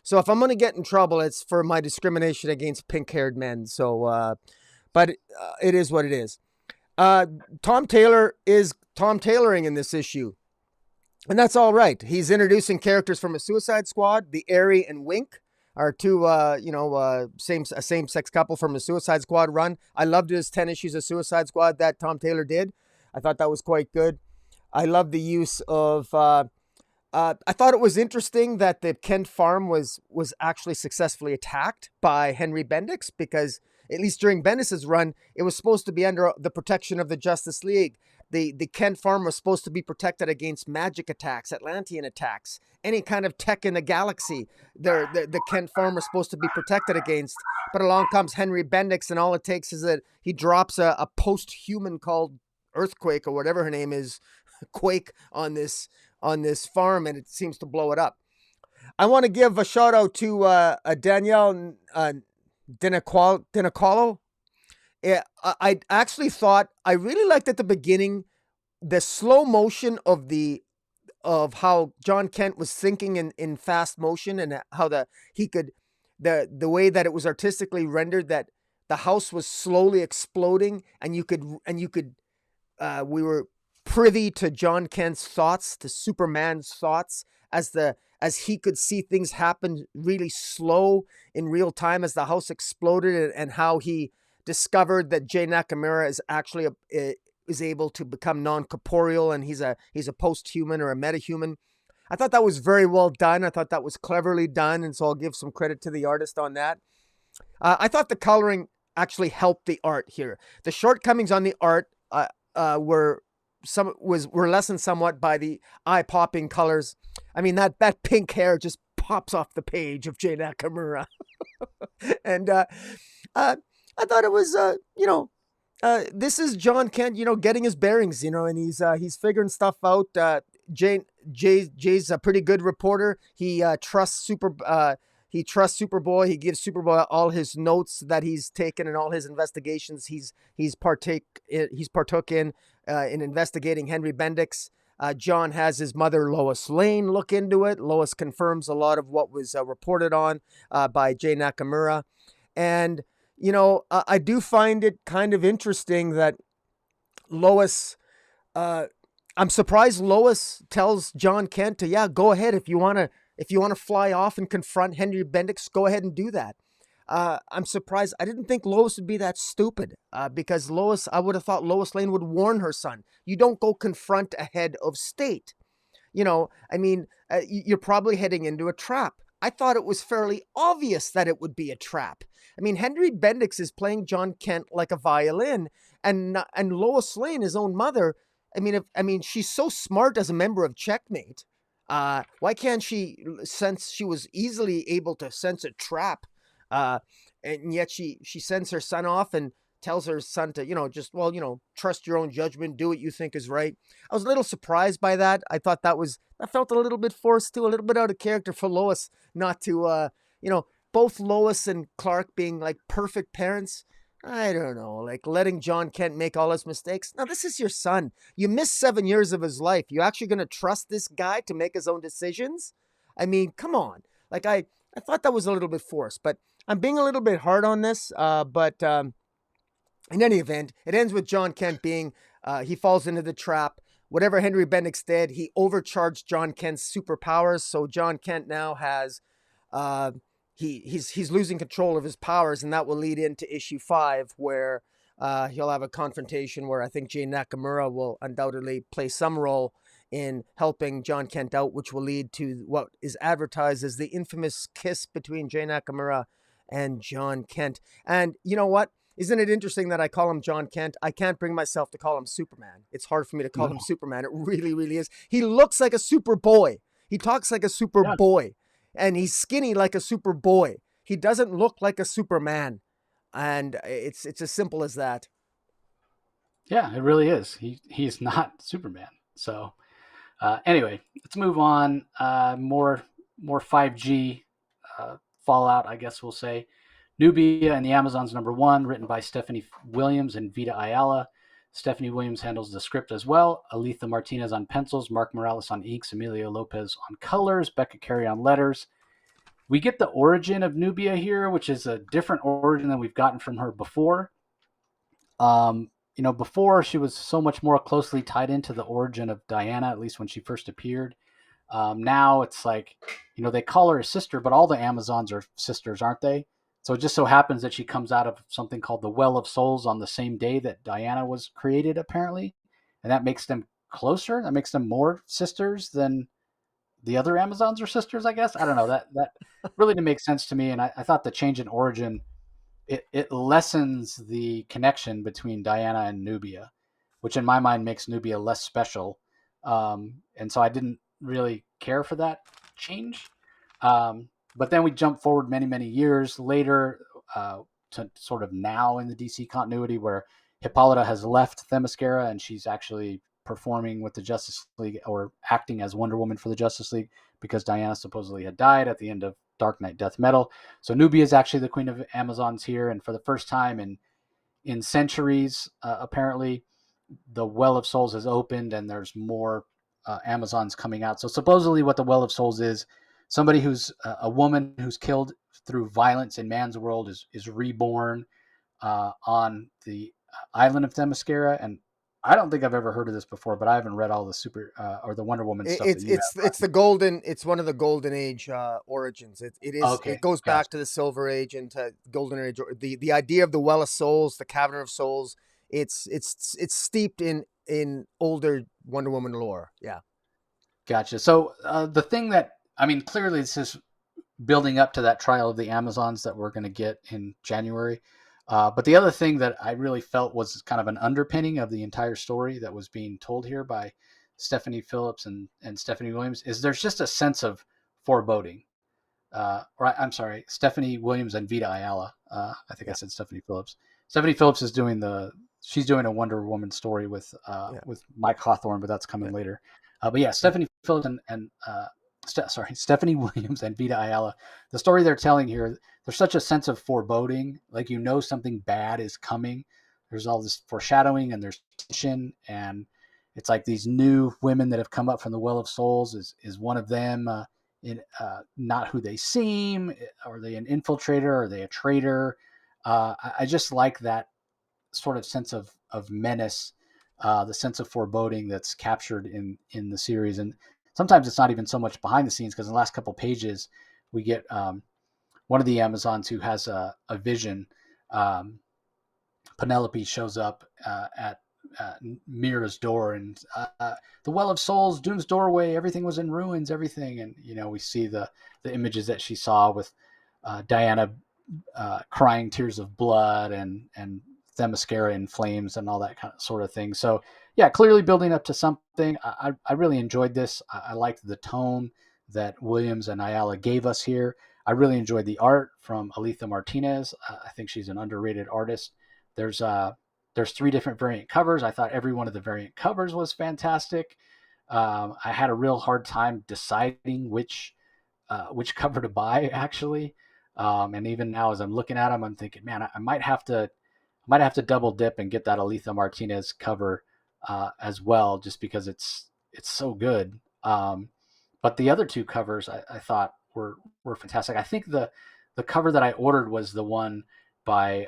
so if I'm going to get in trouble, it's for my discrimination against pink-haired men. So, but it is what it is. Tom Taylor is Tom Tayloring in this issue. And that's all right. He's introducing characters from a Suicide Squad. The Airy and Wink are two, same-sex couple from a Suicide Squad run. I loved his 10 issues of Suicide Squad that Tom Taylor did. I thought that was quite good. I love the use of... I thought it was interesting that the Kent farm was actually successfully attacked by Henry Bendix, because at least during Bendix's run, it was supposed to be under the protection of the Justice League. The Kent farm was supposed to be protected against magic attacks, Atlantean attacks, any kind of tech in the galaxy. The Kent farm was supposed to be protected against. But along comes Henry Bendix, and all it takes is that he drops a post-human called Earthquake, or whatever her name is, Quake on this farm, and it seems to blow it up. I want to give a shout out to Danielle Dinacolo. I actually thought, I really liked at the beginning the slow motion of how John Kent was thinking in fast motion, and how the way that it was artistically rendered, that the house was slowly exploding, and we were privy to John Kent's thoughts, to Superman's thoughts, as the as he could see things happen really slow in real time as the house exploded, and how he discovered that Jay Nakamura is actually is able to become non-corporeal, and he's a post-human or a metahuman. I thought that was very well done. I thought that was cleverly done, and so I'll give some credit to the artist on that. I thought the coloring actually helped the art here. The shortcomings on the art were lessened somewhat by the eye-popping colors. I mean, that pink hair just pops off the page of Jay Nakamura. And I thought it was, this is John Kent, getting his bearings, and he's figuring stuff out. Jay's a pretty good reporter. He trusts Superboy. He gives Superboy all his notes that he's taken and all his investigations he's partook in investigating Henry Bendix. John has his mother Lois Lane look into it. Lois confirms a lot of what was reported on by Jay Nakamura, and I do find it kind of interesting that Lois. I'm surprised Lois tells John Kent to go ahead if you want to fly off and confront Henry Bendix, go ahead and do that. I'm surprised. I didn't think Lois would be that stupid because I would have thought Lois Lane would warn her son. You don't go confront a head of state. You're probably heading into a trap. I thought it was fairly obvious that it would be a trap. I mean, Henry Bendix is playing John Kent like a violin, and Lois Lane, his own mother. She's so smart as a member of Checkmate. Why can't she sense? She was easily able to sense a trap, and yet she sends her son off and tells her son to trust your own judgment, do what you think is right. I was a little surprised by that. I thought that felt a little bit forced too, a little bit out of character for Lois not to both Lois and Clark being like perfect parents. I don't know, like letting John Kent make all his mistakes. Now, this is your son. You missed 7 years of his life. You actually going to trust this guy to make his own decisions? I mean, come on. Like, I thought that was a little bit forced, but I'm being a little bit hard on this. But in any event, it ends with John Kent being, he falls into the trap. Whatever Henry Bendix did, he overcharged John Kent's superpowers. So John Kent now has... He's losing control of his powers, and that will lead into issue 5, where he'll have a confrontation where I think Jay Nakamura will undoubtedly play some role in helping John Kent out, which will lead to what is advertised as the infamous kiss between Jay Nakamura and John Kent. And you know what? Isn't it interesting that I call him John Kent? I can't bring myself to call him Superman. It's hard for me to call him Superman. It really, really is. He looks like a super boy. He talks like a super boy. And he's skinny like a super boy. He doesn't look like a Superman. And it's as simple as that. Yeah, it really is. He's not Superman. So anyway, let's move on. More 5G fallout, I guess we'll say. Nubia and the Amazons #1, written by Stephanie Williams and Vita Ayala. Stephanie Williams handles the script as well. Aletha Martinez on pencils, Mark Morales on inks, Emilio Lopez on colors, Becca Carey on letters. We get the origin of Nubia here, which is a different origin than we've gotten from her before. Before she was so much more closely tied into the origin of Diana, at least when she first appeared. Now it's like, they call her a sister, but all the Amazons are sisters, aren't they? So it just so happens that she comes out of something called the Well of Souls on the same day that Diana was created, apparently. And that makes them closer. That makes them more sisters than the other Amazons are sisters, I guess. I don't know. That really didn't make sense to me. And I thought the change in origin, it lessens the connection between Diana and Nubia, which in my mind makes Nubia less special. And so I didn't really care for that change. But then we jump forward many, many years later to sort of now in the DC continuity where Hippolyta has left Themyscira and she's actually performing with the Justice League or acting as Wonder Woman for the Justice League because Diana supposedly had died at the end of Dark Knight Death Metal. So Nubia is actually the Queen of Amazons here. And for the first time in centuries, apparently, the Well of Souls has opened and there's more Amazons coming out. So supposedly what the Well of Souls is, somebody who's a woman who's killed through violence in man's world is reborn on the island of Themyscira. And I don't think I've ever heard of this before, but I haven't read all the super or the Wonder Woman stuff that you have. It's the golden. It's one of the golden age origins. Okay, It goes gotcha. back to the Silver Age and to golden age. The idea of the Well of Souls, the Cavern of Souls. It's steeped in older Wonder Woman lore. Yeah. Gotcha. So the thing that I mean, clearly this is building up to that trial of the Amazons that we're going to get in January. But the other thing that I really felt was kind of an underpinning of the entire story that was being told here by Stephanie Phillips and Stephanie Williams is there's just a sense of foreboding. I'm sorry, Stephanie Williams and Vita Ayala. I think I Yeah. said Stephanie Phillips. Stephanie Phillips is doing she's doing a Wonder Woman story Yeah. with Mike Hawthorne, but that's coming Yeah. later. But yeah, Stephanie Phillips and Stephanie Williams and Vita Ayala. The story they're telling here, there's such a sense of foreboding, like something bad is coming. There's all this foreshadowing and there's tension, and it's like these new women that have come up from the Well of Souls is one of them. Not who they seem. Are they an infiltrator? Are they a traitor? I just like that sort of sense of menace, the sense of foreboding that's captured in the series. And sometimes it's not even so much behind the scenes because in the last couple of pages we get one of the Amazons who has a vision. Penelope shows up at Mira's door, and the Well of Souls, Doom's doorway, everything was in ruins, everything. And we see the images that she saw with Diana crying tears of blood and Themyscira in flames and all that kind of sort of thing. So yeah, clearly building up to something. I really enjoyed this. I liked the tone that Williams and Ayala gave us here. I really enjoyed the art from Aletha Martinez. I think she's an underrated artist. There's 3 different variant covers. I thought every one of the variant covers was fantastic. I had a real hard time deciding which cover to buy actually. And even now, as I'm looking at them, I'm thinking, man, I might have to double dip and get that Aletha Martinez cover as well, just because it's so good. But the other 2 covers I thought were fantastic. I think the cover that I ordered was the one by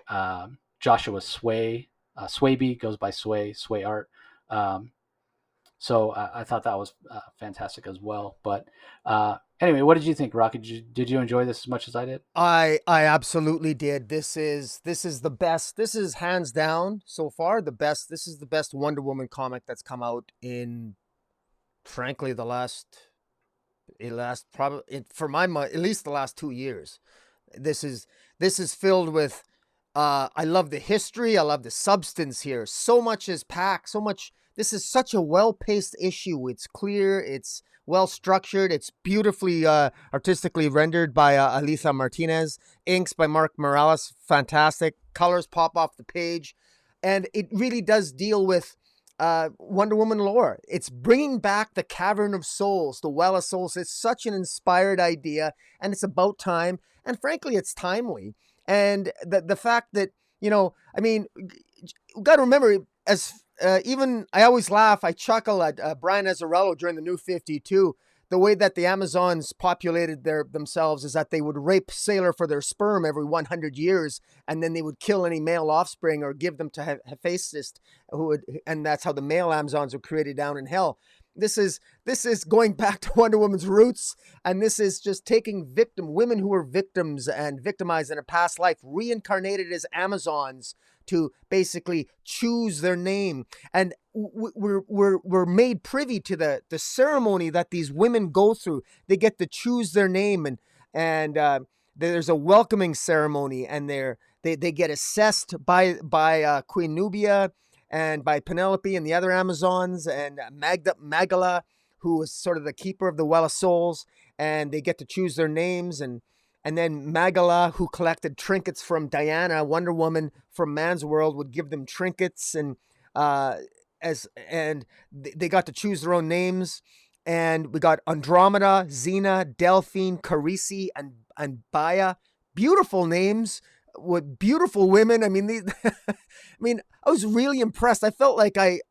Joshua Sway. Swaby goes by Sway Art. So I thought that was fantastic as well. But anyway, what did you think, Rocket? Did you enjoy this as much as I did? I absolutely did. This is the best. This is hands down so far the best. This is the best Wonder Woman comic that's come out in, frankly, the last probably for my money, at least the last 2 years. This is filled with. I love the history. I love the substance here. So much is packed. So much. This is such a well-paced issue. It's clear. It's well-structured. It's beautifully artistically rendered by Aletha Martinez. Inks by Mark Morales. Fantastic. Colors pop off the page. And it really does deal with Wonder Woman lore. It's bringing back the Cavern of Souls, the Well of Souls. It's such an inspired idea, and it's about time. And frankly, it's timely. And the fact that, I mean, you got to remember, as even I always laugh, I chuckle at Brian Azzarello during the New 52. The way that the Amazons populated themselves is that they would rape Sailor for their sperm every 100 years, and then they would kill any male offspring or give them to Hephaestus, and that's how the male Amazons were created down in hell. This is going back to Wonder Woman's roots, and this is just taking women who were victims and victimized in a past life, reincarnated as Amazons to basically choose their name. And we're made privy to the ceremony that these women go through. They get to choose their name, and there's a welcoming ceremony, and they get assessed by Queen Nubia and by Penelope and the other Amazons, and Magala, who is sort of the keeper of the Well of Souls, and they get to choose their names, and then Magala, who collected trinkets from Diana, Wonder Woman from Man's World, would give them trinkets, and they got to choose their own names. And we got Andromeda, Xena, Delphine, Carisi, and Baya. Beautiful names with beautiful women. I mean, I was really impressed. I felt like I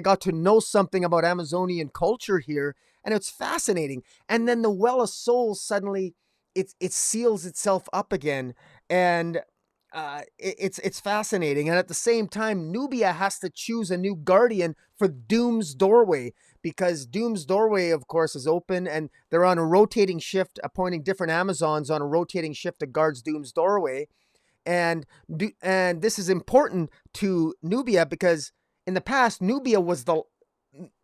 got to know something about Amazonian culture here, and it's fascinating. And then the Well of Souls suddenly it seals itself up again, and it's fascinating, and at the same time, Nubia has to choose a new guardian for Doom's doorway, because Doom's doorway, of course, is open, and they're on a rotating shift, appointing different Amazons on a rotating shift that guards Doom's doorway, and this is important to Nubia because in the past, Nubia was the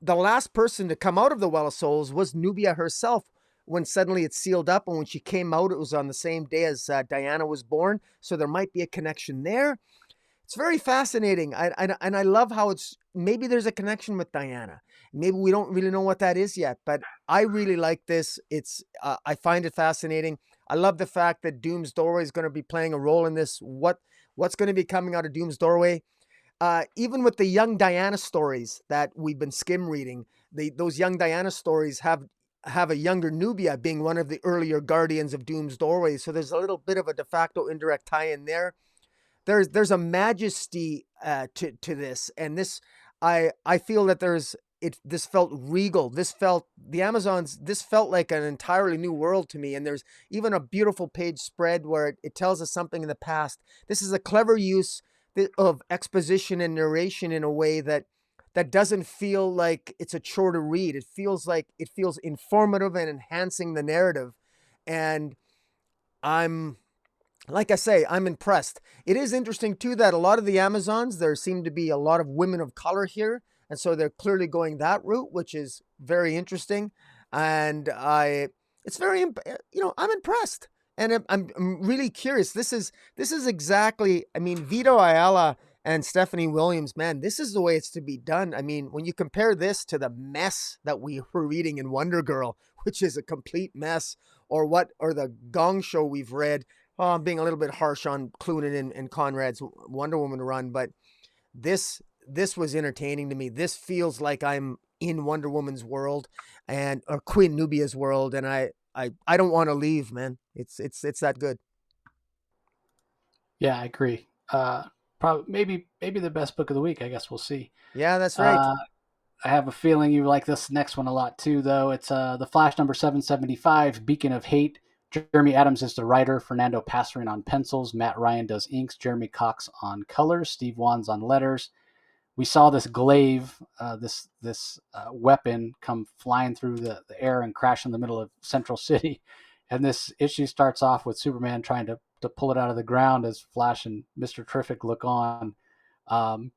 last person to come out of the Well of Souls was Nubia herself. When suddenly it sealed up, and when she came out, it was on the same day as Diana was born. So there might be a connection there. It's very fascinating. And I love how maybe there's a connection with Diana. Maybe we don't really know what that is yet, but I really like this. I find it fascinating. I love the fact that Doom's Doorway is going to be playing a role in this. What's going to be coming out of Doom's Doorway? Even with the young Diana stories that we've been skim reading, those young Diana stories have a younger Nubia being one of the earlier guardians of Doom's Doorway. So there's a little bit of a de facto indirect tie-in there. There's a majesty to this, and this I feel that this felt regal. This felt the Amazons. This felt like an entirely new world to me. And there's even a beautiful page spread where it tells us something in the past. This is a clever use of exposition and narration in a way that doesn't feel like it's a chore to read. It feels informative and enhancing the narrative. And like I say, I'm impressed. It is interesting too that a lot of the Amazons, there seem to be a lot of women of color here. And so they're clearly going that route, which is very interesting. And I'm impressed. And I'm really curious. This is exactly, I mean, Vito Ayala and Stephanie Williams, man, this is the way it's to be done. I mean, when you compare this to the mess that we were reading in Wonder Girl, which is a complete mess, or the Gong Show we've read, I'm being a little bit harsh on Cloonan and Conrad's Wonder Woman run, but this was entertaining to me. This feels like I'm in Wonder Woman's world or Queen Nubia's world, and I don't want to leave, man. It's that good. Yeah, I agree. Probably maybe the best book of the week. I guess we'll see. Yeah, that's right. I have a feeling you like this next one a lot too, though. It's the Flash number 775, Beacon of Hate. Jeremy Adams is the writer. Fernando Pasarin on pencils. Matt Ryan does inks. Jeremy Cox on colors. Steve Wan's on letters. We saw this glaive, this weapon, come flying through the air and crash in the middle of Central City. And this issue starts off with Superman trying to pull it out of the ground as Flash and Mr. Terrific look on. And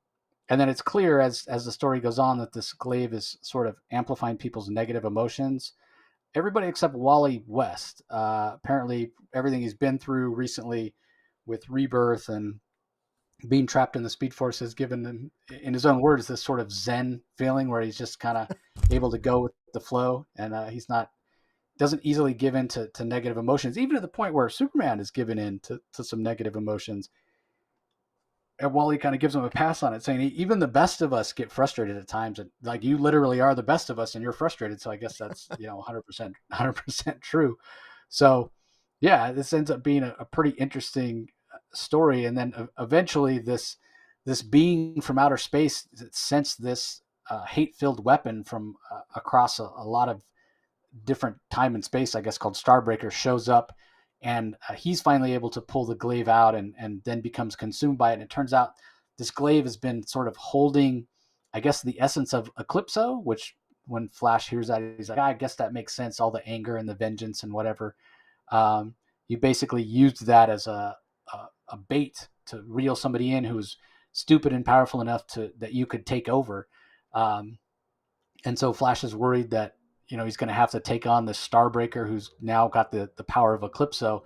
then it's clear as the story goes on that this glaive is sort of amplifying people's negative emotions. Everybody except Wally West. Apparently, everything he's been through recently with Rebirth and being trapped in the Speed Force has given him, in his own words, this sort of Zen feeling where he's just kind of able to go with the flow, and he's doesn't easily give in to negative emotions, even to the point where Superman is given in to some negative emotions. And Wally kind of gives him a pass on it, saying even the best of us get frustrated at times, and like you literally are the best of us, and you're frustrated. So I guess that's 100% true. So yeah, this ends up being a pretty interesting story, and then eventually this being from outer space that sensed this hate-filled weapon from across a lot of different time and space, I guess, called Starbreaker, shows up, and he's finally able to pull the glaive out and then becomes consumed by it. And it turns out this glaive has been sort of holding, I guess, the essence of Eclipso, which when Flash hears that, he's like, I guess that makes sense, all the anger and the vengeance and whatever. You basically used that as a bait to reel somebody in who's stupid and powerful enough that you could take over. And so Flash is worried that he's going to have to take on this Starbreaker who's now got the power of Eclipso.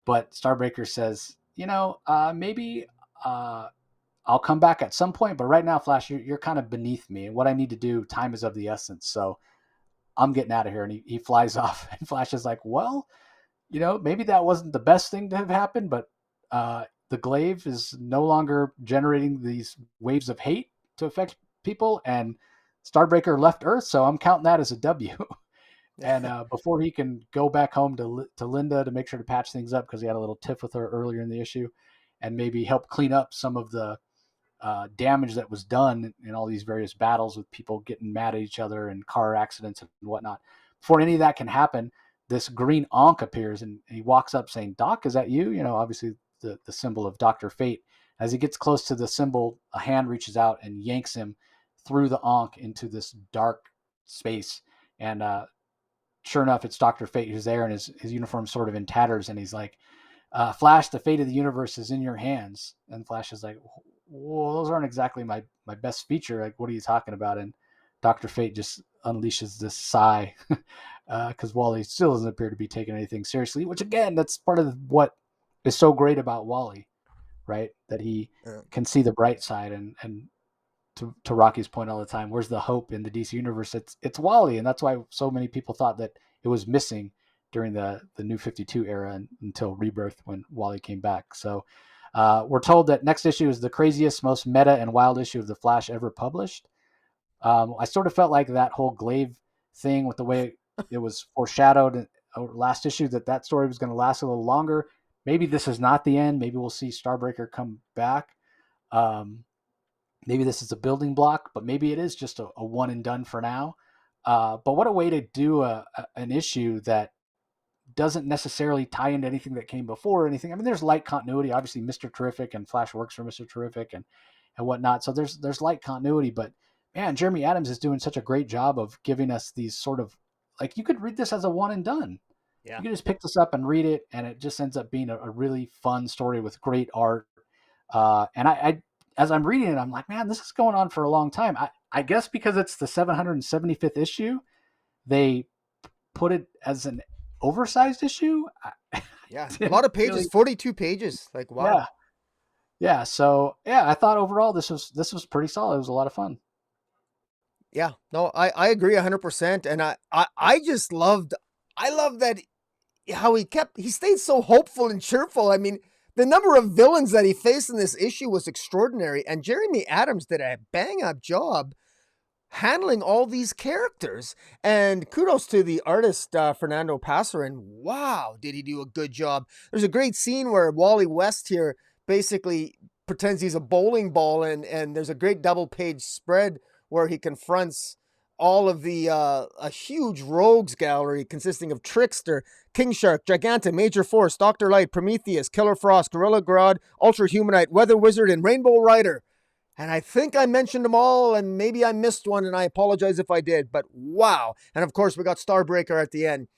But Starbreaker says, maybe I'll come back at some point, but right now, Flash, you're kind of beneath me. And what I need to do, time is of the essence. So I'm getting out of here. And he flies off. And Flash is like, well, maybe that wasn't the best thing to have happened, but the glaive is no longer generating these waves of hate to affect people. And Starbreaker left Earth, so I'm counting that as a W. And before he can go back home to Linda to make sure to patch things up, because he had a little tiff with her earlier in the issue, and maybe help clean up some of the damage that was done in all these various battles with people getting mad at each other and car accidents and whatnot. Before any of that can happen, this green Ankh appears, and he walks up saying, Doc, is that you? Obviously the symbol of Dr. Fate. As he gets close to the symbol, a hand reaches out and yanks him through the Ankh into this dark space. And sure enough, it's Dr. Fate who's there, and his uniform's sort of in tatters. And he's like, Flash, the fate of the universe is in your hands. And Flash is like, well, those aren't exactly my best feature. Like, what are you talking about? And Dr. Fate just unleashes this sigh because Wally still doesn't appear to be taking anything seriously, which again, that's part of what is so great about Wally, right? That he can see the bright side. And to Rocky's point all the time, where's the hope in the DC universe? It's Wally. And that's why so many people thought that it was missing during the New 52 era until Rebirth when Wally came back. So we're told that next issue is the craziest, most meta and wild issue of the Flash ever published. I sort of felt like that whole Glaive thing with the way it was foreshadowed in last issue, that story was going to last a little longer. Maybe this is not the end. Maybe we'll see Starbreaker come back. Maybe this is a building block, but maybe it is just a one and done for now. But what a way to do an issue that doesn't necessarily tie into anything that came before or anything. I mean, there's light continuity. Obviously, Mr. Terrific and Flash works for Mr. Terrific and whatnot. So there's light continuity, but man, Jeremy Adams is doing such a great job of giving us these sort of, like, you could read this as a one and done. Yeah. You can just pick this up and read it, and it just ends up being a really fun story with great art. And I, as I'm reading it, I'm like, man, this is going on for a long time. I guess because it's the 775th issue, they put it as an oversized issue. Yeah, a lot of pages, really, 42 pages. Like, wow. Yeah. So yeah, I thought overall this was pretty solid. It was a lot of fun. Yeah, no, I agree 100%. And I just loved that how he stayed so hopeful and cheerful. I mean, the number of villains that he faced in this issue was extraordinary. And Jeremy Adams did a bang up job handling all these characters. And kudos to the artist, Fernando Pasarin. Wow, did he do a good job. There's a great scene where Wally West here basically pretends he's a bowling ball, and there's a great double page spread where he confronts all of the, a huge rogues gallery consisting of Trickster, King Shark, Giganta, Major Force, Dr. Light, Prometheus, Killer Frost, Gorilla Grodd, Ultra Humanite, Weather Wizard, and Rainbow Rider. And I think I mentioned them all, and maybe I missed one, and I apologize if I did, but wow. And of course, we got Starbreaker at the end.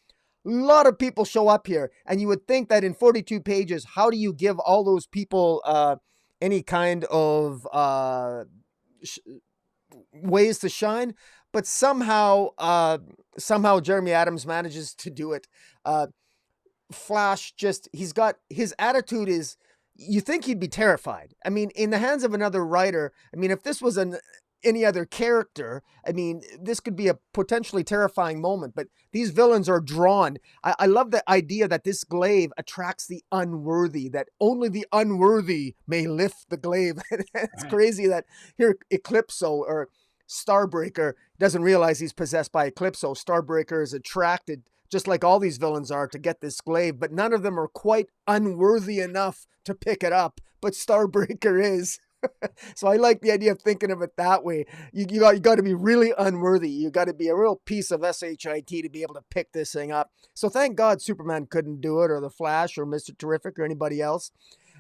A lot of people show up here, and you would think that in 42 pages, how do you give all those people any kind of ways to shine? But somehow Jeremy Adams manages to do it. Flash he's got, his attitude is, you think he'd be terrified. I mean, in the hands of another writer, I mean, if this was any other character, I mean, this could be a potentially terrifying moment, but these villains are drawn. I love the idea that this glaive attracts the unworthy, that only the unworthy may lift the glaive. It's crazy that here Eclipso or Starbreaker doesn't realize he's possessed by Eclipso. Starbreaker is attracted, just like all these villains are, to get this glaive, but none of them are quite unworthy enough to pick it up, but Starbreaker is. So I like the idea of thinking of it that way. You got to be really unworthy. You got to be a real piece of SHIT to be able to pick this thing up. So thank God Superman couldn't do it, or the Flash, or Mr. Terrific, or anybody else.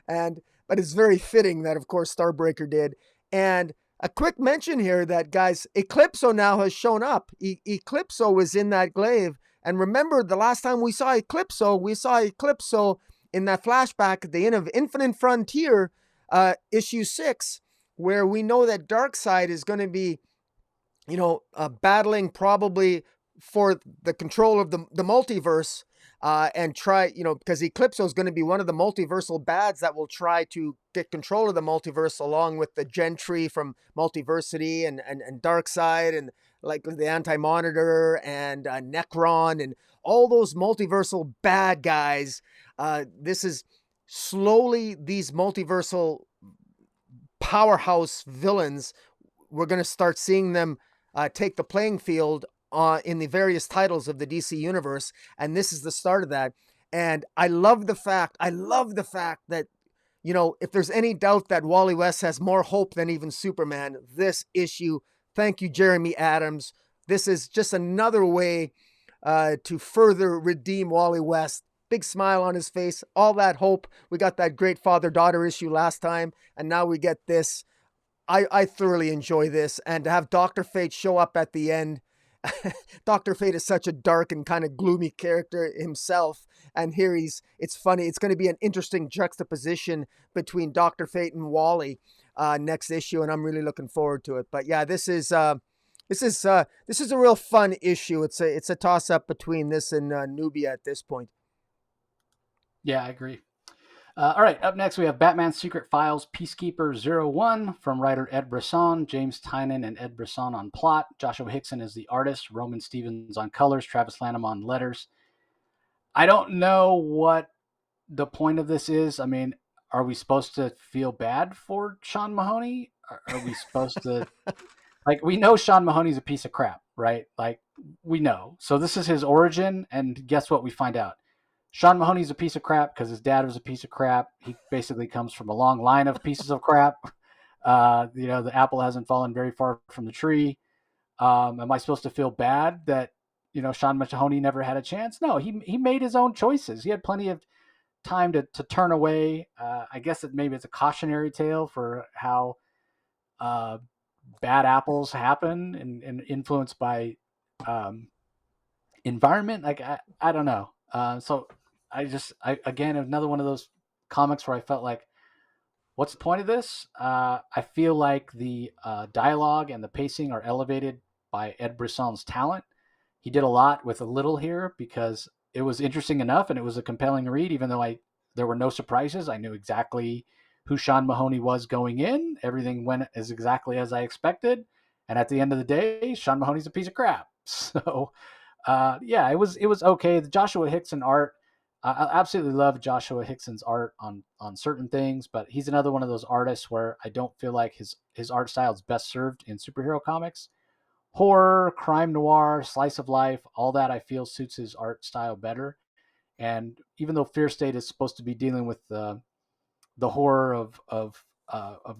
But it's very fitting that, of course, Starbreaker did. And a quick mention here that, guys, Eclipso now has shown up. Eclipso was in that glaive. And remember, the last time we saw Eclipso in that flashback at the end of Infinite Frontier, issue 6, where we know that Darkseid is going to be, battling probably for the control of the multiverse, and try, because Eclipso is going to be one of the multiversal bads that will try to get control of the multiverse, along with the Gentry from Multiversity and Darkseid, and like the Anti-Monitor and Necron and all those multiversal bad guys. This is slowly these multiversal powerhouse villains. We're going to start seeing them take the playing field in the various titles of the DC universe. And this is the start of that. And I love the fact that, if there's any doubt that Wally West has more hope than even Superman, this issue, thank you, Jeremy Adams. This is just another way to further redeem Wally West big smile on his face, all that hope. We got that great father-daughter issue last time, and now we get this. I thoroughly enjoy this, and to have Dr. Fate show up at the end. Dr. Fate is such a dark and kind of gloomy character himself, and here it's funny. It's going to be an interesting juxtaposition between Dr. Fate and Wally next issue, and I'm really looking forward to it. But yeah, this is a real fun issue. It's a toss up between this and Nubia at this point. Yeah, I agree. All right, up next we have Batman Secret Files Peacekeeper 01 from writer Ed Brisson, James Tynion and Ed Brisson on plot. Joshua Hickson is the artist, Roman Stevens on colors, Travis Lanham on letters. I don't know what the point of this is. I mean, are we supposed to feel bad for Sean Mahoney? Are we supposed to... Like, we know Sean Mahoney's a piece of crap, right? Like, we know. So this is his origin, and guess what we find out? Sean Mahoney's a piece of crap because his dad was a piece of crap. He basically comes from a long line of pieces of crap. The apple hasn't fallen very far from the tree. Am I supposed to feel bad that, Sean Mahoney never had a chance? No, he made his own choices. He had plenty of time to turn away. I guess maybe it's a cautionary tale for how bad apples happen and influenced by environment. Like, I don't know. So again, another one of those comics where I felt like, what's the point of this? I feel like the dialogue and the pacing are elevated by Ed Brisson's talent. He did a lot with a little here because it was interesting enough and it was a compelling read, even though there were no surprises. I knew exactly who Sean Mahoney was going in. Everything went as exactly as I expected. And at the end of the day, Sean Mahoney's a piece of crap. So, it was okay. The Joshua Hickson art, I absolutely love Joshua Hickson's art on certain things, but he's another one of those artists where I don't feel like his art style is best served in superhero comics. Horror, crime noir, slice of life, all that I feel suits his art style better. And even though Fear State is supposed to be dealing with the horror of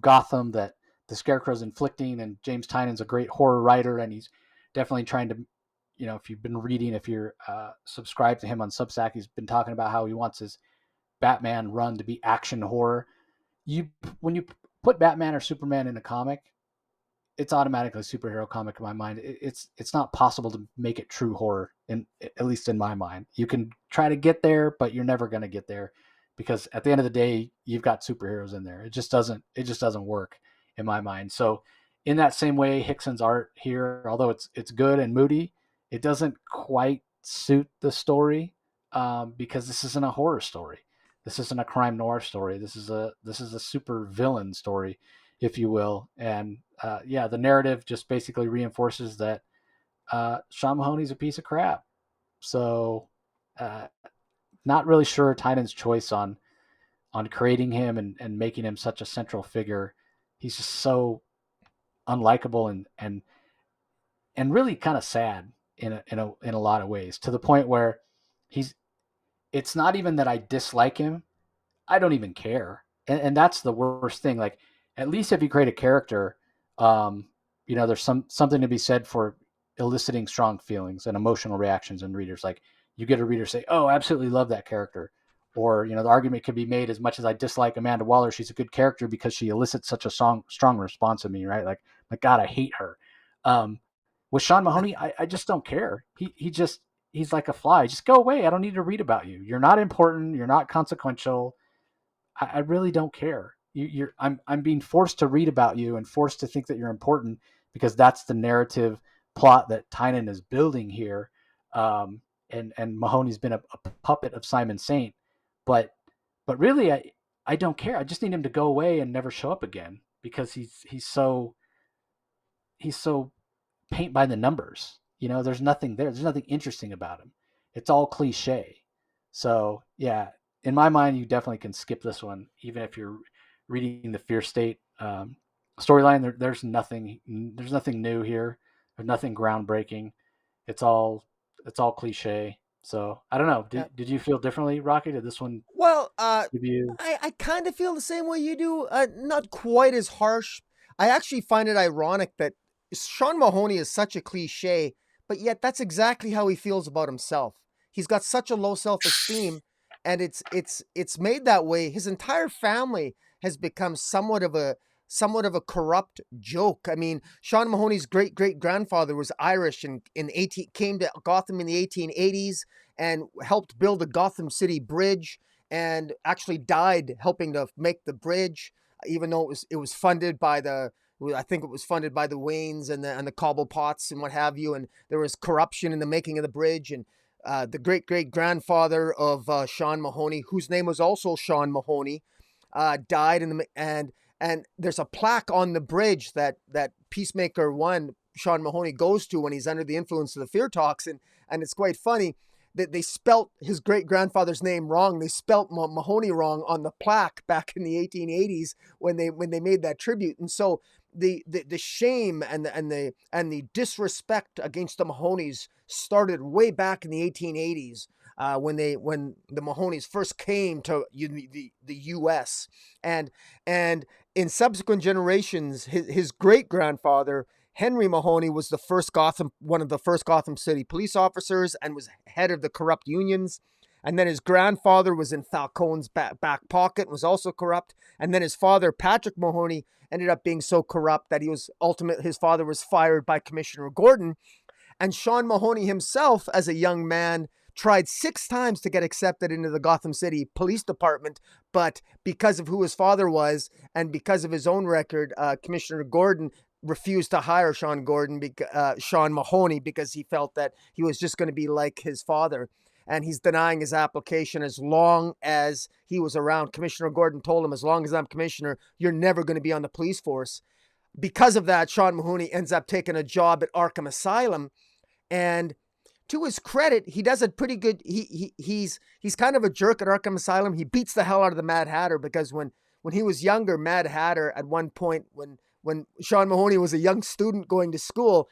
Gotham that the Scarecrow's inflicting, and James Tynion's a great horror writer, and he's definitely trying to, if you've been reading, if you're subscribed to him on Substack, he's been talking about how he wants his Batman run to be action horror. When you put Batman or Superman in a comic, it's automatically a superhero comic in my mind. It's not possible to make it true horror, at least in my mind. You can try to get there, but you're never going to get there because at the end of the day, you've got superheroes in there. It just doesn't work in my mind. So in that same way, Hickson's art here, although it's good and moody, it doesn't quite suit the story because this isn't a horror story. This isn't a crime noir story. This is a super villain story, if you will. And the narrative just basically reinforces that Sean Mahoney's a piece of crap. So not really sure Tynion's choice on creating him and making him such a central figure. He's just so unlikable and really kind of sad in a lot of ways, to the point where it's not even that I dislike him. I don't even care. And that's the worst thing. Like, at least if you create a character, there's something to be said for eliciting strong feelings and emotional reactions in readers. Like, you get a reader say, "Oh, I absolutely love that character." Or, the argument could be made, as much as I dislike Amanda Waller, she's a good character because she elicits such a strong response in me, right? Like, my God, I hate her. With Sean Mahoney, I just don't care. He's like a fly. Just go away. I don't need to read about you. You're not important. You're not consequential. I really don't care. I'm being forced to read about you and forced to think that you're important because that's the narrative plot that Tynion is building here. And Mahoney's been a puppet of Simon Saint, but really I don't care. I just need him to go away and never show up again because he's so paint by the numbers. There's nothing there. There's nothing interesting about him. It's all cliche. So yeah, in my mind, you definitely can skip this one, even if you're reading the Fear State storyline. There's nothing new here. There's nothing groundbreaking. It's all cliche. So I don't know. Did you feel differently, Rocky? Did this one Well, give you? I kind of feel the same way you do. Not quite as harsh. I actually find it ironic that Sean Mahoney is such a cliche, but yet that's exactly how he feels about himself. He's got such a low self-esteem, and it's made that way. His entire family has become somewhat of a corrupt joke. I mean, Sean Mahoney's great grandfather was Irish and came to Gotham in the 1880s and helped build the Gotham City Bridge, and actually died helping to make the bridge, even though it was funded by the, I think it was funded by the Waynes and the Cobblepots and what have you, and there was corruption in the making of the bridge. And the great grandfather of Sean Mahoney, whose name was also Sean Mahoney, died and there's a plaque on the bridge that Peacemaker 1 Sean Mahoney goes to when he's under the influence of the fear toxin, and it's quite funny that they spelt his great grandfather's name wrong. They spelt Mahoney wrong on the plaque back in the 1880s when they made that tribute. And so the shame and the disrespect against the Mahoneys started way back in the 1880s, when the Mahoneys first came to the U.S. and in subsequent generations, his great grandfather Henry Mahoney was one of the first Gotham City police officers, and was head of the corrupt unions. And then his grandfather was in Falcone's back pocket and was also corrupt. And then his father, Patrick Mahoney, ended up being so corrupt that his father was fired by Commissioner Gordon. And Sean Mahoney himself, as a young man, tried 6 times to get accepted into the Gotham City Police Department, but because of who his father was and because of his own record, Commissioner Gordon refused to hire Sean Mahoney, because he felt that he was just going to be like his father. And he's denying his application as long as he was around. Commissioner Gordon told him, as long as I'm commissioner, you're never going to be on the police force. Because of that, Sean Mahoney ends up taking a job at Arkham Asylum. And to his credit, he does a pretty good, he's kind of a jerk at Arkham Asylum. He beats the hell out of the Mad Hatter, because when he was younger, Mad Hatter, at one point, when Sean Mahoney was a young student going to school,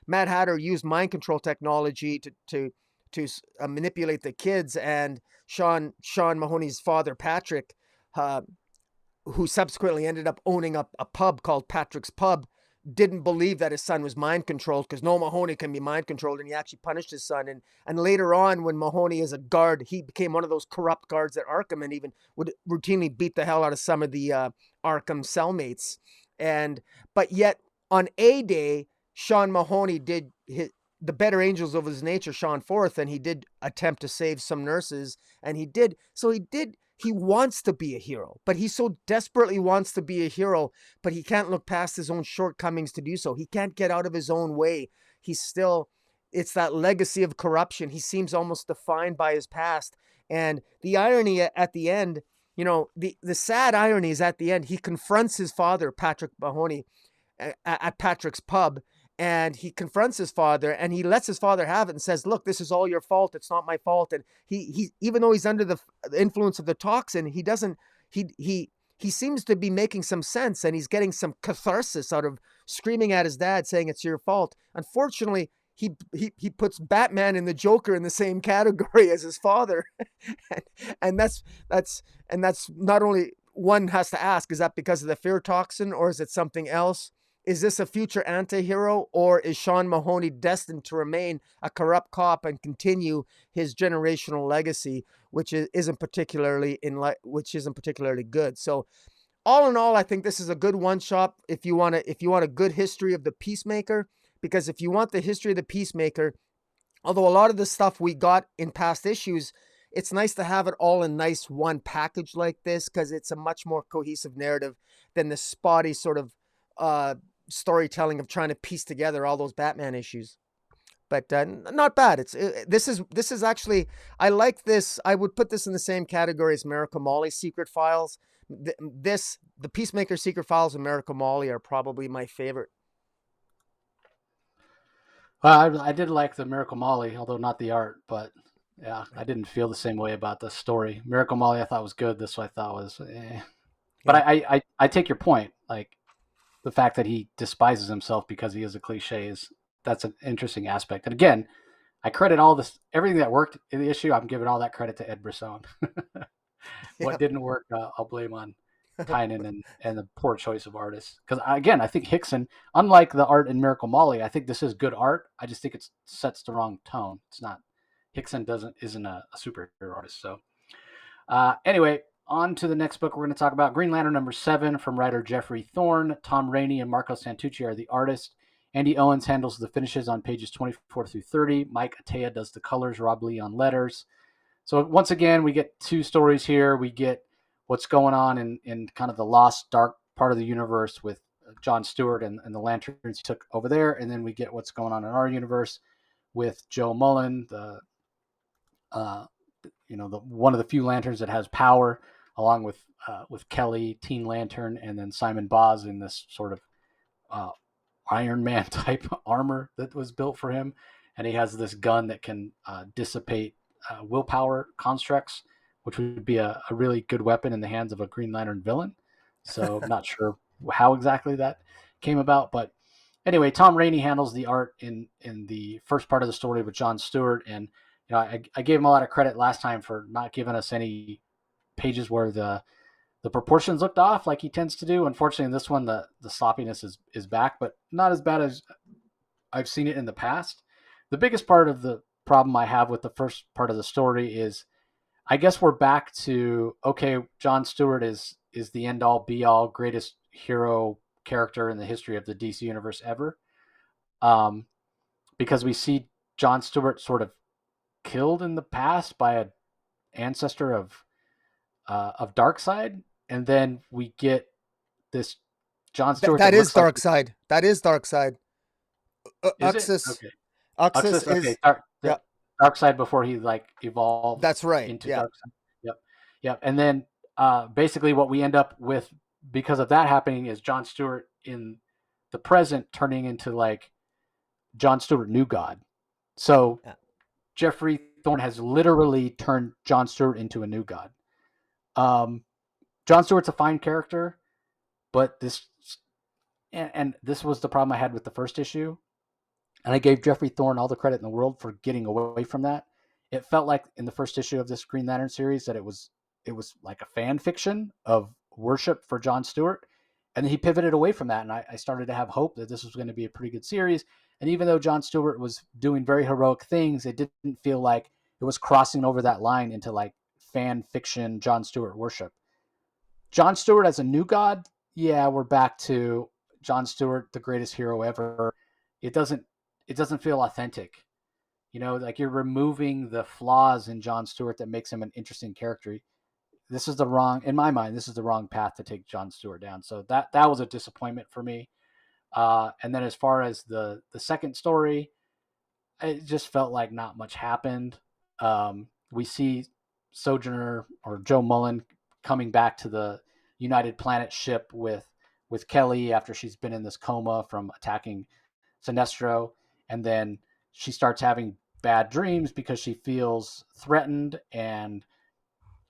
Mad Hatter used mind control technology to manipulate the kids. And Sean Mahoney's father, Patrick, who subsequently ended up owning a pub called Patrick's Pub, didn't believe that his son was mind controlled, because no Mahoney can be mind controlled, and he actually punished his son. And later on, when Mahoney is a guard, he became one of those corrupt guards at Arkham, and even would routinely beat the hell out of some of the Arkham cellmates. But yet on A Day, Sean Mahoney did the better angels of his nature shone forth, and he did attempt to save some nurses, and he wants to be a hero, but he so desperately wants to be a hero, but he can't look past his own shortcomings to do so. He can't get out of his own way. It's that legacy of corruption. He seems almost defined by his past. And the irony at the end, the sad irony is at the end, he confronts his father, Patrick Mahoney, at Patrick's Pub, and he confronts his father, and he lets his father have it and says, look, this is all your fault. It's not my fault. And he even though he's under the influence of the toxin, he seems to be making some sense, and he's getting some catharsis out of screaming at his dad saying it's your fault. Unfortunately, he puts Batman and the Joker in the same category as his father. and that's not only, one has to ask, is that because of the fear toxin, or is it something else? Is this a future anti-hero, or is Sean Mahoney destined to remain a corrupt cop and continue his generational legacy, which isn't particularly good? So, all in all, I think this is a good one-shot if you want a good history of the Peacemaker, because if you want the history of the Peacemaker, although a lot of the stuff we got in past issues, it's nice to have it all in nice one package like this, because it's a much more cohesive narrative than the spotty sort of storytelling of trying to piece together all those Batman issues. But not bad. This is actually, I like this. I would put this in the same category as Miracle Molly's Secret Files. The Peacemaker Secret Files and Miracle Molly are probably my favorite. Well, I did like the Miracle Molly, although not the art, but yeah, I didn't feel the same way about the story. Miracle Molly I thought was good. This one I thought was But I take your point. Like, the fact that he despises himself because he is a cliche that's an interesting aspect. And again, I credit everything that worked in the issue. I'm giving all that credit to Ed Brisson. What didn't work, I'll blame on Tynion and the poor choice of artists. Because again, I think Hickson, unlike the art in Miracle Molly, I think this is good art. I just think it sets the wrong tone. It's not, Hickson isn't a superhero artist. So Anyway, on to the next book. We're going to talk about Green Lantern #7 from writer Geoffrey Thorne. Tom Rainey and Marco Santucci are the artists. Andy Owens handles the finishes on pages 24 through 30. Mike Atea does the colors. Rob Lee on letters. So once again, we get two stories here. We get what's going on in kind of the lost, dark part of the universe with John Stewart and the lanterns he took over there. And then we get what's going on in our universe with Joe Mullen, the one of the few lanterns that has power, along with Kelly, Teen Lantern, and then Simon Boz in this sort of Iron Man type armor that was built for him, and he has this gun that can dissipate willpower constructs, which would be a really good weapon in the hands of a Green Lantern villain. So I'm not sure how exactly that came about, but anyway, Tom Rainey handles the art in the first part of the story with John Stewart, and I gave him a lot of credit last time for not giving us any pages where the proportions looked off like he tends to do. Unfortunately, in this one, the sloppiness is back, but not as bad as I've seen it in the past. The biggest part of the problem I have with the first part of the story is, I guess we're back to, okay, John Stewart is the end all be all greatest hero character in the history of the DC universe ever. Because we see John Stewart sort of killed in the past by an ancestor of Darkseid, and then we get this John Stewart that is like Darkseid. That is Darkseid. Uxas. Uxas. Okay. Uxas Okay. is yeah. Darkseid before he like evolved. That's right. Into Yeah. Darkseid. Yep. And then basically what we end up with because of that happening is John Stewart in the present turning into like John Stewart New God. So Geoffrey Thorne has literally turned John Stewart into a new god. John Stewart's a fine character, but this was the problem I had with the first issue. And I gave Geoffrey Thorne all the credit in the world for getting away from that. It felt like in the first issue of this Green Lantern series that it was like a fan fiction of worship for John Stewart. And he pivoted away from that. And I started to have hope that this was going to be a pretty good series. And even though John Stewart was doing very heroic things, it didn't feel like it was crossing over that line into like fan fiction John Stewart worship. John Stewart as a new god, yeah, we're back to John Stewart, the greatest hero ever. It doesn't feel authentic. Like you're removing the flaws in John Stewart that makes him an interesting character. In my mind, this is the wrong path to take John Stewart down. So that was a disappointment for me. And then as far as the second story, it just felt like not much happened. We see Sojourner or Joe Mullen coming back to the United Planet ship with Kelly after she's been in this coma from attacking Sinestro, and then she starts having bad dreams because she feels threatened, and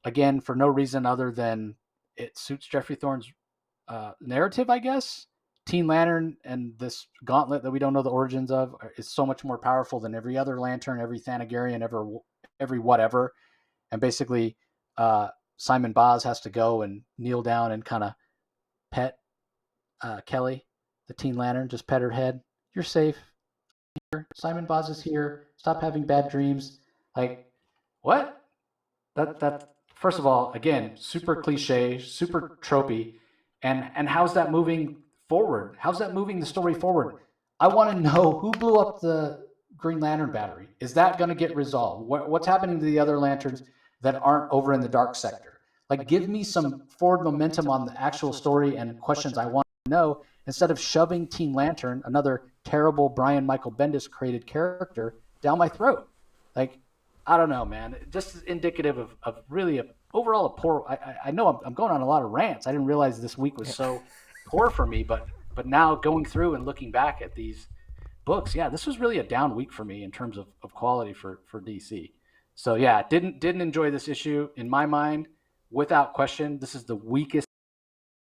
again for no reason other than it suits Geoffrey Thorne's narrative, I guess. Teen Lantern and this gauntlet that we don't know the origins of is so much more powerful than every other Lantern, every Thanagarian, every whatever. And basically, Simon Boz has to go and kneel down and kind of pet Kelly, the Teen Lantern, just pet her head. You're safe. Simon Boz is here. Stop having bad dreams. Like, what? That first of all, again, super cliche, super tropey. And how's that moving forward? How's that moving the story forward? I want to know who blew up the Green Lantern battery. Is that going to get resolved? What's happening to the other lanterns that aren't over in the dark sector? Like, give me some forward momentum on the actual story and questions I want to know instead of shoving Teen Lantern, another terrible Brian Michael Bendis created character, down my throat. Like, I don't know, man. Just indicative of really overall a poor. I know I'm going on a lot of rants. I didn't realize this week was so poor for me, but now going through and looking back at these books, yeah, this was really a down week for me in terms of quality for DC. So yeah, didn't enjoy this issue in my mind, without question. This is the weakest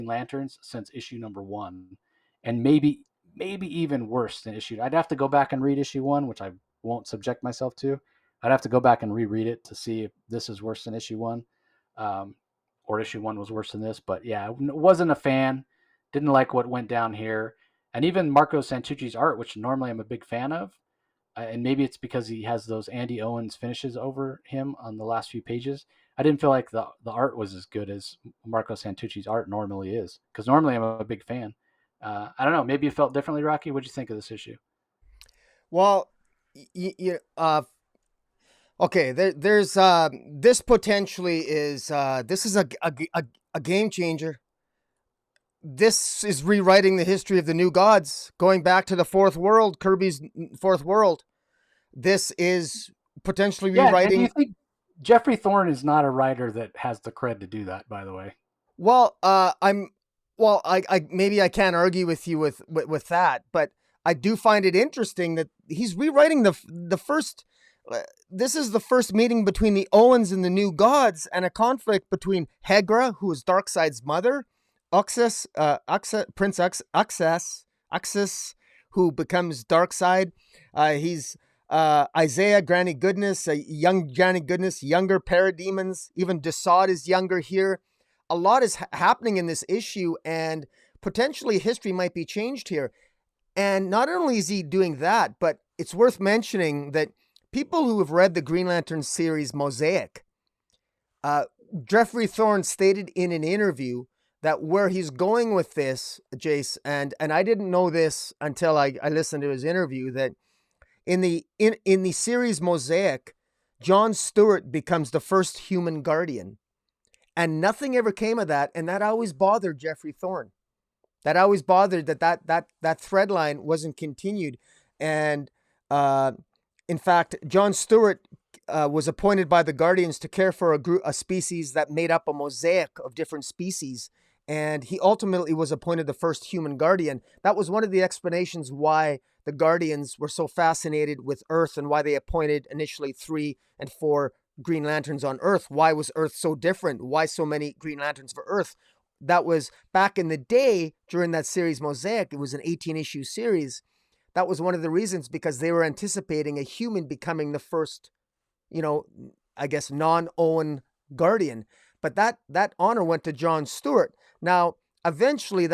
Lanterns since issue number 1, and maybe even worse than issue. I'd have to go back and read issue 1, which I won't subject myself to. I'd have to go back and reread it to see if this is worse than issue 1, or issue 1 was worse than this. But yeah, wasn't a fan. Didn't like what went down here, and even Marco Santucci's art, which normally I'm a big fan of, and maybe it's because he has those Andy Owens finishes over him on the last few pages. I didn't feel like the art was as good as Marco Santucci's art normally is. Because normally I'm a big fan. I don't know. Maybe you felt differently, Rocky. What'd you think of this issue? Well, okay. There's this potentially is this is a game changer. This is rewriting the history of the New Gods, going back to the Fourth World, Kirby's Fourth World. This is potentially Yeah, and do you rewriting. think Geoffrey Thorne is not a writer that has the cred to do that? By the way. Well, I maybe I can't argue with you with that, but I do find it interesting that he's rewriting the first. This is the first meeting between the Owens and the New Gods, and a conflict between Hegra, who is Darkseid's mother, Prince Axis, who becomes Darkseid. He's Isaiah, Granny Goodness, young Granny Goodness, younger parademons. Even Desaad is younger here. A lot is happening in this issue, and potentially history might be changed here. And not only is he doing that, but it's worth mentioning that people who have read the Green Lantern series Mosaic, Geoffrey Thorne stated in an interview that where he's going with this, Jace, and I didn't know this until I listened to his interview, that in the series Mosaic, John Stewart becomes the first human guardian. And nothing ever came of that, and that always bothered Geoffrey Thorne. That always bothered that thread line wasn't continued. And in fact, John Stewart was appointed by the Guardians to care for a species that made up a mosaic of different species. And he ultimately was appointed the first human guardian. That was one of the explanations why the Guardians were so fascinated with Earth and why they appointed initially 3 and 4 Green Lanterns on Earth. Why was Earth so different? Why so many Green Lanterns for Earth? That was back in the day during that series Mosaic. It was an 18-issue series. That was one of the reasons, because they were anticipating a human becoming the first, I guess, non-Owen Guardian. But that honor went to John Stewart. Now, eventually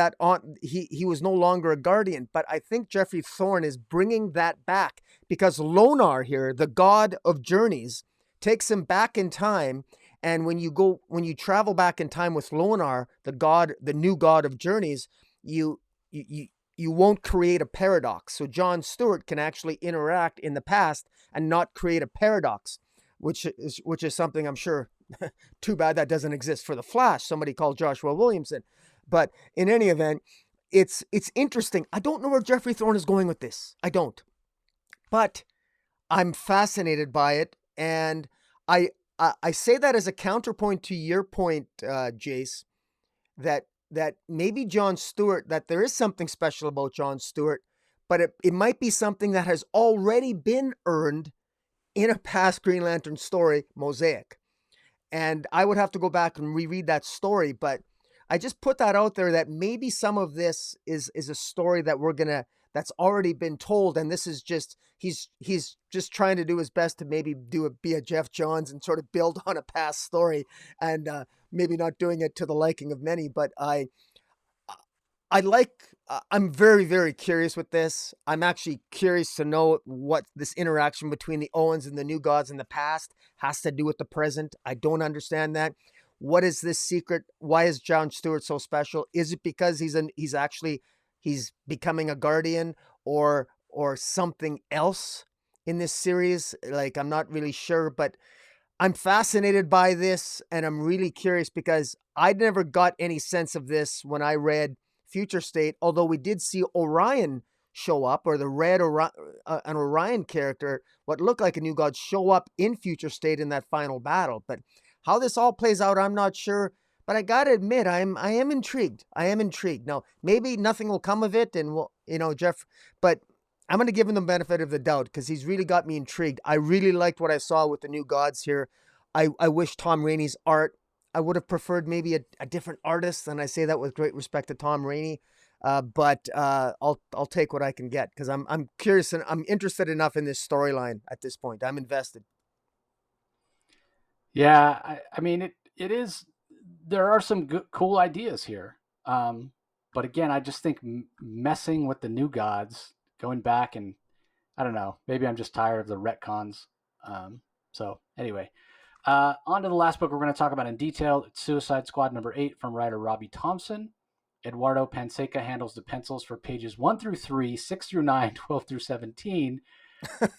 he was no longer a Guardian, but I think Geoffrey Thorne is bringing that back, because Lonar here, the god of journeys, takes him back in time. And when you travel back in time with Lonar, the new god of journeys, you won't create a paradox. So John Stewart can actually interact in the past and not create a paradox, which is something I'm sure too bad that doesn't exist for the Flash. Somebody called Joshua Williamson. But in any event, it's interesting. I don't know where Geoffrey Thorne is going with this. I don't. But I'm fascinated by it, and I say that as a counterpoint to your point, Jace, that maybe John Stewart, that there is something special about John Stewart, but it might be something that has already been earned in a past Green Lantern story, Mosaic. And I would have to go back and reread that story, but I just put that out there that maybe some of this is a story that that's already been told, and this is just he's just trying to do his best to maybe be a Jeff Johns and sort of build on a past story, and maybe not doing it to the liking of many. But I'm very, very curious with this. I'm actually curious to know what this interaction between the Owens and the New Gods in the past has to do with the present. I don't understand that. What is this secret? Why is John Stewart so special? Is it because he's becoming a Guardian, or something else in this series? Like, I'm not really sure, but I'm fascinated by this, and I'm really curious because I never got any sense of this when I read Future State, although we did see Orion show up, or the red an Orion character, what looked like a New God, show up in Future State in that final battle. But how this all plays out, I'm not sure. But I gotta admit, I am intrigued. I am intrigued. Now, maybe nothing will come of it, and Jeff, but I'm gonna give him the benefit of the doubt because he's really got me intrigued. I really liked what I saw with the New Gods here. I wish Tom Rainey's art, I would have preferred maybe a different artist, and I say that with great respect to Tom Rainey. But I'll take what I can get because I'm curious and I'm interested enough in this storyline at this point. I'm invested. Yeah, I mean it is. There are some cool ideas here, but again, I just think messing with the New Gods, going back, and I don't know. Maybe I'm just tired of the retcons. So anyway, On to the last book we're going to talk about in detail. It's Suicide Squad number 8 from writer Robbie Thompson. Eduardo Pansica handles the pencils for pages 1 through 3, 6 through 9, 12 through 17,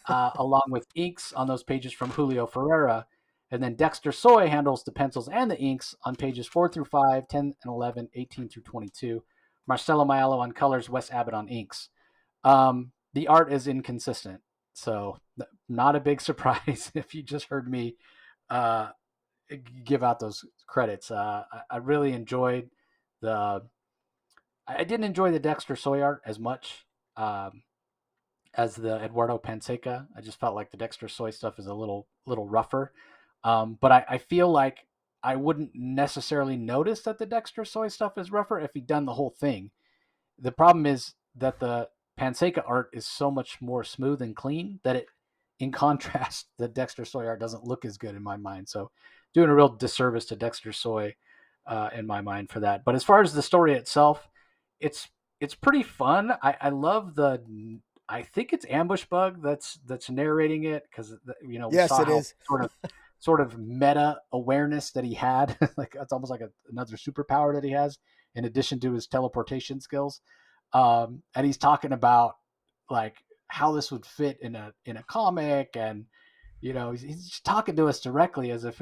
along with inks on those pages from Julio Ferreira. And then Dexter Soy handles the pencils and the inks on pages 4 through 5, 10 and 11, 18 through 22. Marcelo Maiello on colors, Wes Abbott on inks. The art is inconsistent, so not a big surprise if you just heard me uh, give out those credits. I really enjoyed the. I didn't enjoy the Dexter Soy art as much as the Eduardo Panseca. I just felt like the Dexter Soy stuff is a little rougher. But I feel like I wouldn't necessarily notice that the Dexter Soy stuff is rougher if he'd done the whole thing. The problem is that the Panseca art is so much more smooth and clean that it, in contrast, the Dexter Soy art doesn't look as good in my mind. So doing a real disservice to Dexter Soy in my mind for that. But as far as the story itself, it's pretty fun. I love the. I think it's Ambush Bug that's narrating it because we Yes, saw it how is. sort of meta awareness that he had. Like it's almost like another superpower that he has in addition to his teleportation skills. And he's talking about like how this would fit in a comic, and he's just talking to us directly as if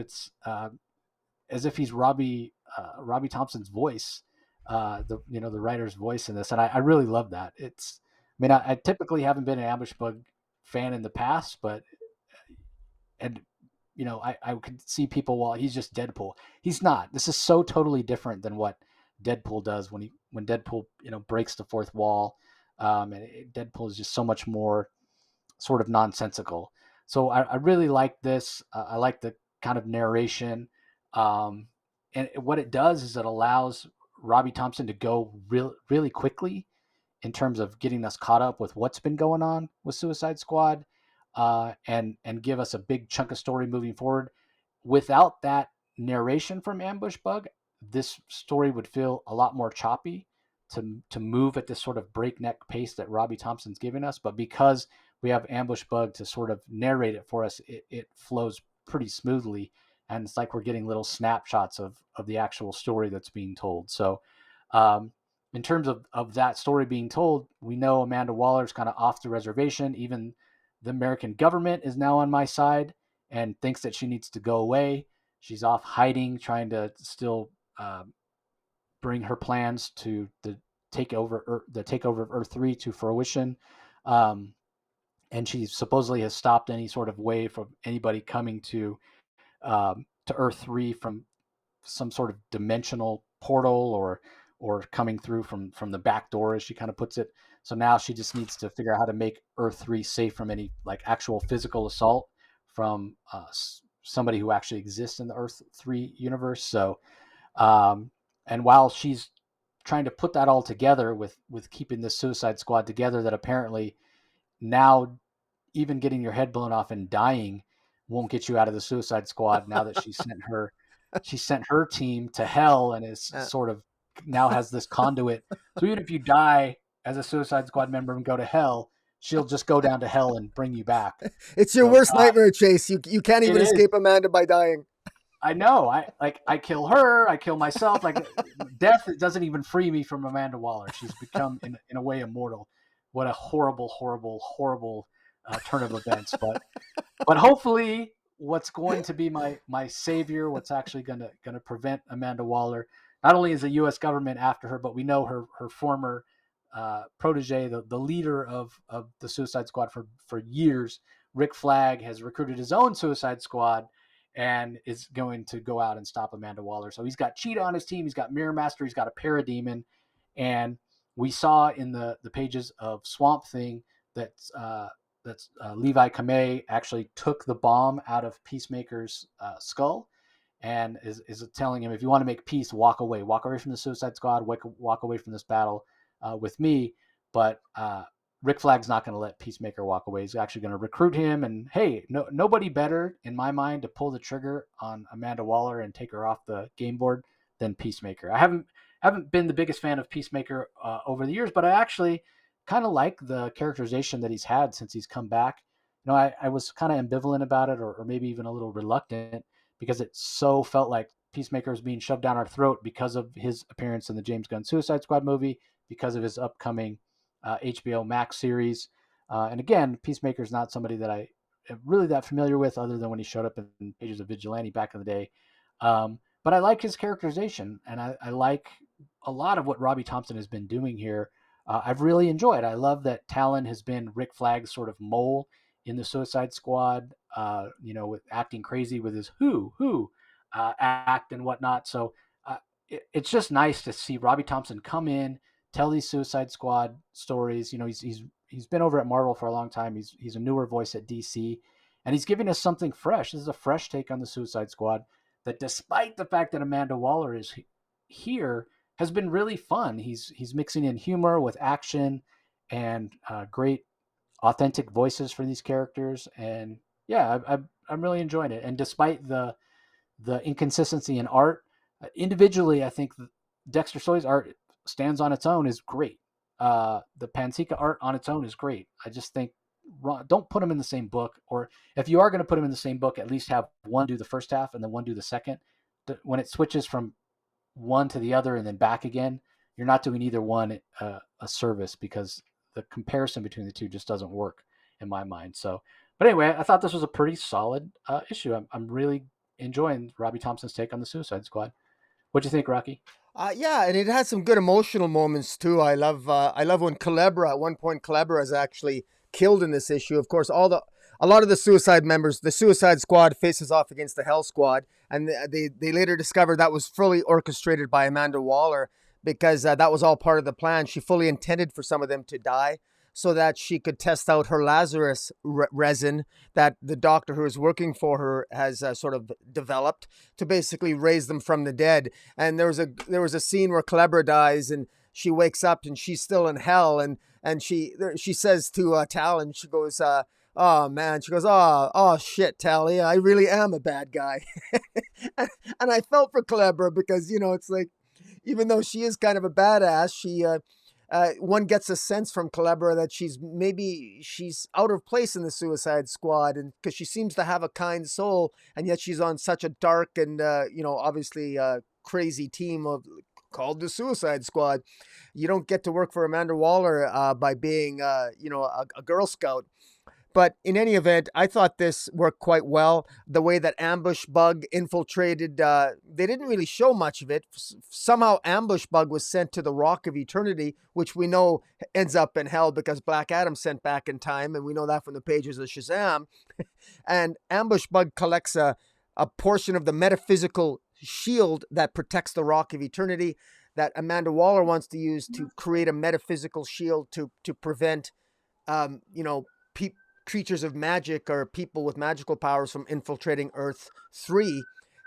he's Robbie Thompson's voice, the writer's voice in this, and I really love that. I typically haven't been an Ambush Bug fan in the past, but and I could see people, well, he's just Deadpool. He's not. This is so totally different than what Deadpool does when Deadpool breaks the fourth wall. Deadpool is just so much more sort of nonsensical. So I really like this. I like the kind of narration, and what it does is it allows Robbie Thompson to go really quickly in terms of getting us caught up with what's been going on with Suicide Squad, and give us a big chunk of story moving forward. Without that narration from Ambush Bug, this story would feel a lot more choppy to move at this sort of breakneck pace that Robbie Thompson's giving us. But because we have Ambush Bug to sort of narrate it for us, it flows pretty smoothly, and it's like we're getting little snapshots of the actual story that's being told. So um, in terms of that story being told, we know Amanda Waller's kind of off the reservation. Even the American government is now on my side and thinks that she needs to go away. She's off hiding, trying to still bring her plans to the takeover of Earth 3 to fruition. Um, and she supposedly has stopped any sort of way from anybody coming to Earth 3 from some sort of dimensional portal, or coming through from the back door, as she kind of puts it. So now she just needs to figure out how to make Earth 3 safe from any like actual physical assault from somebody who actually exists in the Earth 3 universe. So and while she's trying to put that all together with keeping this Suicide Squad together, that apparently now even getting your head blown off and dying won't get you out of the Suicide Squad, now that she sent her team to hell and is Uh, sort of now has this conduit. So even if you die as a Suicide Squad member and go to hell, she'll just go down to hell and bring you back. it's your So worst nightmare, Chase. You can't it even is. escape Amanda by dying. I know. I kill her. I kill myself. Like death doesn't even free me from Amanda Waller. She's become in a way immortal. What a horrible, horrible, horrible turn of events. But hopefully, what's going to be my savior, what's actually gonna prevent Amanda Waller, not only is the U.S. government after her, but we know her former protege, the leader of the Suicide Squad for years, Rick Flag, has recruited his own Suicide Squad and is going to go out and stop Amanda Waller. So he's got Cheetah on his team, he's got Mirror Master, he's got a Parademon, and we saw in the pages of Swamp Thing that Levi Kamei actually took the bomb out of Peacemaker's skull, and is telling him, if you want to make peace, walk away from the Suicide Squad, walk away from this battle with me. But Rick Flag's not going to let Peacemaker walk away. He's actually going to recruit him, and hey, nobody better in my mind to pull the trigger on Amanda Waller and take her off the game board than Peacemaker. I haven't been the biggest fan of Peacemaker over the years, but I actually kind of like the characterization that he's had since he's come back. I was kind of ambivalent about it, or maybe even a little reluctant, because it so felt like Peacemaker was being shoved down our throat because of his appearance in the James Gunn Suicide Squad movie, because of his upcoming HBO Max series. And again, Peacemaker is not somebody that I am really that familiar with, other than when he showed up in Pages of Vigilante back in the day. But I like his characterization, and I like a lot of what Robbie Thompson has been doing here. I've really enjoyed. I love that Talon has been Rick Flag's sort of mole in the Suicide Squad, with acting crazy with his who act and whatnot. So it's just nice to see Robbie Thompson come in, tell these Suicide Squad stories. He's been over at Marvel for a long time. He's a newer voice at DC, and he's giving us something fresh. This is a fresh take on the Suicide Squad that, despite the fact that Amanda Waller is here, has been really fun. He's mixing in humor with action and great authentic voices for these characters. And yeah, I'm really enjoying it. And despite the inconsistency in art, individually, I think Dexter Soy's art stands on its own, is great. The Pansica art on its own is great. I just think don't put them in the same book, or if you are going to put them in the same book, at least have one do the first half and then one do the second. When it switches from one to the other and then back again, you're not doing either one a service, because the comparison between the two just doesn't work in my mind. So, but anyway, I thought this was a pretty solid issue. I'm really enjoying Robbie Thompson's take on the Suicide Squad. What'd you think, Rocky? Yeah, and it has some good emotional moments too. I love when Culebra, at one point, Culebra is actually killed in this issue. Of course, a lot of the Suicide members, the Suicide Squad faces off against the Hell Squad, and they later discovered that was fully orchestrated by Amanda Waller, because that was all part of the plan. She fully intended for some of them to die, so that she could test out her Lazarus resin that the doctor who is working for her has sort of developed to basically raise them from the dead. And there was a scene where Culebra dies, and she wakes up and she's still in hell, and she says to Talon, she goes, "Oh man," she goes, "Oh shit, Tally, I really am a bad guy." And I felt for Culebra, because it's like, even though she is kind of a badass, she one gets a sense from Culebra that she's out of place in the Suicide Squad, and because she seems to have a kind soul, and yet she's on such a dark and obviously crazy team called the Suicide Squad. You don't get to work for Amanda Waller by being a Girl Scout. But in any event, I thought this worked quite well. The way that Ambush Bug infiltrated, they didn't really show much of it. Somehow Ambush Bug was sent to the Rock of Eternity, which we know ends up in hell because Black Adam's sent back in time, and we know that from the pages of Shazam. And Ambush Bug collects a portion of the metaphysical shield that protects the Rock of Eternity that Amanda Waller wants to use to create a metaphysical shield to prevent, creatures of magic or people with magical powers from infiltrating Earth 3,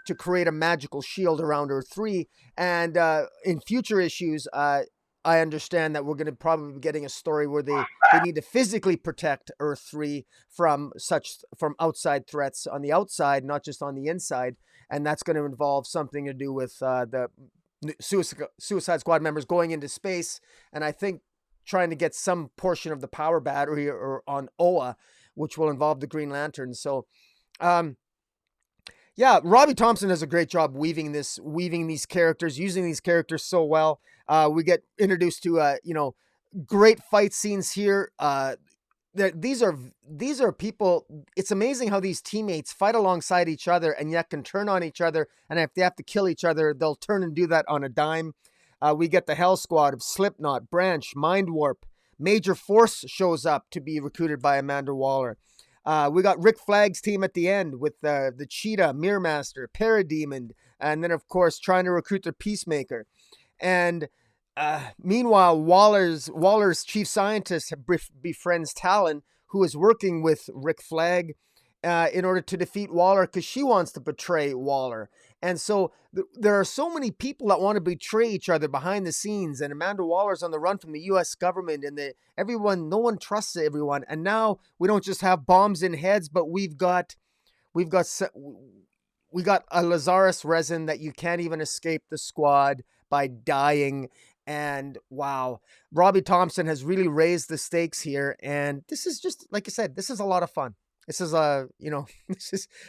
to create a magical shield around Earth 3. And in future issues, I understand that we're going to probably be getting a story where they need to physically protect Earth 3 from outside threats on the outside, not just on the inside. And that's going to involve something to do with the Suicide Squad members going into space. And I think trying to get some portion of the power battery or on Oa, which will involve the Green Lantern. So, Robbie Thompson does a great job weaving these characters, using these characters so well. We get introduced to, great fight scenes here. These are people. It's amazing how these teammates fight alongside each other and yet can turn on each other. And if they have to kill each other, they'll turn and do that on a dime. We get the Hell Squad of Slipknot, Branch, Mind Warp. Major Force shows up to be recruited by Amanda Waller. We got Rick Flag's team at the end with the Cheetah, Mirror Master, Parademon, and then, of course, trying to recruit their Peacemaker. And meanwhile, Waller's chief scientist befriends Talon, who is working with Rick Flag in order to defeat Waller, because she wants to betray Waller. And so there are so many people that want to betray each other behind the scenes, and Amanda Waller's on the run from the U.S. government, and no one trusts everyone. And now we don't just have bombs in heads, but we got a Lazarus resin that you can't even escape the squad by dying. And wow, Robbie Thompson has really raised the stakes here, and this is just, like I said, this is a lot of fun. This is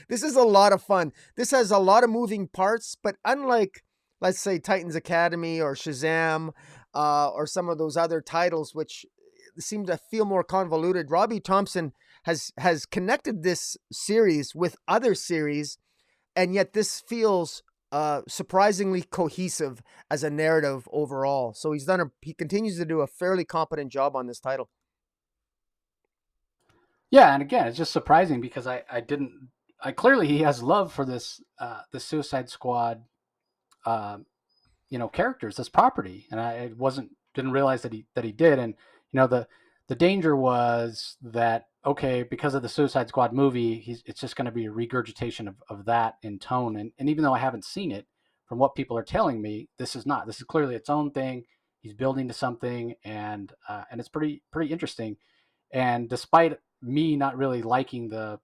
this is a lot of fun. This has a lot of moving parts, but unlike, let's say, Titans Academy or Shazam, or some of those other titles which seem to feel more convoluted, Robbie Thompson has connected this series with other series, and yet this feels surprisingly cohesive as a narrative overall. So he continues to do a fairly competent job on this title. Yeah, and again, it's just surprising because I clearly he has love for the Suicide Squad, uh, characters, this property, and I wasn't didn't realize that he did. And the danger was that, okay, because of the Suicide Squad movie, it's just going to be a regurgitation of that in tone. And even though I haven't seen it, from what people are telling me, this is not. This is clearly its own thing. He's building to something, and it's pretty interesting. And despite me not really liking the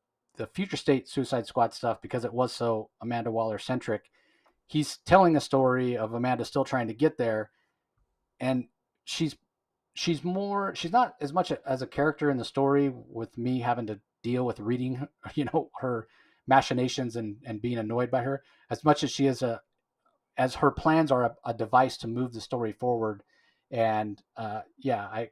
future state Suicide Squad stuff because it was so Amanda Waller centric, he's telling a story of Amanda still trying to get there, and she's she's not as much as a character in the story, with me having to deal with reading her machinations and being annoyed by her, as much as she is as her plans are a device to move the story forward. And yeah, I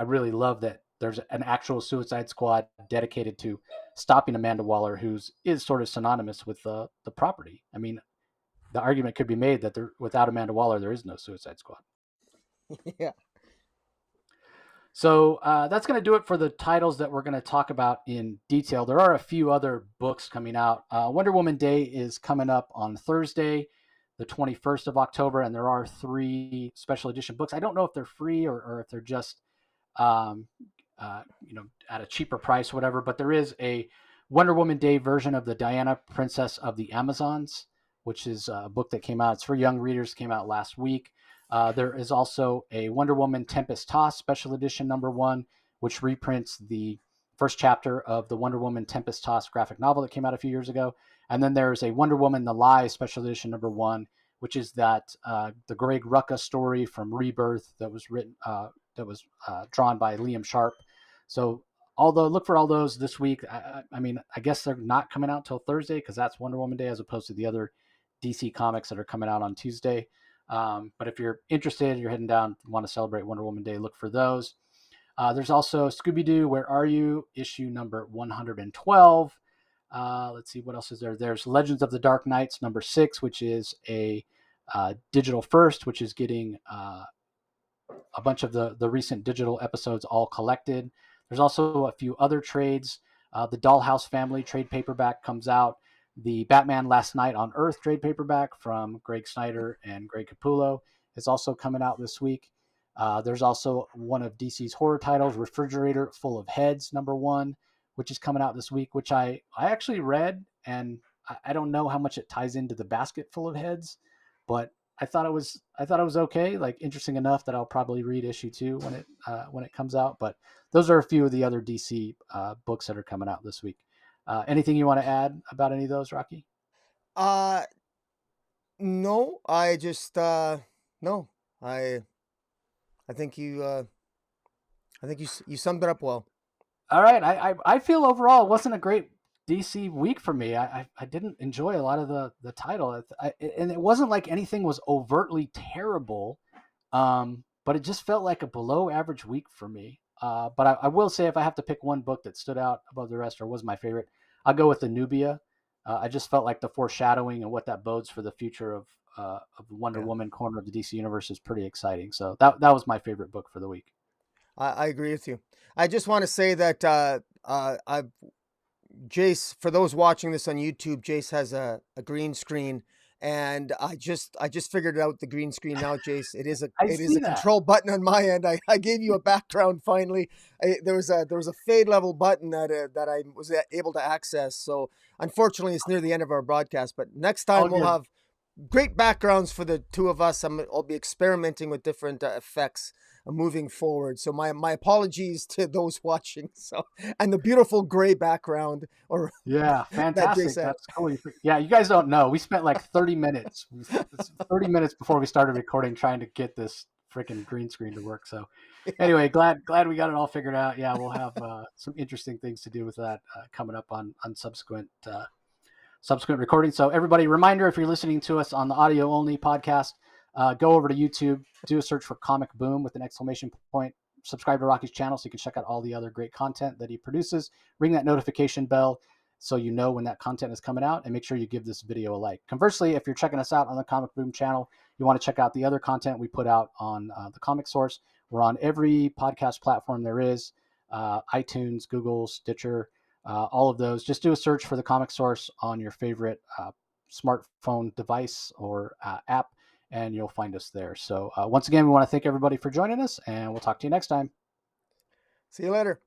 really love that there's an actual Suicide Squad dedicated to stopping Amanda Waller, who's is sort of synonymous with the property. I mean, the argument could be made that without Amanda Waller, there is no Suicide Squad. Yeah. So that's going to do it for the titles that we're going to talk about in detail. There are a few other books coming out. Wonder Woman Day is coming up on Thursday, the 21st of October, and there are 3 special edition books. I don't know if they're free or if they're just um, at a cheaper price, whatever. But there is a Wonder Woman Day version of the Diana, Princess of the Amazons, which is a book that came out. It's for young readers. Came out last week. There is also a Wonder Woman Tempest Toss special edition #1, which reprints the first chapter of the Wonder Woman Tempest Toss graphic novel that came out a few years ago. And then there's a Wonder Woman The Lie special edition #1, which is the Greg Rucka story from Rebirth that was drawn by Liam Sharpe. So although look for all those this week. I mean, I guess they're not coming out till Thursday because that's Wonder Woman Day, as opposed to the other DC comics that are coming out on Tuesday. But if you're interested, you're heading down, want to celebrate Wonder Woman Day, look for those. There's also Scooby-Doo, Where Are You? Issue number 112. Let's see, what else is there? There's Legends of the Dark Knights #6, which is a digital first, which is getting a bunch of the recent digital episodes all collected. There's also a few other trades. The Dollhouse Family trade paperback comes out. The Batman Last Night on Earth trade paperback from Greg Snyder and Greg Capullo is also coming out this week. There's also one of DC's horror titles, Refrigerator Full of Heads #1, which is coming out this week, which I actually read, and I don't know how much it ties into the Basket Full of Heads, but I thought it was okay, like interesting enough that I'll probably read issue 2 when it comes out. But those are a few of the other DC books that are coming out this week. Anything you want to add about any of those, Rocky? Uh no, I just no. I I think you summed it up well. All right, I feel overall it wasn't a great DC week for me. I didn't enjoy a lot of the title, and it wasn't like anything was overtly terrible, but it just felt like a below average week for me. But I will say, if I have to pick one book that stood out above the rest or was my favorite, I'll go with the Nubia. I just felt like the foreshadowing and what that bodes for the future of the Wonder Yeah. Woman corner of the DC universe is pretty exciting. So that was my favorite book for the week. I agree with you. I just want to say that I Jace, for those watching this on YouTube, Jace has a green screen, and I just figured out the green screen now, Jace. It is a I it is see a that. control button on my end. I gave you a background finally. There was a fade level button that I was able to access. So unfortunately, it's near the end of our broadcast. But next All time we'll good. have great backgrounds for the two of us. I'll be experimenting with different effects moving forward. So my apologies to those watching. So, and the beautiful gray background or Yeah, that Jace fantastic. had. That's cool. Yeah, you guys don't know. We spent like 30 minutes, 30 minutes before we started recording trying to get this freaking green screen to work. So Anyway, glad we got it all figured out. Yeah, we'll have some interesting things to do with that coming up on subsequent recordings. So everybody, reminder, if you're listening to us on the audio only podcast, go over to YouTube, do a search for Comic Boom with an exclamation point. Subscribe to Rocky's channel so you can check out all the other great content that he produces. Ring that notification bell so you know when that content is coming out, and make sure you give this video a like. Conversely, if you're checking us out on the Comic Boom channel, you want to check out the other content we put out on the Comic Source. We're on every podcast platform there is, iTunes, Google, Stitcher, all of those. Just do a search for the Comic Source on your favorite smartphone device or app, and you'll find us there. So once again, we want to thank everybody for joining us, and we'll talk to you next time. See you later.